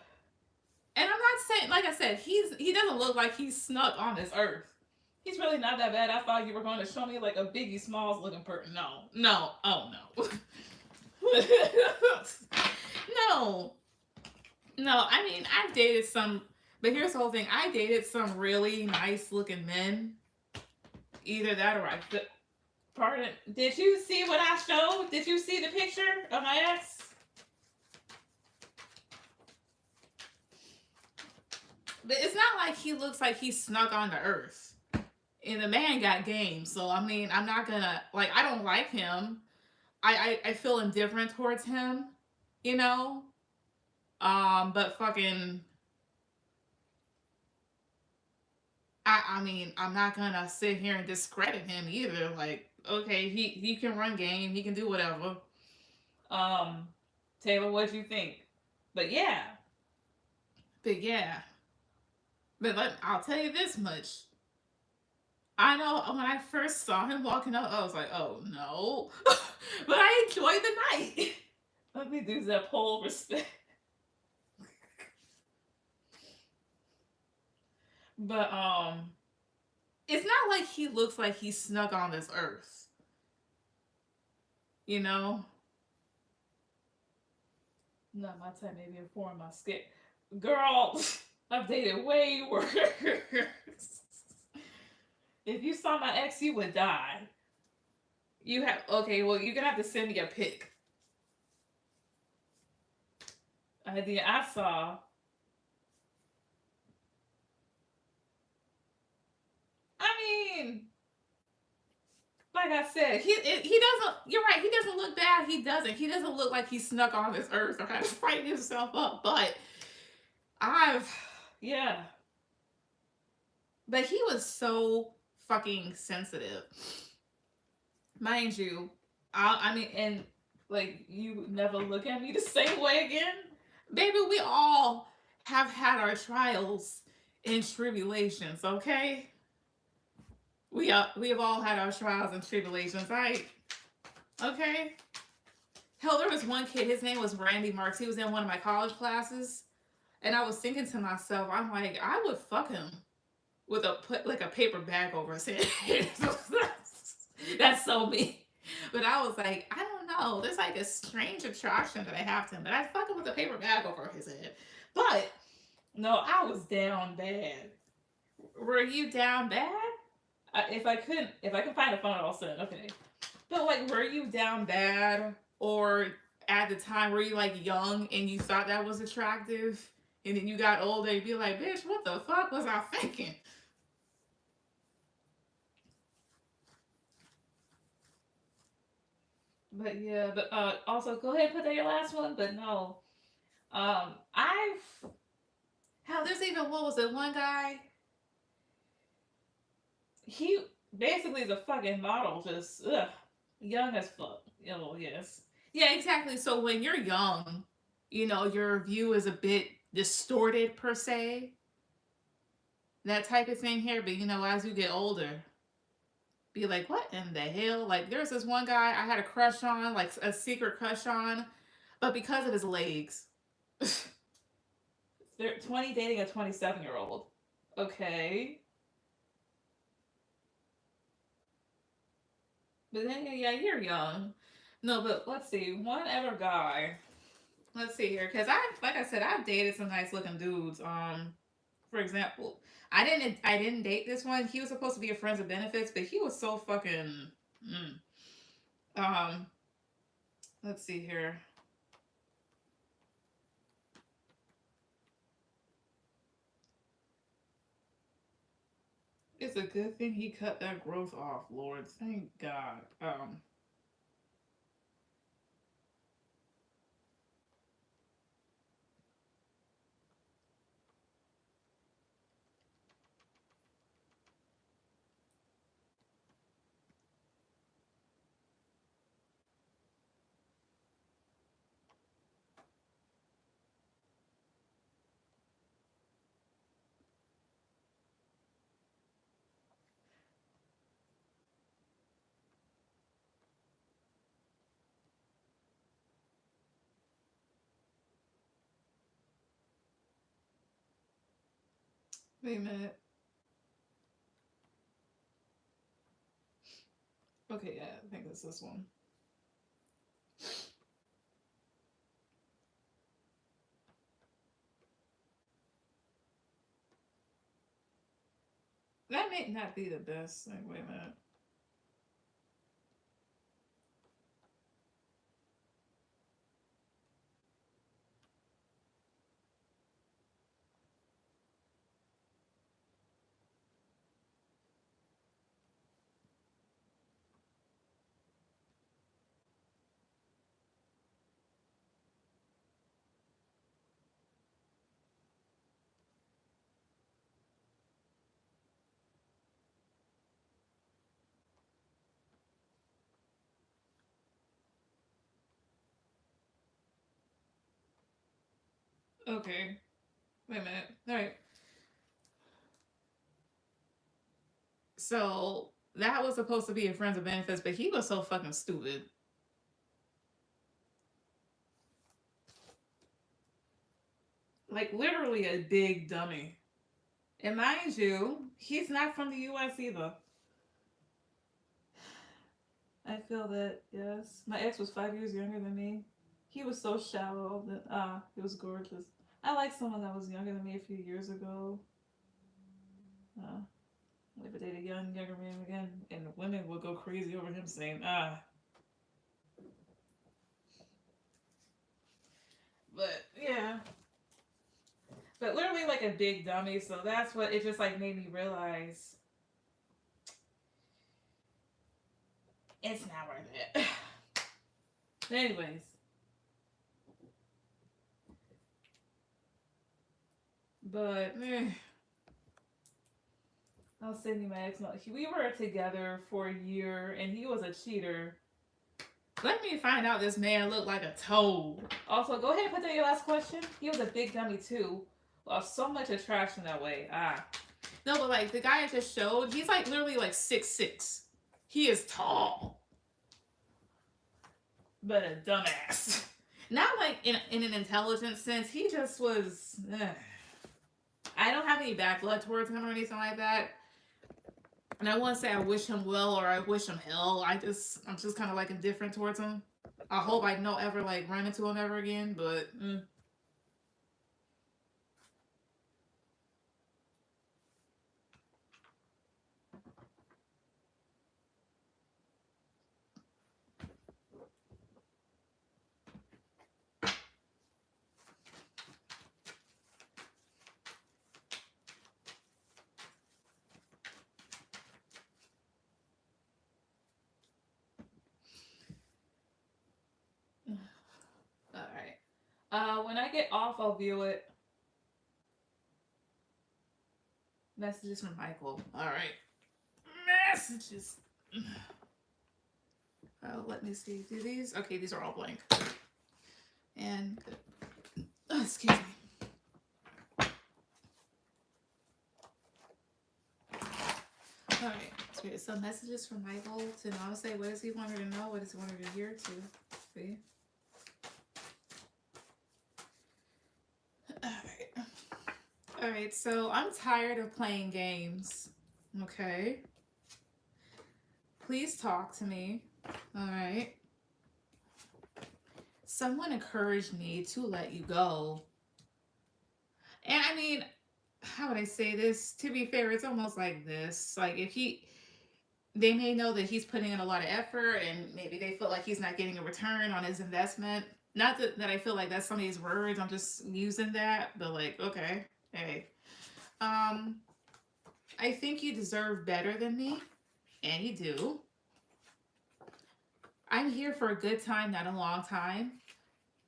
and I'm not saying, like I said, he doesn't look like he's snuck on this earth. He's really not that bad. I thought you were going to show me like a Biggie Smalls looking person. No, no, oh no, no, no. I mean, I've dated some, but here's the whole thing: I dated some really nice looking men. Either that or I. Pardon. Did you see what I showed? Did you see the picture of my ex? But it's not like he looks like he's snuck onto Earth. And the man got game. So I mean, I'm not gonna, like, I don't like him. I feel indifferent towards him, you know? But fucking I mean, I'm not gonna sit here and discredit him either. Like, okay, he can run game, he can do whatever. Um, Taylor, what do you think? But yeah. But yeah. I'll tell you this much. I know when I first saw him walking up, I was like, oh no. But I enjoyed the night. Let me do that pole respect. But it's not like he looks like he's snuck on this earth. You know? Not my type, maybe inform my skit. Girl, I've dated way worse. If you saw my ex, you would die. You have, okay, well, you're gonna have to send me a pic. I saw. I mean, like I said, he doesn't. You're right. He doesn't look bad. He doesn't. He doesn't look like he snuck on this earth or had to fight himself up. But I've, yeah. But he was so fucking sensitive, mind you. I mean, and like, you never look at me the same way again, baby. We all have had our trials and tribulations. Okay. we have all had our trials and tribulations, right? Okay. Hell, there was one kid. His name was Randy Marks. He was in one of my college classes, and I was thinking to myself, I'm like, I would fuck him with a put like a paper bag over his head. That's so me. But I was like, I don't know. There's like a strange attraction that I have to him, but I'd fuck him with a paper bag over his head. But no, I was down bad. Were you down bad? If I can find a phone, I'll send. Okay. But like, were you down bad, or at the time were you like young and you thought that was attractive, and then you got older, you'd be like, bitch, what the fuck was I thinking? But yeah, but also go ahead and put that your last one. But no, I've hell, there's even what was it? One guy, he basically is a fucking model, just young as fuck. Oh yes, yeah, exactly. So when you're young, your view is a bit distorted per se, that type of thing here. But as you get older, be like, what in the hell? Like, there's this one guy I had a crush on, like a secret crush on, but because of his legs. They're 20 dating a 27-year-old. Okay. But then, yeah, you're young. No, but let's see. One other guy. Let's see here. Because like I said, I've dated some nice looking dudes. For example, I didn't date this one. He was supposed to be a friends of benefits, but he was so fucking. Mm. Um, let's see here. It's a good thing he cut that growth off, Lord. Thank God. Wait a minute. Okay, yeah, I think it's this one. That may not be the best thing. Wait a minute. Okay. Wait a minute. All right. So that was supposed to be a friends of benefits, but he was so fucking stupid. Like literally a big dummy. And mind you, he's not from the US either. I feel that, yes. My ex was 5 years younger than me. He was so shallow that he was gorgeous. I liked someone that was younger than me a few years ago. Uh, if I date a younger man again, and women will go crazy over him saying, But yeah. But literally like a big dummy, so that's what it just like made me realize it's not worth it. But anyways. But I'll send you my ex. We were together for a year and he was a cheater. Let me find out this man looked like a toad. Also, go ahead and put down your last question. He was a big dummy too. Lost so much attraction that way. No, but like the guy I just showed, he's like literally like 6'6". He is tall, but a dumbass. Not like in an intelligent sense. He just was. I don't have any bad blood towards him or anything like that. And I won't say I wish him well or I wish him hell. I'm just kind of like indifferent towards him. I hope I don't ever like run into him ever again. But all right. When I get off, I'll view it. Messages from Michael. All right. Messages. Let me see. Do these? Okay, these are all blank. And excuse me. All right. So messages from Michael to Namaste. What does he want her to know? What does he want her to hear? To see. All right. All right. So I'm tired of playing games. Okay. Please talk to me. All right. Someone encouraged me to let you go. And I mean, how would I say this? To be fair, it's almost like this. Like if they may know that he's putting in a lot of effort and maybe they feel like he's not getting a return on his investment. Not that I feel like that's some of these words. I'm just using that, but like, okay, hey. I think you deserve better than me, and you do. I'm here for a good time, not a long time.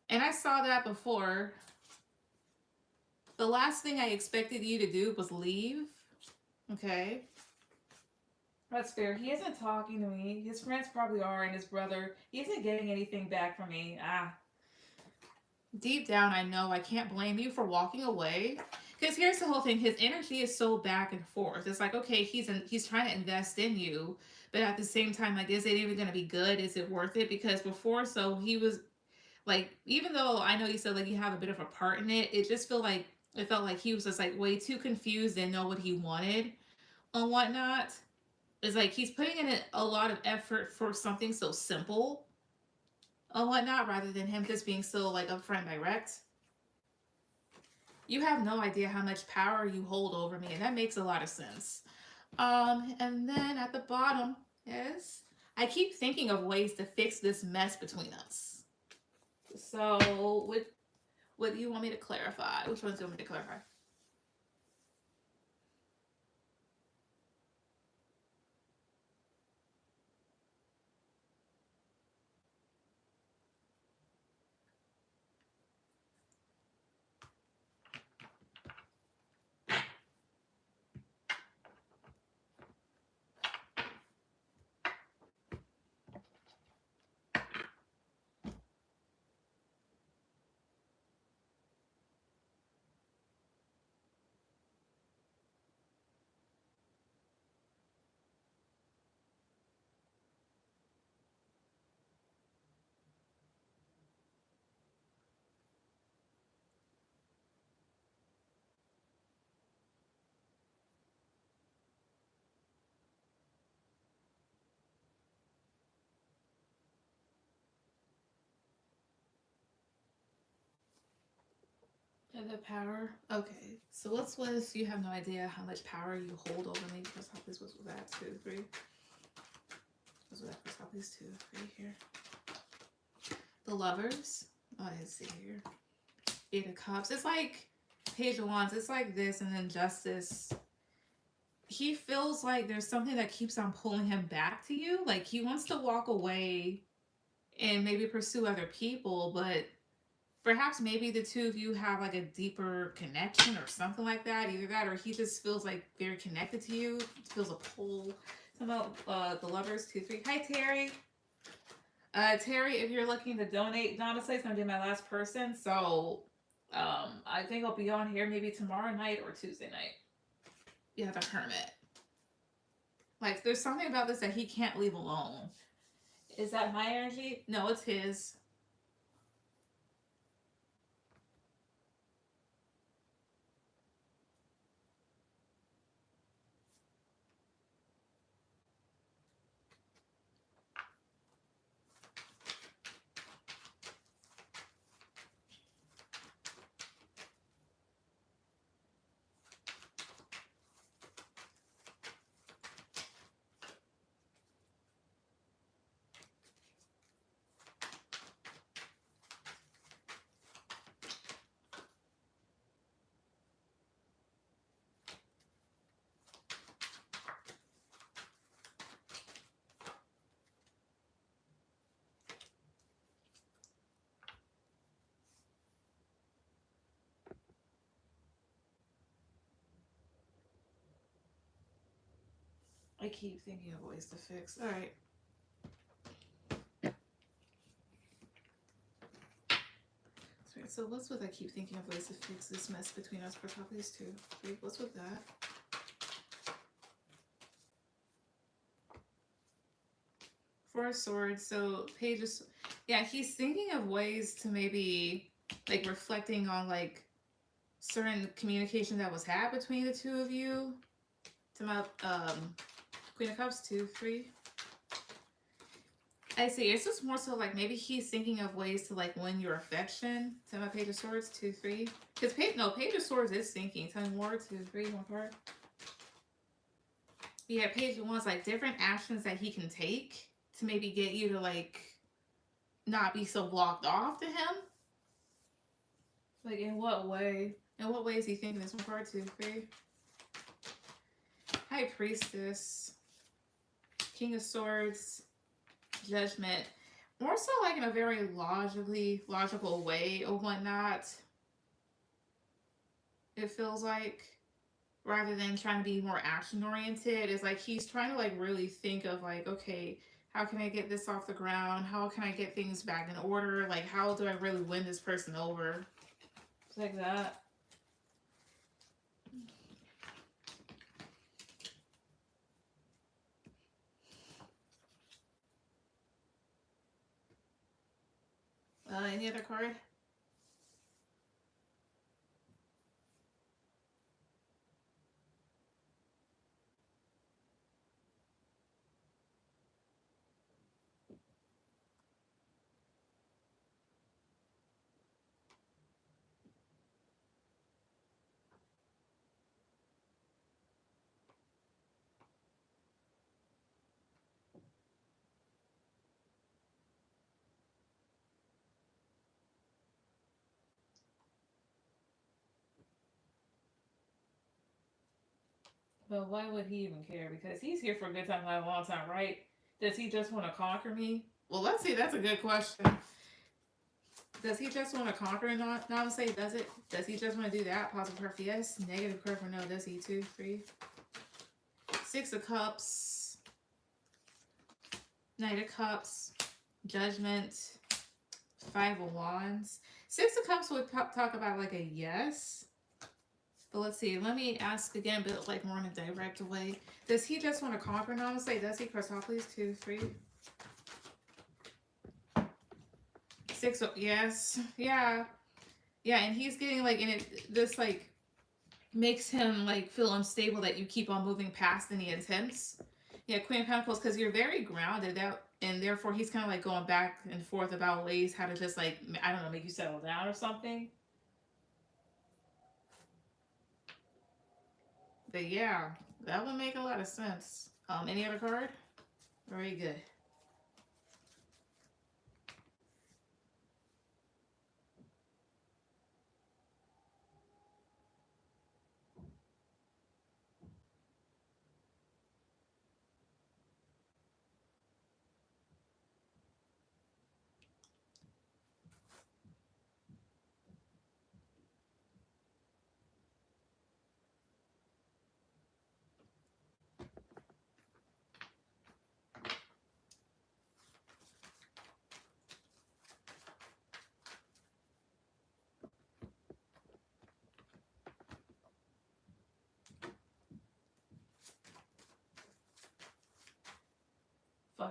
And I saw that before. The last thing I expected you to do was leave. Okay. That's fair. He isn't talking to me. His friends probably are, and his brother. He isn't getting anything back from me. Deep down, I know I can't blame you for walking away. Because here's the whole thing: his energy is so back and forth. It's like, okay, he's trying to invest in you, but at the same time, like, is it even going to be good? Is it worth it? Because before, so he was like, even though I know you said like you have a bit of a part in it, it felt like he was just like way too confused and know what he wanted and whatnot. It's like he's putting in a lot of effort for something so simple and whatnot, rather than him just being so like upfront direct. You have no idea how much power you hold over me, and that makes a lot of sense. And then at the bottom is I keep thinking of ways to fix this mess between us. So what do you want me to clarify? Which ones do you want me to clarify? The power. Okay. So what's was you have no idea how much power you hold over me. First off, this was that 2, 3. Was that first off these 2, 3 here. The lovers. Oh, I didn't see here. 8 of Cups. It's like Page of Wands. It's like this, and then Justice. He feels like there's something that keeps on pulling him back to you. Like he wants to walk away and maybe pursue other people, but perhaps maybe the two of you have like a deeper connection or something like that. Either that or he just feels like very connected to you. Feels a pull. About the lovers 2, 3. Hi Terry. Terry, if you're looking to donate, honestly, it's gonna be my last person. So I think I'll be on here maybe tomorrow night or Tuesday night. Yeah, the Hermit. Like, there's something about this that he can't leave alone. Is that my energy? No, it's his. I keep thinking of ways to fix. All right. So what's with I keep thinking of ways to fix this mess between us for top of these two? Three. What's with that? Four of Swords. So Pages. Yeah, he's thinking of ways to maybe like reflecting on like certain communication that was had between the two of you. To my Queen of Cups, 2, 3. I see. It's just more so like maybe he's thinking of ways to like win your affection. To my Page of Swords, 2, 3. Because Page of Swords is thinking. Tell me more, 2, 3, one card. Yeah, Page wants like different actions that he can take to maybe get you to like not be so blocked off to him. Like in what way? In what way is he thinking this? One card, 2, 3. High Priestess, King of Swords, Judgment. More so like in a very logical way or whatnot. It feels like, rather than trying to be more action oriented, it's like he's trying to like really think of like, okay, how can I get this off the ground? How can I get things back in order? Like, how do I really win this person over? It's like that. Any other card? But why would he even care? Because he's here for a good time, not a long time, right? Does he just want to conquer me? Well, let's see. That's a good question. Does he just want to conquer and not say does it? Does he just want to do that? Positive card for yes. Negative card for no. Does he? 2, 3. 6 of Cups. Knight of Cups. Judgment. 5 of Wands. 6 of Cups would talk about like a yes. But let's see. Let me ask again, but like more in a direct way. Does he just want to conquer? And honestly, does he? Press off, please. 2, 3. 6. Yes. Yeah. Yeah. And he's getting like, and it this like makes him like feel unstable that you keep on moving past any attempts. Yeah. Queen of Pentacles, because you're very grounded out, and therefore he's kind of like going back and forth about ways how to just like, I don't know, make you settle down or something. But yeah, that would make a lot of sense. Any other card? Very good.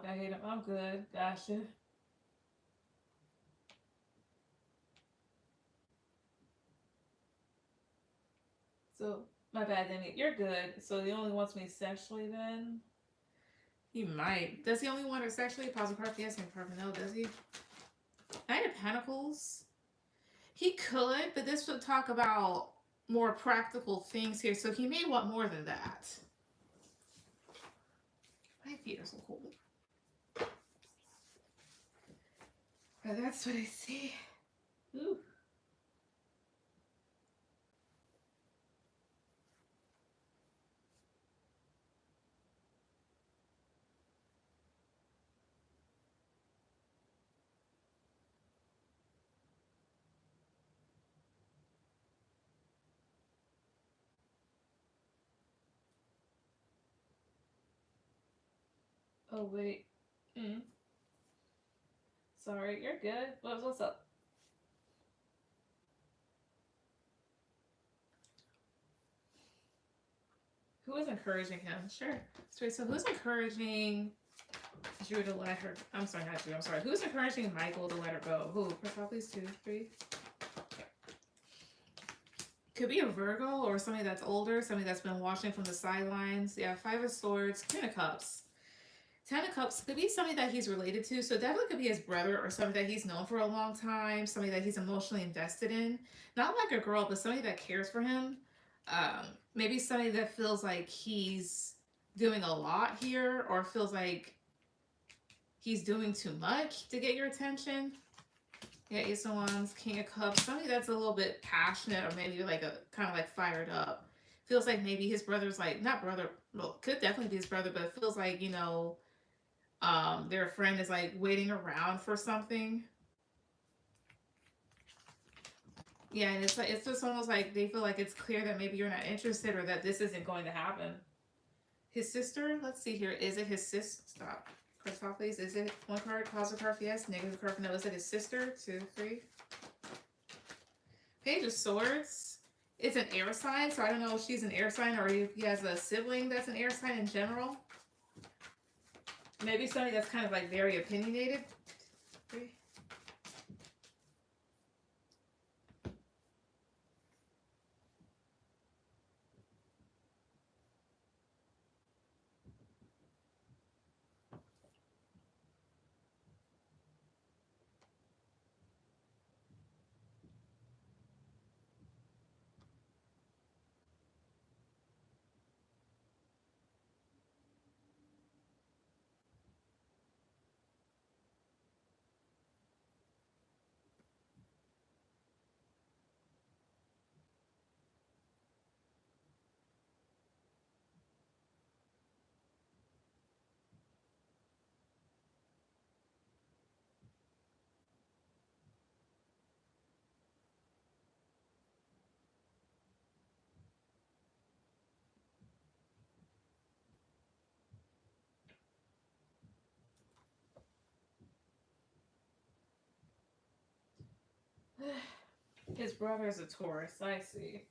like I hate him. I'm good. Gotcha. So, my bad, then. You're good. So, he only wants me sexually then? He might. Does he only want her sexually? Positive card, yes, and card, no, does he? Knight of Pentacles. He could, but this would talk about more practical things here. So, he may want more than that. My feet are so cold. But that's what I see. Ooh. Oh, wait. Sorry, you're good. What's up? Who is encouraging him? Sure. So who's encouraging Drew to let her... I'm sorry, not Drew. I'm sorry. Who's encouraging Michael to let her go? Who? Probably 2, 3. Could be a Virgo or somebody that's older, somebody that's been watching from the sidelines. Yeah, 5 of Swords, 10 of Cups. 10 of Cups could be somebody that he's related to. So definitely could be his brother or somebody that he's known for a long time, somebody that he's emotionally invested in. Not like a girl, but somebody that cares for him. Maybe somebody that feels like he's doing a lot here or feels like he's doing too much to get your attention. Yeah, Ace of Wands, King of Cups. Somebody that's a little bit passionate or maybe like a kind of like fired up. Feels like maybe his brother's like, not brother, well, could definitely be his brother, but it feels like, you know, their friend is like waiting around for something. Yeah, and it's like it's just almost like they feel like it's clear that maybe you're not interested or that this isn't going to happen. His sister, let's see here. Is it his sister? Stop. Press off, please. Is it one card, positive card for yes, negative card for no? Is it his sister? 2, 3. Page of Swords. It's an air sign, so I don't know if she's an air sign or if he has a sibling that's an air sign in general. Maybe somebody that's kind of like very opinionated. 3. His brother is a Taurus. I see.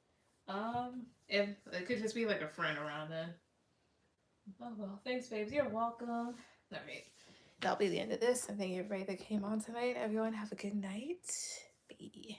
If it could just be like a friend around then. Oh well, thanks, babes. You're welcome. All right, that'll be the end of this. And thank you everybody that came on tonight. Everyone have a good night. Bye.